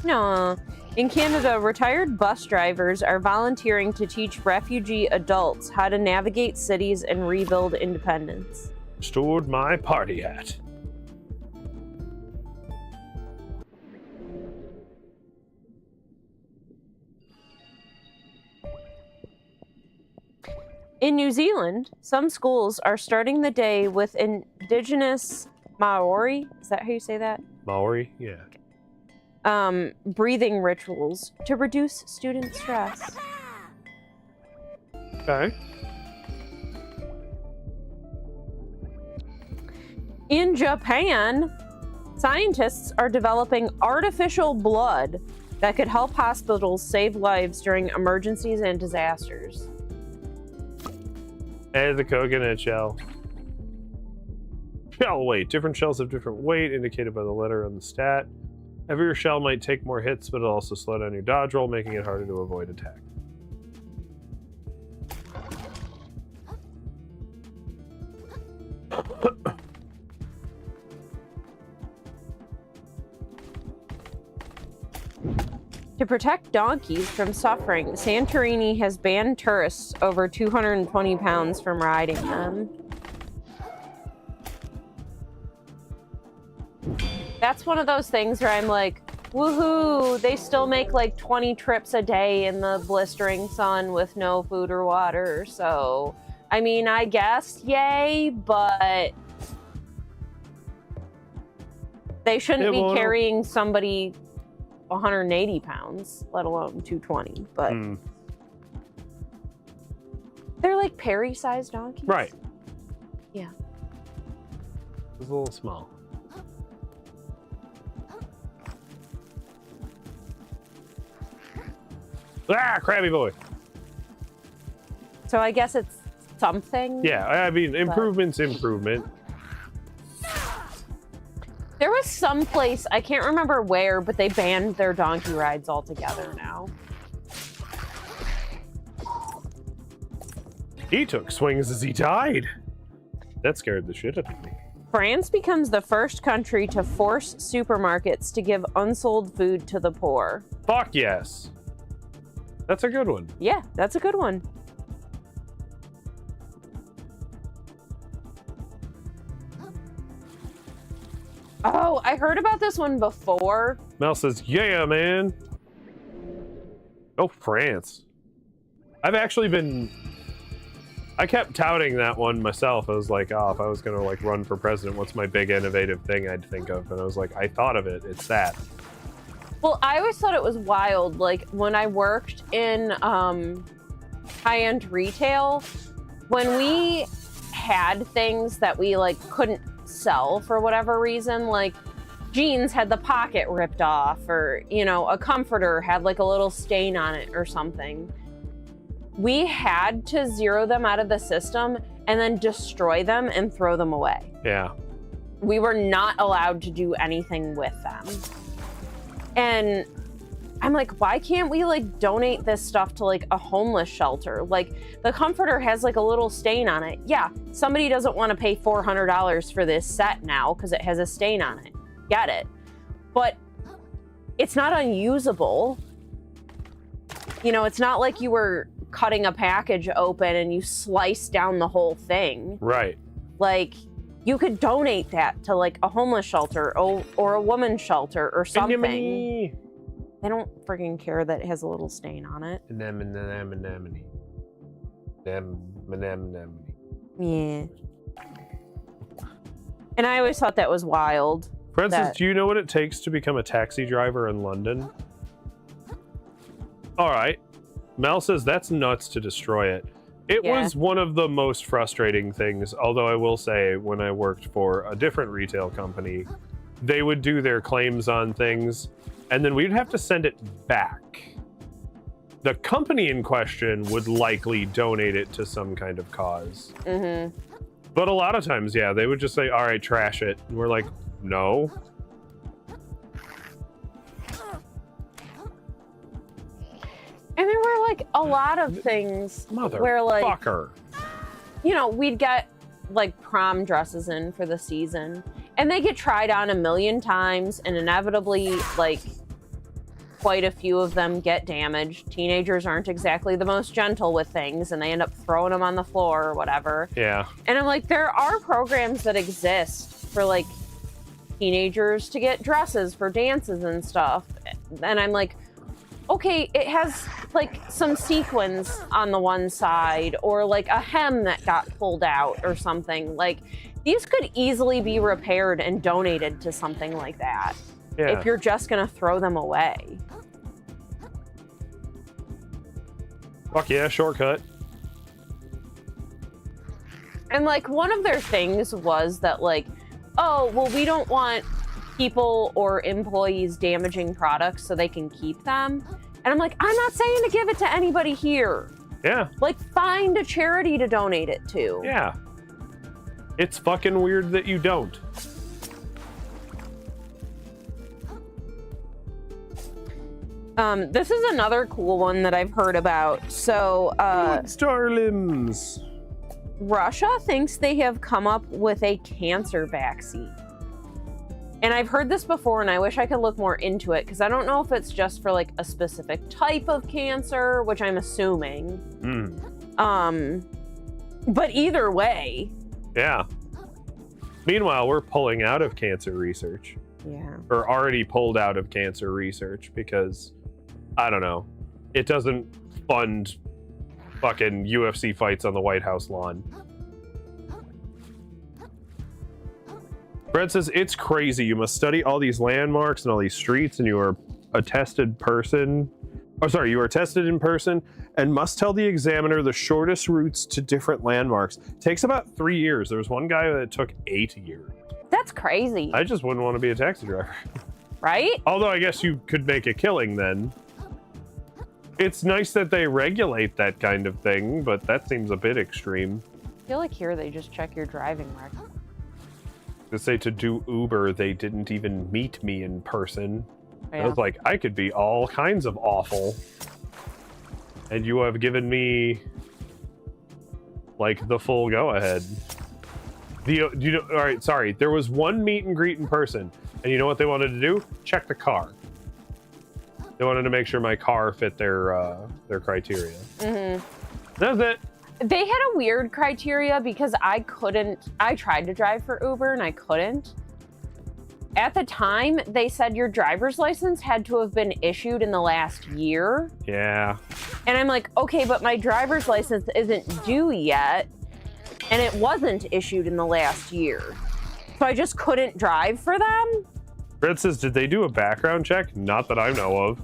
Speaker 2: No. In Canada, retired bus drivers are volunteering to teach refugee adults how to navigate cities and rebuild independence.
Speaker 1: Stored my party hat.
Speaker 2: In New Zealand, some schools are starting the day with indigenous Maori. Is that how you say that?
Speaker 1: Maori? Yeah.
Speaker 2: Breathing rituals to reduce student stress.
Speaker 1: Okay.
Speaker 2: In Japan, scientists are developing artificial blood that could help hospitals save lives during emergencies and disasters.
Speaker 1: And the coconut shell. Shell weight. Different shells have different weight indicated by the letter on the stat. Heavier shell might take more hits, but it'll also slow down your dodge roll, making it harder to avoid attack.
Speaker 2: To protect donkeys from suffering, Santorini has banned tourists over 220 pounds from riding them. That's one of those things where I'm like, woohoo, they still make like 20 trips a day in the blistering sun with no food or water. So, I mean, I guess, yay, but they shouldn't be carrying somebody 180 pounds, let alone 220, but they're like Perry-sized donkeys.
Speaker 1: Right.
Speaker 2: Yeah.
Speaker 1: It's a little small. Ah, Crabby boy.
Speaker 2: So I guess it's something.
Speaker 1: Yeah, I mean, improvement's improvement.
Speaker 2: There was some place, I can't remember where, but they banned their donkey rides altogether now.
Speaker 1: He took swings as he died. That scared the shit out of me.
Speaker 2: France becomes the first country to force supermarkets to give unsold food to the poor.
Speaker 1: Fuck yes. That's a good one.
Speaker 2: Yeah, that's a good one. Oh, I heard about this one before.
Speaker 1: Mel says, yeah, man. Oh, France. I've actually been... I kept touting that one myself. I was like, oh, if I was going to like run for president, what's my big innovative thing I'd think of? And I was like, I thought of it. It's that.
Speaker 2: Well, I always thought it was wild. Like when I worked in high-end retail, when we had things that we like couldn't sell for whatever reason, like jeans had the pocket ripped off, or you know, a comforter had like a little stain on it or something, we had to zero them out of the system and then destroy them and throw them away.
Speaker 1: Yeah.
Speaker 2: We were not allowed to do anything with them. And I'm like, why can't we like donate this stuff to like a homeless shelter? Like the comforter has like a little stain on it. Yeah, somebody doesn't want to pay $400 for this set now because it has a stain on it. Get it. But it's not unusable. You know, it's not like you were cutting a package open and you slice down the whole thing.
Speaker 1: Right.
Speaker 2: Like you could donate that to like a homeless shelter or a woman's shelter or something.
Speaker 1: Anemone.
Speaker 2: They don't freaking care that it has a little stain on it.
Speaker 1: Anemone.
Speaker 2: Yeah. And I always thought that was wild.
Speaker 1: Francis, do you know what it takes to become a taxi driver in London? All right. Mel says that's nuts to destroy it. It was one of the most frustrating things, although I will say when I worked for a different retail company, they would do their claims on things and then we'd have to send it back. The company in question would likely donate it to some kind of cause.
Speaker 2: Mm-hmm.
Speaker 1: But a lot of times, yeah, they would just say, all right, trash it. And we're like, no.
Speaker 2: And there were like a lot of things where like, you know, we'd get like prom dresses in for the season and they get tried on a million times and inevitably like quite a few of them get damaged. Teenagers aren't exactly the most gentle with things and they end up throwing them on the floor or whatever.
Speaker 1: Yeah.
Speaker 2: And I'm like, there are programs that exist for like teenagers to get dresses for dances and stuff. And I'm like, okay, it has like some sequins on the one side or like a hem that got pulled out or something. Like these could easily be repaired and donated to something like that.
Speaker 1: Yeah.
Speaker 2: If you're just gonna throw them away.
Speaker 1: Fuck yeah, shortcut.
Speaker 2: And like one of their things was that like, oh, well, we don't want people or employees damaging products so they can keep them. And I'm like, I'm not saying to give it to anybody here.
Speaker 1: Yeah.
Speaker 2: Like find a charity to donate it to.
Speaker 1: Yeah. It's fucking weird that you don't.
Speaker 2: This is another cool one that I've heard about. So,
Speaker 1: Starlims.
Speaker 2: Russia thinks they have come up with a cancer vaccine. And I've heard this before and I wish I could look more into it because I don't know if it's just for like a specific type of cancer, which I'm assuming. But either way.
Speaker 1: Yeah. Meanwhile, we're pulling out of cancer research.
Speaker 2: Yeah.
Speaker 1: Or already pulled out of cancer research because, I don't know, it doesn't fund fucking UFC fights on the White House lawn. Brent says, it's crazy. You must study all these landmarks and all these streets and you are a tested person. Oh, sorry, you are tested in person and must tell the examiner the shortest routes to different landmarks. Takes about 3 years. There was one guy that took 8 years.
Speaker 2: That's crazy.
Speaker 1: I just wouldn't want to be a taxi driver.
Speaker 2: Right?
Speaker 1: Although I guess you could make a killing then. It's nice that they regulate that kind of thing, but that seems a bit extreme.
Speaker 2: I feel like here they just check your driving record.
Speaker 1: To say to do Uber, they didn't even meet me in person.
Speaker 2: Yeah.
Speaker 1: I was like, I could be all kinds of awful. And you have given me like the full go-ahead. You know, all right, sorry. There was one meet and greet in person, and you know what they wanted to do? Check the car. They wanted to make sure my car fit their criteria.
Speaker 2: Mm-hmm.
Speaker 1: That's it.
Speaker 2: They had a weird criteria because I tried to drive for Uber and I couldn't. at the time, they said your driver's license had to have been issued in the last year.
Speaker 1: Yeah.
Speaker 2: And I'm like, okay, but my driver's license isn't due yet. And it wasn't issued in the last year. So I just couldn't drive for them.
Speaker 1: Fred says, did they do a background check? Not that I know of.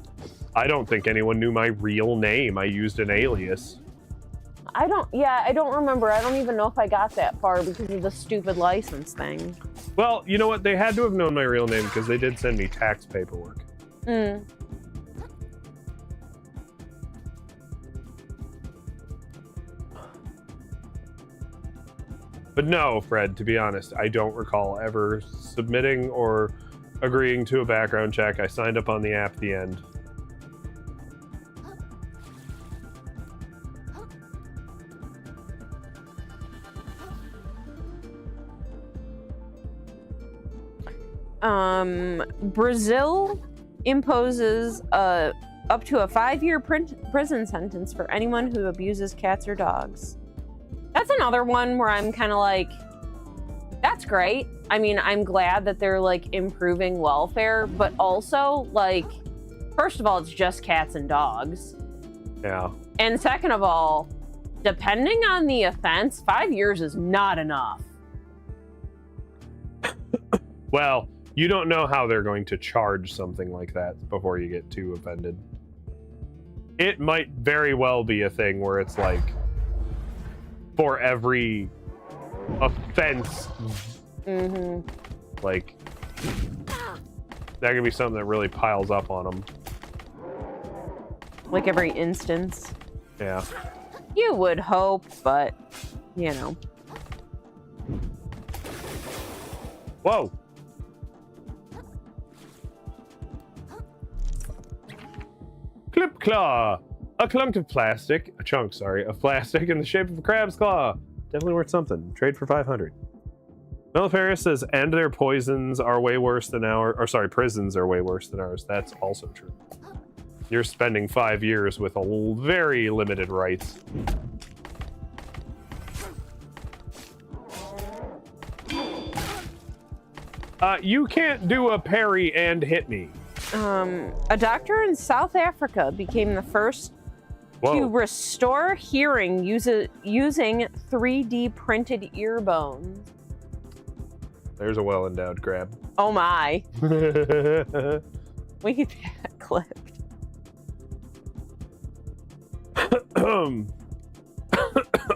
Speaker 1: I don't think anyone knew my real name. I used an alias.
Speaker 2: I don't remember. I don't even know if I got that far because of the stupid license thing.
Speaker 1: Well, you know what? They had to have known my real name because they did send me tax paperwork.
Speaker 2: Mm.
Speaker 1: But no, Fred, to be honest, I don't recall ever submitting or agreeing to a background check. I signed up on the app at the end.
Speaker 2: Brazil imposes up to a 5-year prison sentence for anyone who abuses cats or dogs. That's another one where I'm kind of like, that's great. I mean, I'm glad that they're like improving welfare, but also like, first of all, it's just cats and dogs.
Speaker 1: Yeah.
Speaker 2: And second of all, depending on the offense, 5 years is not enough.
Speaker 1: Well, you don't know how they're going to charge something like that before you get too offended. It might very well be a thing where it's like, for every offense, like, that could be something that really piles up on them.
Speaker 2: Like every instance.
Speaker 1: Yeah.
Speaker 2: You would hope, but, you know.
Speaker 1: Whoa! Clip claw! A chunk of plastic in the shape of a crab's claw. Definitely worth something. Trade for 500. Melifaris says, and their poisons are way worse than prisons are way worse than ours. That's also true. You're spending 5 years with a very limited rights. You can't do a parry and hit me.
Speaker 2: A doctor in South Africa became the first to restore hearing using 3D printed ear bones.
Speaker 1: There's a well-endowed crab.
Speaker 2: Oh my. We could get that clipped.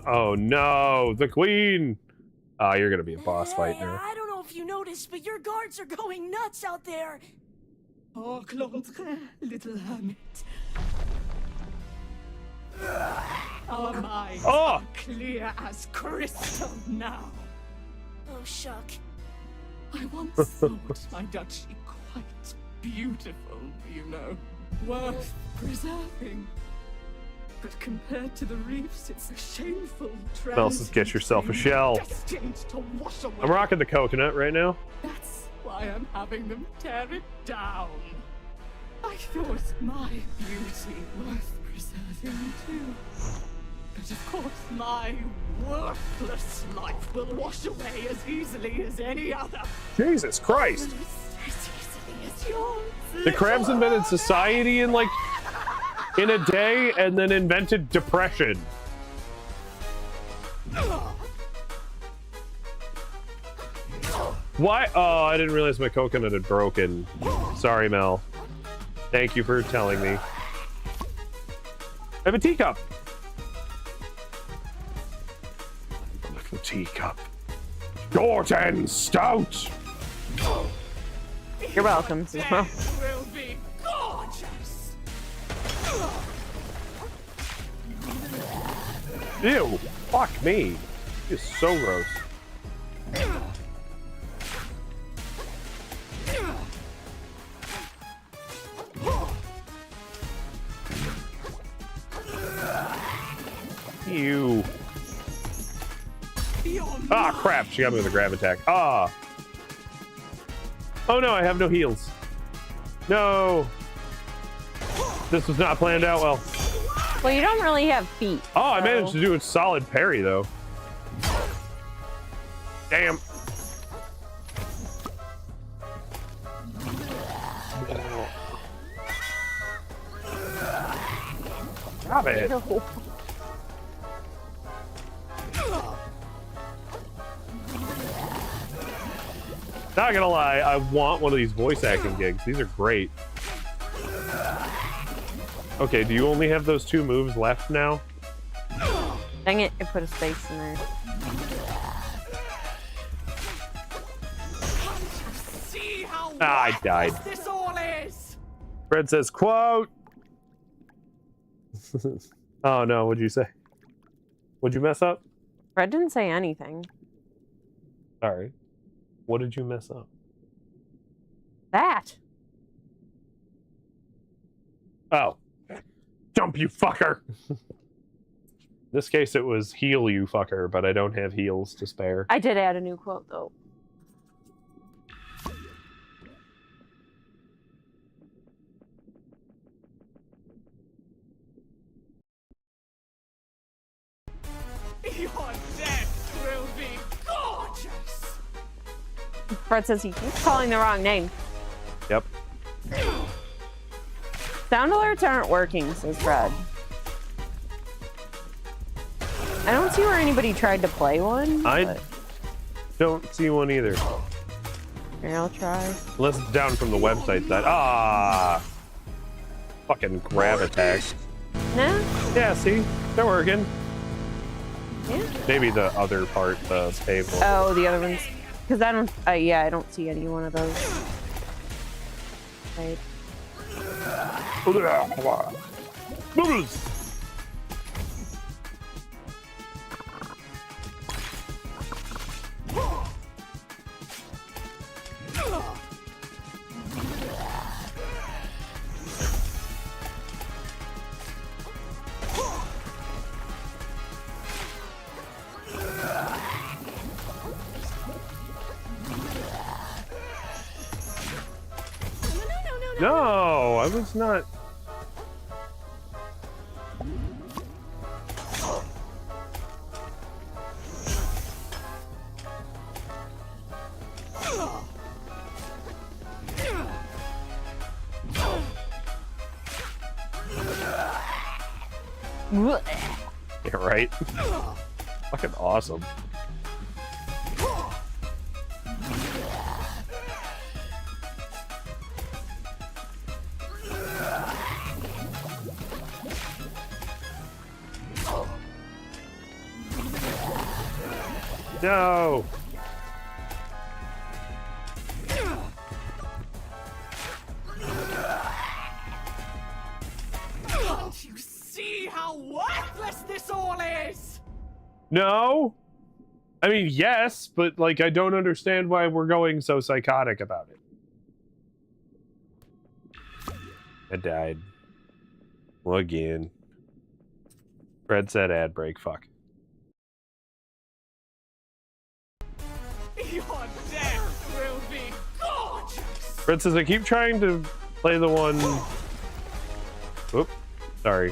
Speaker 1: Oh no, the queen! You're gonna be a boss fight now.
Speaker 4: I don't know if you noticed, but your guards are going nuts out there.
Speaker 10: Oh, Clontre, little hermit. Our minds are clear as crystal now.
Speaker 4: Oh, shuck.
Speaker 10: I once thought my duchy quite beautiful, you know. Worth preserving. But compared to the reefs, it's a shameful tragedy.
Speaker 1: Elsa's get yourself a shell.
Speaker 10: Destined to wash away.
Speaker 1: I'm rocking the coconut right now.
Speaker 10: That's why I'm having them tear it down. I thought my beauty worth preserving too. But of course, my worthless life will wash away as easily as any other.
Speaker 1: Jesus Christ!
Speaker 10: As easily as yours.
Speaker 1: The crabs invented society in a day and then invented depression. Why? Oh, I didn't realize my coconut had broken. Sorry, Mel. Thank you for telling me. I have a teacup. Little teacup. Jordan Stout.
Speaker 2: You're welcome.
Speaker 10: Will be gorgeous.
Speaker 1: Ew. Fuck me. It's so gross. Ew. Ah, crap. She got me with a grab attack. Ah. Oh no, I have no heals. No. This was not planned out well.
Speaker 2: Well, you don't really have feet.
Speaker 1: Oh, I managed to do a solid parry, though. Damn. Stop it.
Speaker 2: Ew.
Speaker 1: Not gonna lie, I want one of these voice acting gigs. These are great. Okay, do you only have those 2 moves left now?
Speaker 2: Dang it, I put a space in there.
Speaker 10: See how
Speaker 1: I died.
Speaker 10: this all is.
Speaker 1: Fred says, quote. Oh no, what'd you say? What'd you mess up?
Speaker 2: Fred didn't say anything.
Speaker 1: Sorry. What did you mess up?
Speaker 2: That.
Speaker 1: Oh. Jump, you fucker! In this case, it was heal, you fucker, but I don't have heals to spare.
Speaker 2: I did add a new quote, though.
Speaker 10: Your death will be gorgeous.
Speaker 2: Fred says he keeps calling the wrong name.
Speaker 1: Yep.
Speaker 2: Sound alerts aren't working, says Fred. I don't see where anybody tried to play one.
Speaker 1: I don't see one either.
Speaker 2: Here, I'll try.
Speaker 1: Unless it's down from the website side. Ah! Fucking grab attack.
Speaker 2: No?
Speaker 1: Yeah, see? They're working.
Speaker 2: Yeah.
Speaker 1: Maybe the other part, the paved one.
Speaker 2: Oh, the other ones. Because I don't, yeah, I don't see any one of those. Right.
Speaker 1: No, I was not. Yeah, right? Fucking awesome. No!
Speaker 10: Don't you see how worthless this all is?
Speaker 1: No? I mean, yes, but, like, I don't understand why we're going so psychotic about it. I died. Well, again. Fred said ad break, fuck.
Speaker 10: Your death will be gorgeous.
Speaker 1: Fred says I keep trying to play the one... Oop, sorry.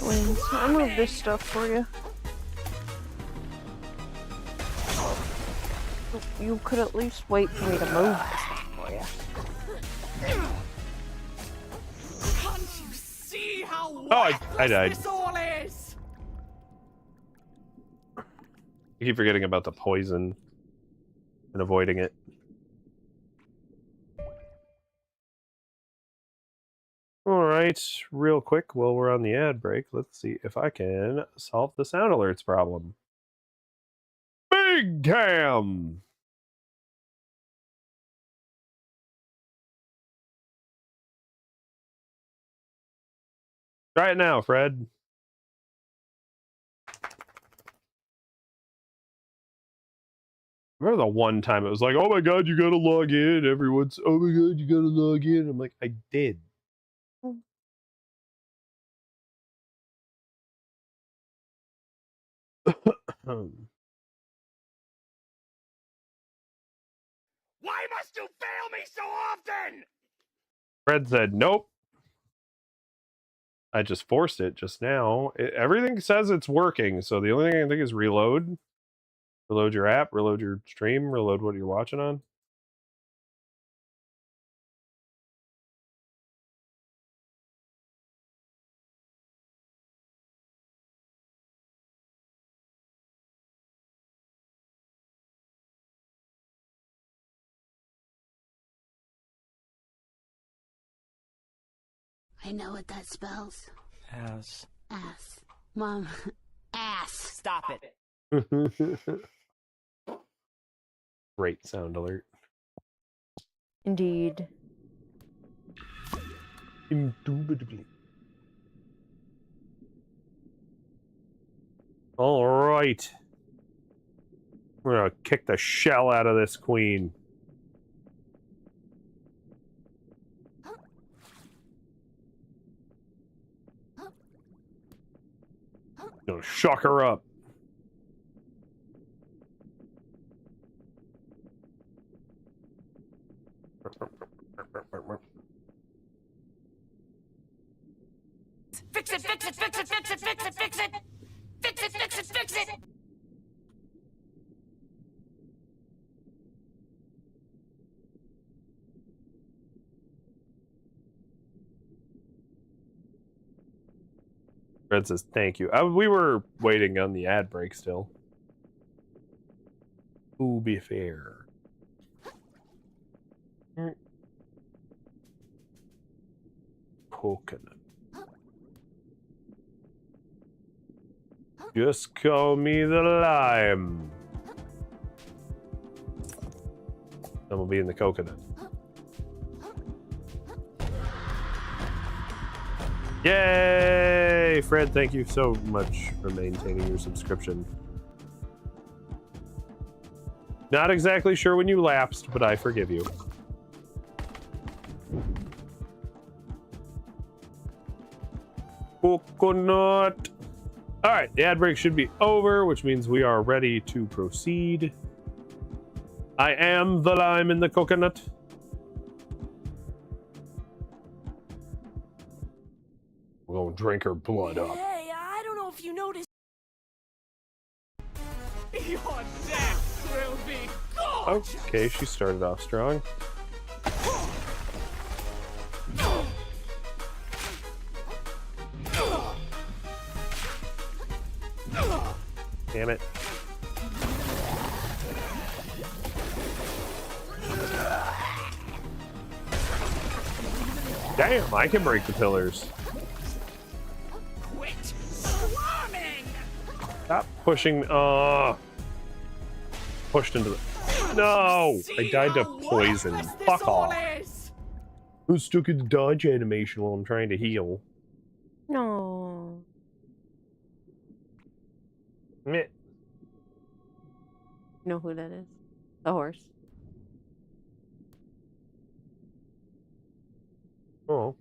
Speaker 2: Wings. I'll move this stuff for you. You could at least wait for me to move this stuff for you.
Speaker 10: Can't you see how
Speaker 1: I died.
Speaker 10: this all is?
Speaker 1: I keep forgetting about the poison and avoiding it. Alright, real quick, while we're on the ad break, let's see if I can solve the sound alerts problem. Big Cam! Try it now, Fred. Remember the one time it was like, oh my god, you gotta log in. Everyone's, oh my god, you gotta log in. I'm like, I did.
Speaker 10: Why must you fail me so often?
Speaker 1: Fred said, nope. I just forced it just now. Everything says it's working, so the only thing I can think is reload. Reload your app, reload your stream, reload what you're watching on.
Speaker 12: I know what that spells.
Speaker 13: Ass.
Speaker 12: Ass. Mom, ass.
Speaker 13: Stop it.
Speaker 1: Great sound alert.
Speaker 2: Indeed.
Speaker 1: Indubitably. All right. We're gonna kick the shell out of this queen. Gonna shock her up.
Speaker 4: Fix it, fix it, fix it, fix it, fix it, fix it! Fix it, fix it, fix it!
Speaker 1: Fred says thank you. We were waiting on the ad break still. To be fair. Coconut. Just call me the lime. Then we'll be in the coconut. Yay! Fred, thank you so much for maintaining your subscription. Not exactly sure when you lapsed, but I forgive you. Coconut. All right, the ad break should be over, which means we are ready to proceed. I am the lime in the coconut. We're gonna drink her blood up.
Speaker 4: Hey, I don't know if you noticed.
Speaker 10: Your death will be gorgeous.
Speaker 1: Okay, she started off strong. Damn it. Damn, I can break the pillars.
Speaker 10: Quit swarming!
Speaker 1: Stop pushing. Pushed into the. No! I died to poison. Fuck off. I'm stuck in the dodge animation while I'm trying to heal.
Speaker 2: No.
Speaker 1: Meh.
Speaker 2: You know who that is? The horse.
Speaker 1: Oh.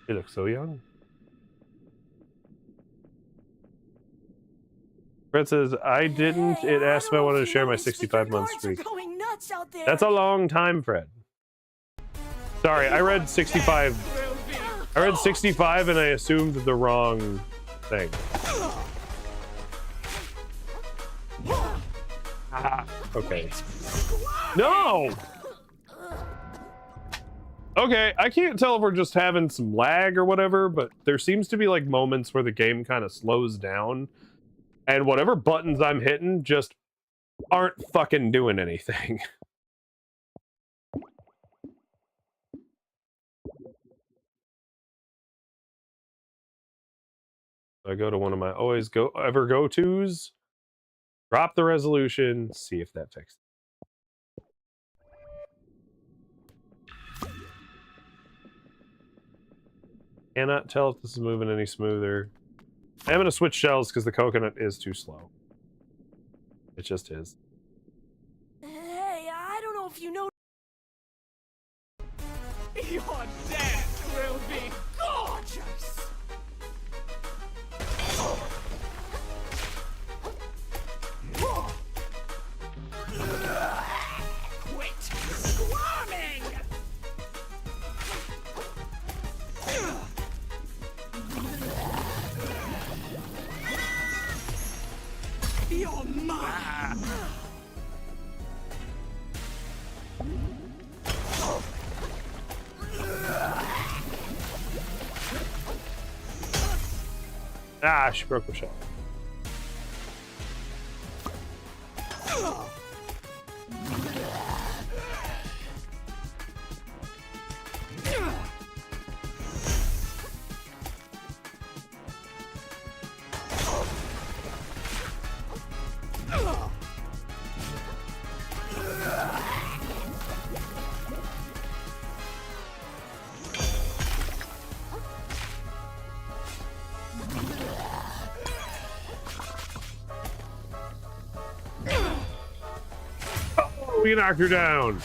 Speaker 1: You look so young. Fred says, I didn't. It asked if I wanted to share my 65-month streak. That's a long time, Fred. Sorry, I read 65. I read 65 and I assumed the wrong thing. Ah, okay. No! Okay, I can't tell if we're just having some lag or whatever, but there seems to be like moments where the game kind of slows down and whatever buttons I'm hitting just aren't fucking doing anything. I go to one of my ever go-tos, drop the resolution, see if that fixes it. Cannot tell if this is moving any smoother. I'm going to switch shells because the coconut is too slow. It just is.
Speaker 4: Hey, I don't know if you know.
Speaker 10: Your death will be gorgeous! Quit swarming! You're mine.
Speaker 1: Ah, she broke the shell. Oh, we knocked her down.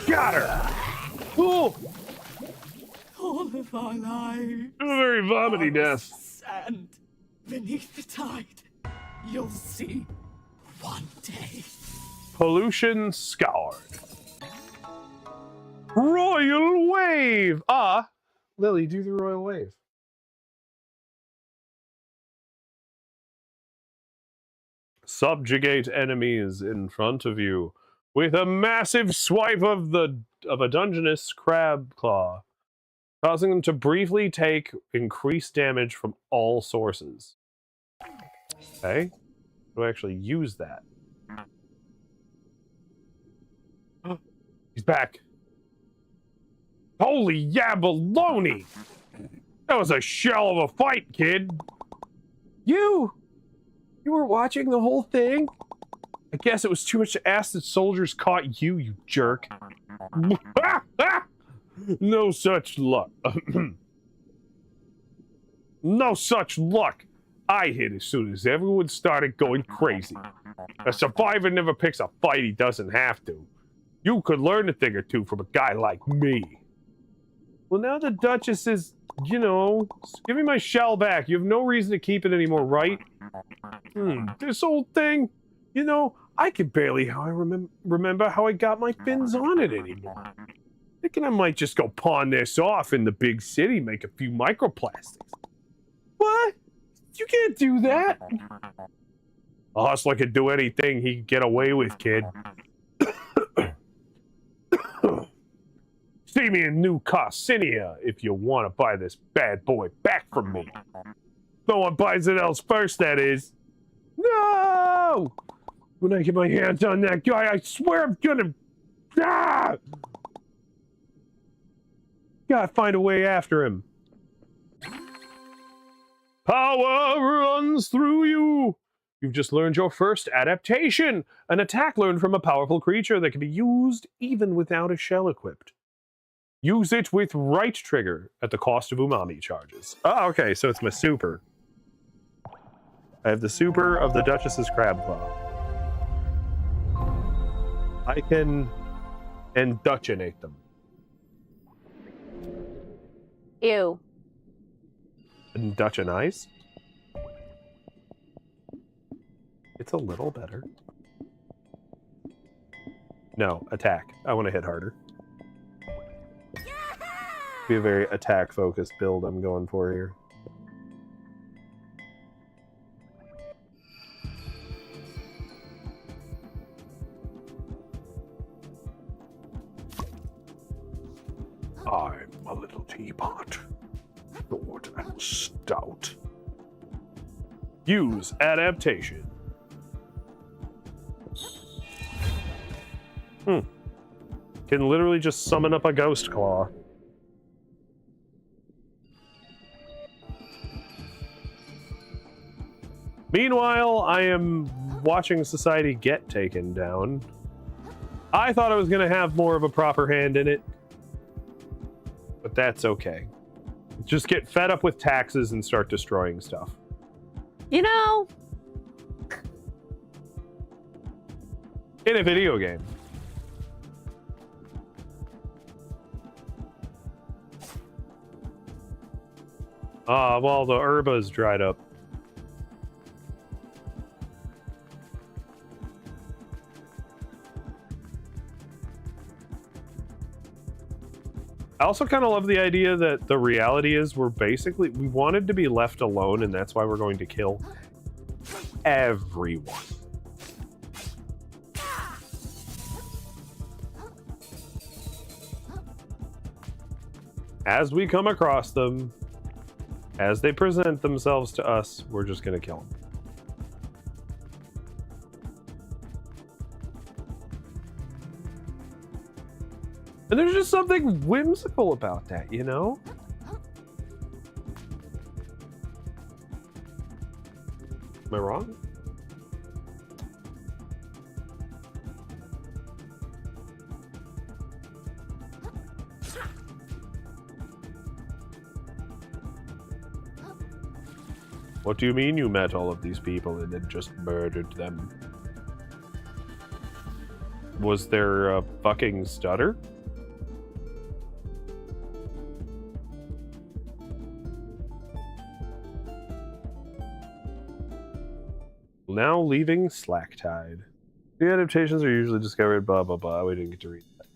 Speaker 1: Got her! Cool!
Speaker 10: All of our lives.
Speaker 1: A very vomity death.
Speaker 10: Sand beneath the tide. You'll see one day.
Speaker 1: Pollution scoured. Royal wave! Ah, Lily, do the royal wave. Subjugate enemies in front of you with a massive swipe of a Dungeness crab claw, causing them to briefly take increased damage from all sources. Okay, do I actually use that? He's back. Holy yabaloney! That was a shell of a fight, kid. You were watching the whole thing? I guess it was too much to ask that soldiers caught you, you jerk. No such luck. No such luck. I hit as soon as everyone started going crazy. A survivor never picks a fight he doesn't have to. You could learn a thing or two from a guy like me. Well, now the Duchess is, you know, give me my shell back. You have no reason to keep it anymore, right? This old thing, you know, I can barely remember how I got my fins on it anymore. Thinking I might just go pawn this off in the big city, make a few microplastics. What? You can't do that. A hustler could do anything he could get away with, kid. See me in New Carcinia if you want to buy this bad boy back from me. No one buys it else first, that is. No! When I get my hands on that guy, I swear I'm gonna... Ah! Gotta find a way after him. Power runs through you! You've just learned your first adaptation, an attack learned from a powerful creature that can be used even without a shell equipped. Use it with right trigger at the cost of umami charges. Oh, okay, so it's my super. I have the super of the Duchess's Crab Claw. I can Dutchinate them.
Speaker 2: Ew.
Speaker 1: Dutchinize? It's a little better. No, attack. I want to hit harder. Be a very attack-focused build I'm going for here. I'm a little teapot, short and stout. Use adaptation. Can literally just summon up a ghost claw. Meanwhile, I am watching society get taken down. I thought I was going to have more of a proper hand in it. But that's okay. Just get fed up with taxes and start destroying stuff.
Speaker 2: You know,
Speaker 1: in a video game. Well, the herba's dried up. I also kind of love the idea that the reality is we wanted to be left alone, and that's why we're going to kill everyone. As we come across them, as they present themselves to us, we're just going to kill them. And there's just something whimsical about that, you know? Am I wrong? What do you mean you met all of these people and then just murdered them? Was there a fucking stutter? Now leaving Slacktide. The adaptations are usually discovered, blah, blah, blah. We didn't get to read that.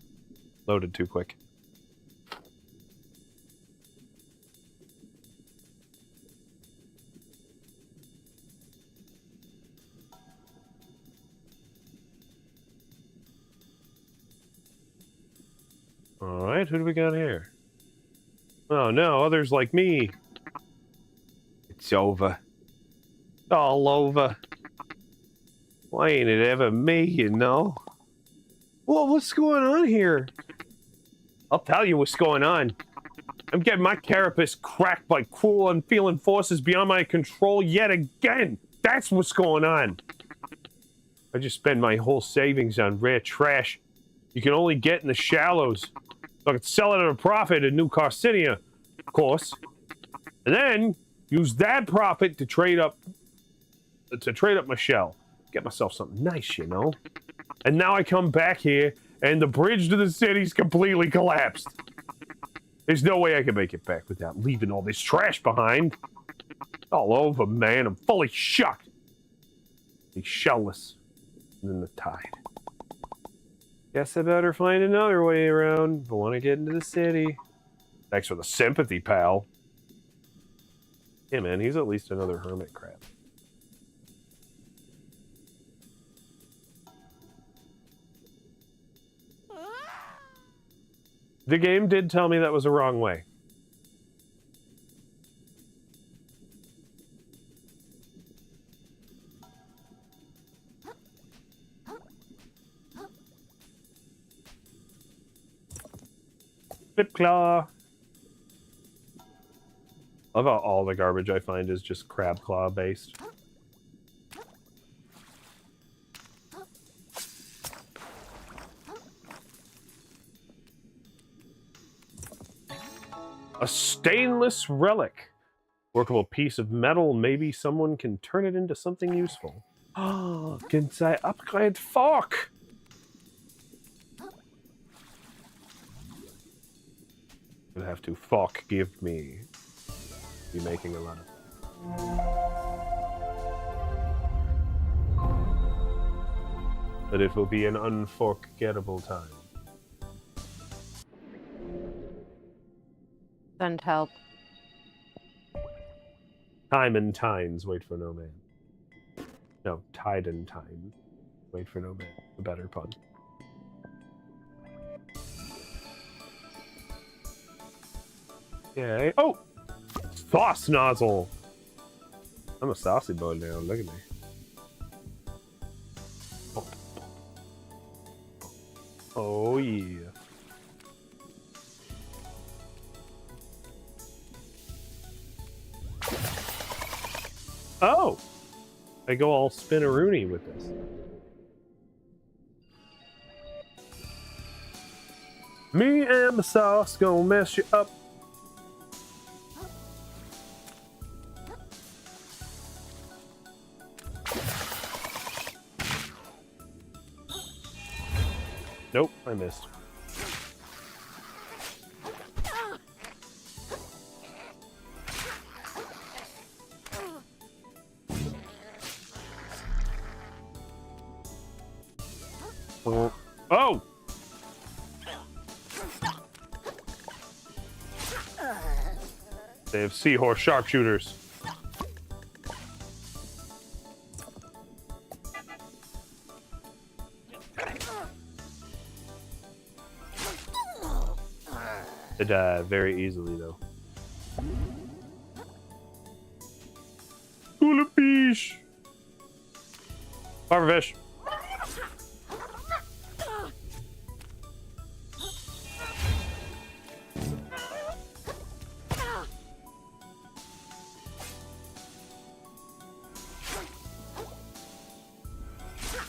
Speaker 1: Loaded too quick. Alright, who do we got here? Oh no, others like me. It's over. All over. Why ain't it ever me, you know? Well, what's going on here? I'll tell you what's going on. I'm getting my carapace cracked by cruel, unfeeling forces beyond my control yet again. That's what's going on. I just spend my whole savings on rare trash you can only get in the shallows. So I can sell it at a profit in New Carcinia, of course. And then use that profit to trade up my shell. Get myself something nice, you know? And now I come back here, and the bridge to the city's completely collapsed. There's no way I can make it back without leaving all this trash behind. All over, man. I'm fully shocked. Be shellless. And then the tide. Guess I better find another way around if I want to get into the city. Thanks for the sympathy, pal. Yeah, man, he's at least another hermit crab. The game did tell me that was a wrong way. Flip claw. I love how all the garbage I find is just crab claw based. A stainless relic. Workable piece of metal. Maybe someone can turn it into something useful. Oh, can I upgrade fork? You'll have to fork give me. Be making a lot of. But it will be an unforgettable time.
Speaker 2: Send help.
Speaker 1: Time and tines wait for no man. No, tide and time wait for no man. A better pun. Okay. Oh! Sauce nozzle! I'm a saucy boy now, look at me. Oh yeah. Oh! I go all spinneroony with this. Me and the sauce gonna mess you up. Nope, I missed. Oh! They have seahorse sharpshooters. They die very easily, though. Hula fish! Pufferfish.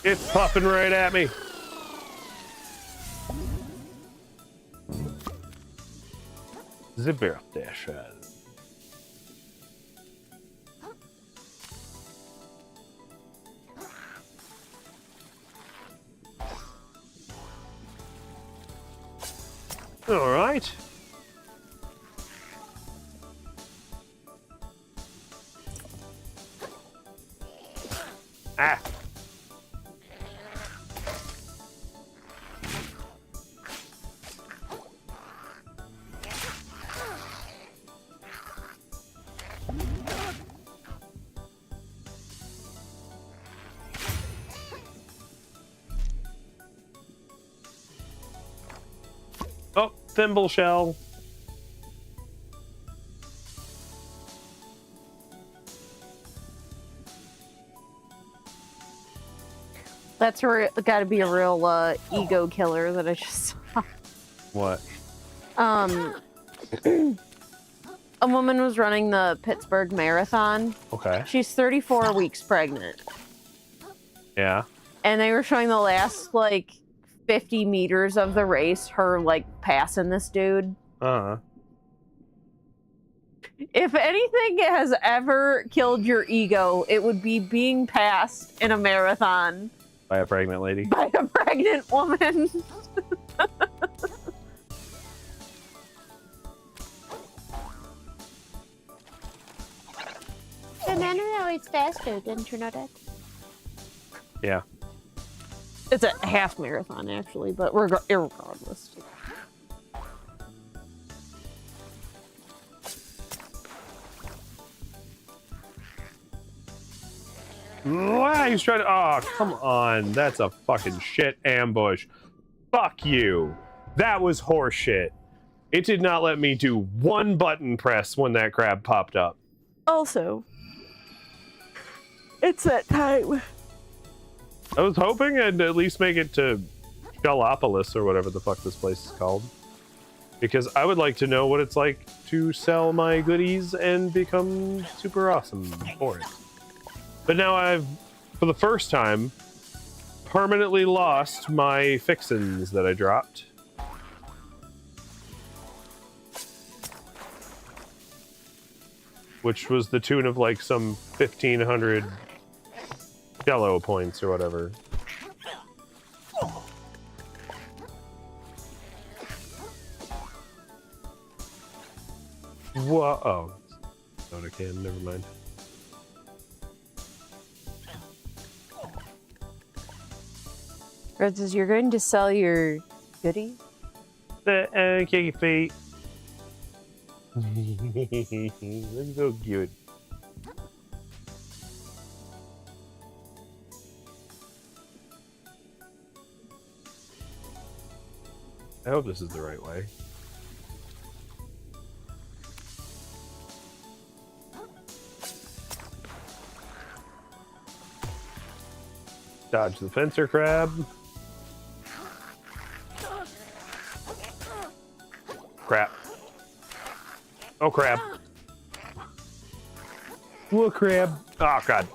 Speaker 1: It's puffing right at me. The birthday shell. All right. Ah. Oh, thimble shell.
Speaker 2: That's got to be a real ego killer that I just saw.
Speaker 1: What?
Speaker 2: A woman was running the Pittsburgh Marathon.
Speaker 1: Okay.
Speaker 2: She's 34 weeks pregnant.
Speaker 1: Yeah.
Speaker 2: And they were showing the last, like, 50 meters of the race, her, like, passing this dude.
Speaker 1: Uh-huh.
Speaker 2: If anything has ever killed your ego, it would be being passed in a marathon.
Speaker 1: By a pregnant lady?
Speaker 2: By a pregnant woman.
Speaker 6: The men are always faster, didn't you know that?
Speaker 1: Yeah.
Speaker 2: It's a half marathon, actually, but irregardless.
Speaker 1: Wow, he's trying to. Oh, come on. That's a fucking shit ambush. Fuck you. That was horseshit. It did not let me do one button press when that crab popped up.
Speaker 2: Also, it's that time.
Speaker 1: I was hoping I'd at least make it to Shellopolis or whatever the fuck this place is called. Because I would like to know what it's like to sell my goodies and become super awesome for it. But now I've, for the first time, permanently lost my fixins that I dropped. Which was the tune of like some 1,500 Jello points or whatever. Whoa! Oh, soda can. Never mind.
Speaker 2: Francis, you're going to sell your goodies?
Speaker 1: The cake feet. That's so cute. I hope this is the right way. Dodge the fencer crab. Crap. Oh, crab. Whoa, crab. Oh, God.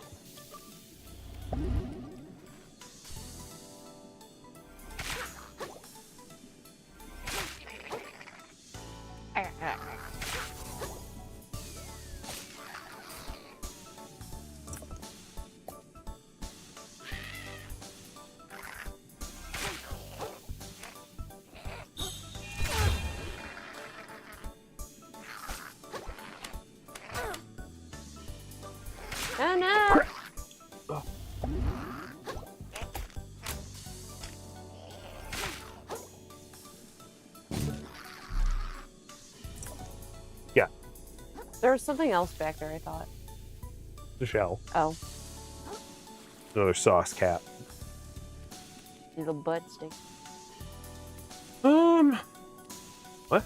Speaker 2: There was something else back there, I thought.
Speaker 1: The shell.
Speaker 2: Oh.
Speaker 1: Another sauce cap.
Speaker 2: Little butt stick.
Speaker 1: What?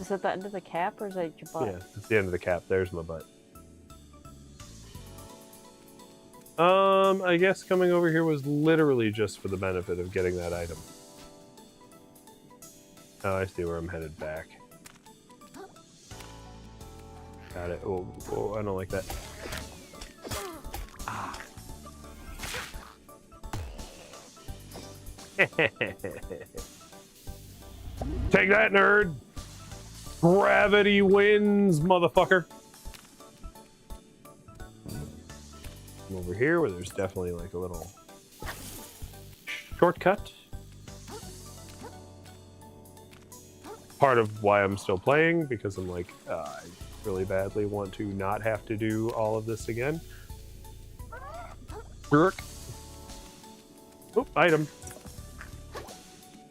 Speaker 2: Is that the end of the cap or is that your butt?
Speaker 1: Yeah, it's the end of the cap. There's my butt. I guess coming over here was literally just for the benefit of getting that item. Oh, I see where I'm headed back. Got it. Oh, oh, I don't like that. Ah. Take that, nerd! Gravity wins, motherfucker! I'm over here where there's definitely like a little shortcut. Part of why I'm still playing, because I'm like, I really badly want to not have to do all of this again. Oop, item.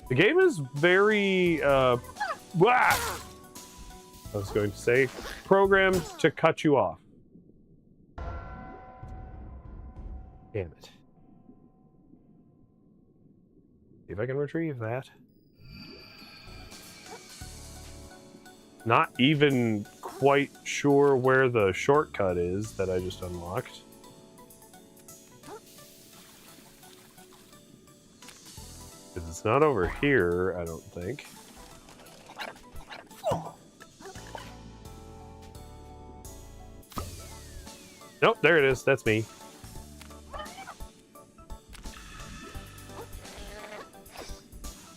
Speaker 1: The game is very, I was going to say, programmed to cut you off. Damn it. See if I can retrieve that. Not even quite sure where the shortcut is that I just unlocked. Because it's not over here, I don't think. Nope, there it is. That's me.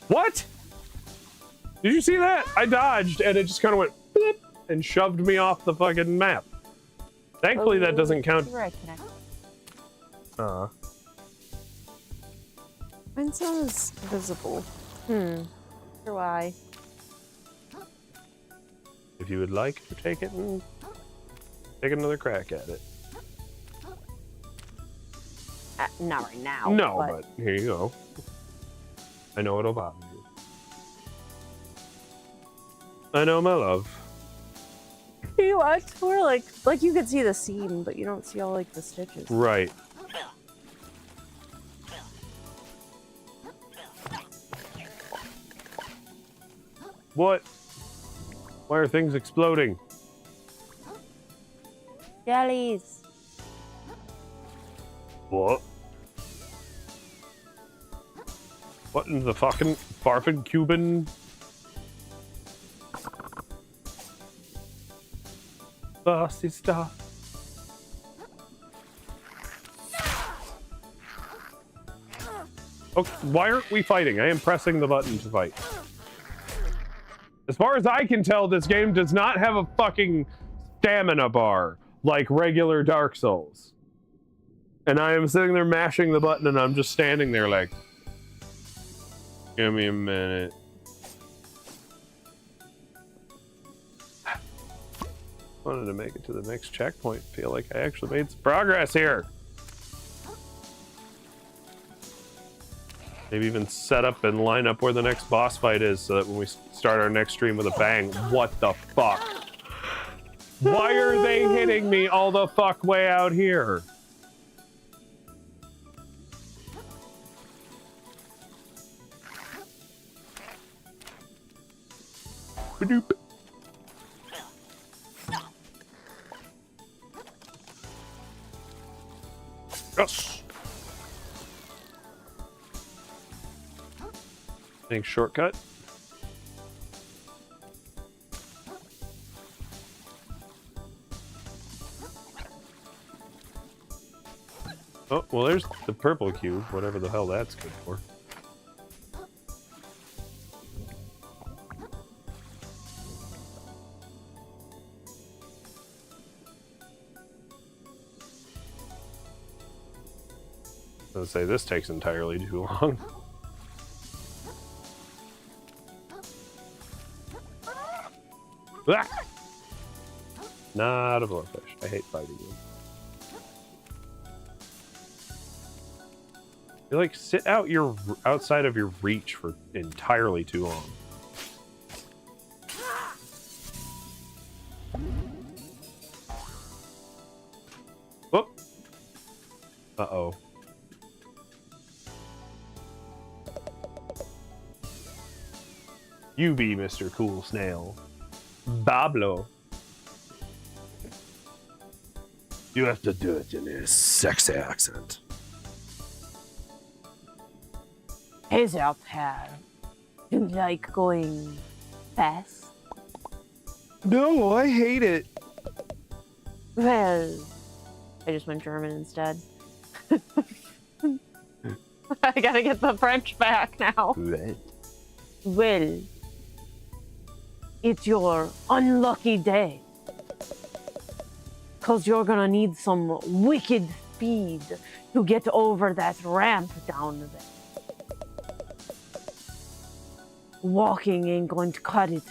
Speaker 1: What? Did you see that? I dodged and it just kind of went blip and shoved me off the fucking map. Thankfully, that doesn't count.
Speaker 2: Mine says visible. Wonder why.
Speaker 1: If you would like to take it and take another crack at it.
Speaker 2: Not right now.
Speaker 1: No, but here you go. I know it'll bother you. I know, my love.
Speaker 2: You watch where like you could see the seam, but you don't see all like the stitches.
Speaker 1: Right. What? Why are things exploding?
Speaker 2: Jellies.
Speaker 1: What? What in the fucking barfing Cuban? Bossy stuff. Okay, why aren't we fighting? I am pressing the button to fight. As far as I can tell, this game does not have a fucking stamina bar like regular Dark Souls. And I am sitting there mashing the button and I'm just standing there like, give me a minute. Wanted to make it to the next checkpoint. Feel like I actually made some progress here. Maybe even set up and line up where the next boss fight is so that when we start our next stream with a bang. What the fuck? Why are they hitting me all the fuck way out here? Ba-doop. Yes. Thanks, shortcut. Oh, well, there's the purple cube, whatever the hell that's good for. I was gonna say, this takes entirely too long. Ah! Not a blowfish. I hate fighting them. You like sit out outside of your reach for entirely too long. Uh-oh. You be Mr. Cool Snail. Bablo.
Speaker 7: You have to do it in a sexy accent.
Speaker 11: Hey there, pal. You like going fast?
Speaker 9: No, I hate it.
Speaker 11: Well, I just went German instead. I gotta get the French back now.
Speaker 1: Right.
Speaker 11: Well, it's your unlucky day. Because you're gonna need some wicked speed to get over that ramp down there. Walking ain't going to cut it.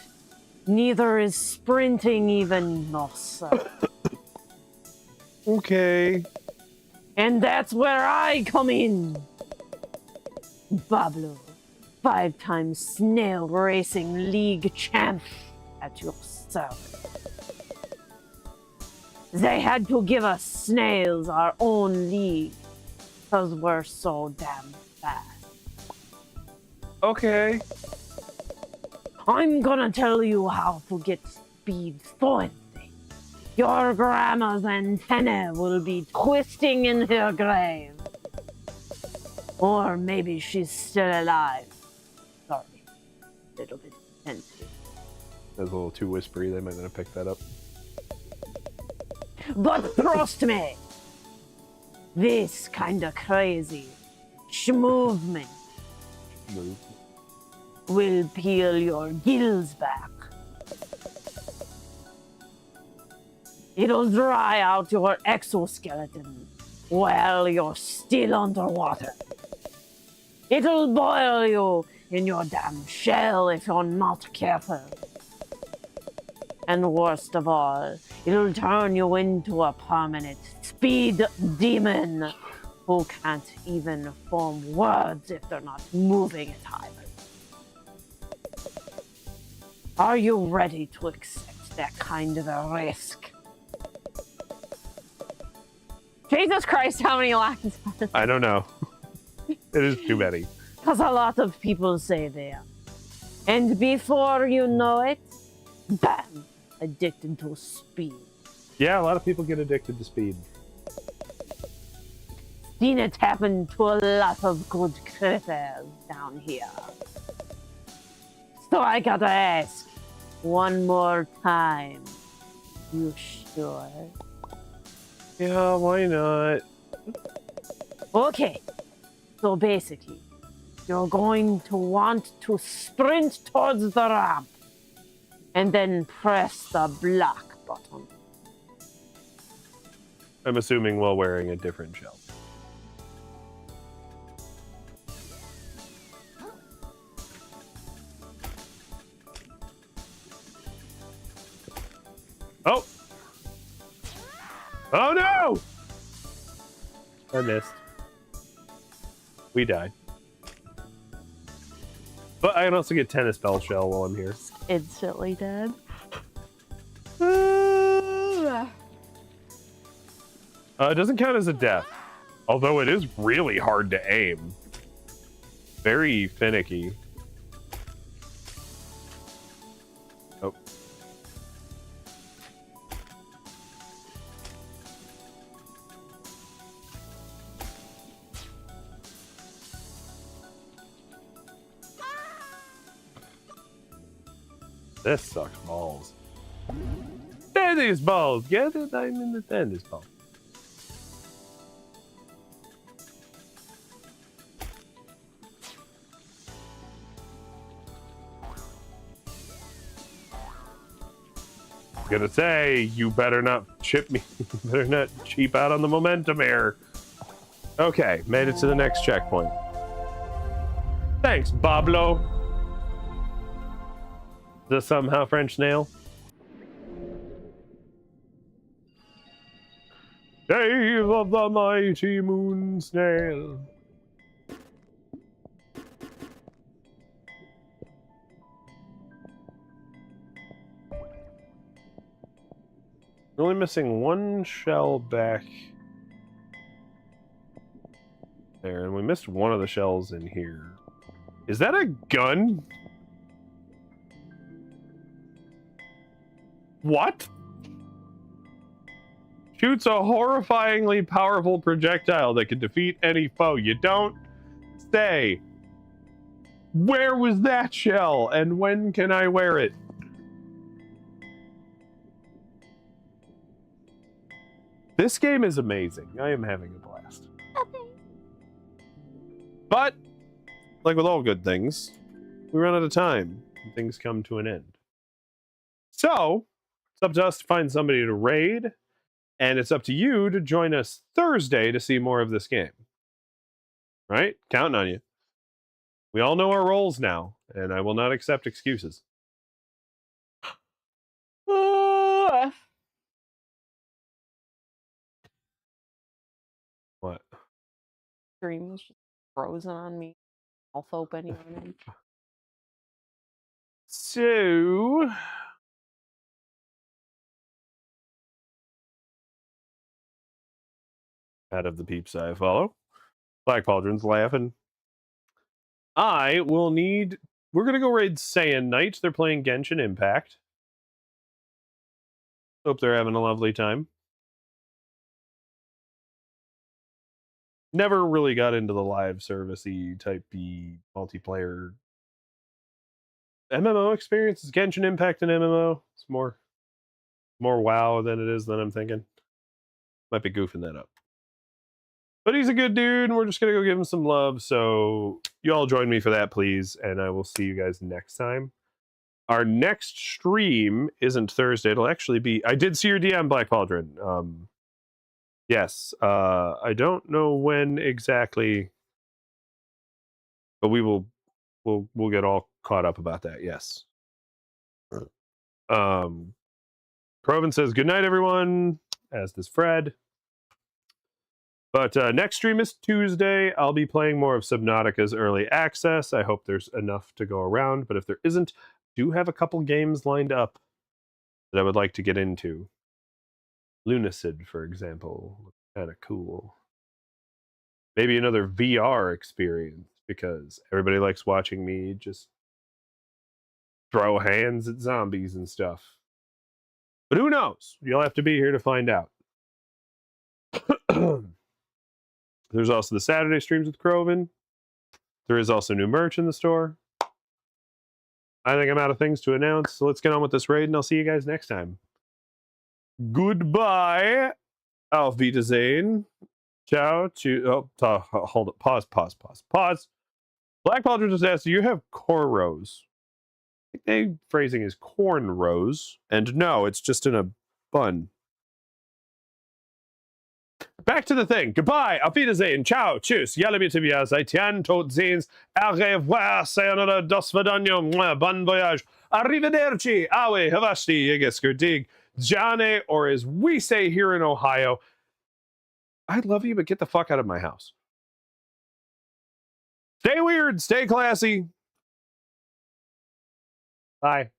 Speaker 11: Neither is sprinting even, no sir.
Speaker 9: Okay.
Speaker 11: And that's where I come in. Pablo, 5-time Snail Racing League champ at your service. They had to give us snails our own league because we're so damn fast.
Speaker 9: Okay.
Speaker 11: I'm gonna tell you how to get speed fluency. Your grandma's antenna will be twisting in her grave. Or maybe she's still alive. Sorry, a little bit sensitive.
Speaker 1: That's a little too whispery. They might not have picked that up.
Speaker 11: But trust me, this kinda crazy movement will peel your gills back. It'll dry out your exoskeleton while you're still underwater. It'll boil you in your damn shell if you're not careful. And worst of all, it'll turn you into a permanent speed demon who can't even form words if they're not moving at either. Are you ready to accept that kind of a risk? Jesus Christ, how many lines?
Speaker 1: I don't know. It is too many.
Speaker 11: Because a lot of people say they are. And before you know it, bam, addicted to speed.
Speaker 1: Yeah, a lot of people get addicted to speed.
Speaker 11: Seen it happen to a lot of good critters down here. So I gotta ask, one more time. You sure?
Speaker 1: Yeah, why not?
Speaker 11: Okay, so basically, you're going to want to sprint towards the ramp and then press the block button.
Speaker 1: I'm assuming while wearing a different shell. Oh! Oh no! I missed. We died. But I can also get tennis ball shell while I'm here.
Speaker 11: Instantly dead.
Speaker 1: It doesn't count as a death. Although it is really hard to aim. Very finicky. Oh. This sucks balls. Tennis balls! Get it? I'm in the tennis ball. Gonna say, you better not chip me. You better not cheap out on the momentum here. Okay, made it to the next checkpoint. Thanks, Bablo. The somehow French snail. Dave of the mighty moon snail. Only missing one shell back There, and we missed one of the shells in here. Is that a gun? What? Shoots a horrifyingly powerful projectile that can defeat any foe. You don't say. Where was that shell, and when can I wear it? This game is amazing. I am having a blast. But, like with all good things, we run out of time and things come to an end. So, it's up to us to find somebody to raid, and it's up to you to join us Thursday to see more of this game. Right? Counting on you. We all know our roles now, and I will not accept excuses. What?
Speaker 2: Stream was just frozen on me. I'll open even.
Speaker 1: So, out of the peeps I follow, Black Pauldron's laughing. I will need. We're gonna go raid Saiyan Knight. They're playing Genshin Impact. Hope they're having a lovely time. Never really got into the live service-y type B multiplayer MMO experience. Is Genshin Impact an MMO? It's more WoW than it is than I'm thinking. Might be goofing that up. But he's a good dude, and we're just gonna go give him some love. So you all join me for that, please, and I will see you guys next time. Our next stream isn't Thursday. It'll actually be. I did see your DM, Black Pauldron. Yes. I don't know when exactly, but we'll get all caught up about that. Yes. Croven says good night, everyone. As does Fred. But next stream is Tuesday. I'll be playing more of Subnautica's early access. I hope there's enough to go around, but if there isn't, do have a couple games lined up that I would like to get into. Lunacid, for example, looks kind of cool. Maybe another VR experience, because everybody likes watching me just throw hands at zombies and stuff. But who knows? You'll have to be here to find out. There's also the Saturday streams with Croven. There is also new merch in the store. I think I'm out of things to announce, so let's get on with this raid, and I'll see you guys next time. Goodbye. Auf Wiedersehen. Ciao. Hold it. Pause. Black Pauldron just asked, do you have cornrows? I think the phrasing is cornrows. And no, it's just in a bun. Back to the thing. Goodbye. Auf Wiedersehen. Ciao. Tschüss. Jalla bitte wir seitien. Tot sehens. Au revoir. Sayonara. Dos vidania. Bon voyage. Arrivederci. Awe. Havasti. Yigiskerdig. Jane, or as we say here in Ohio, I love you, but get the fuck out of my house. Stay weird. Stay classy. Bye.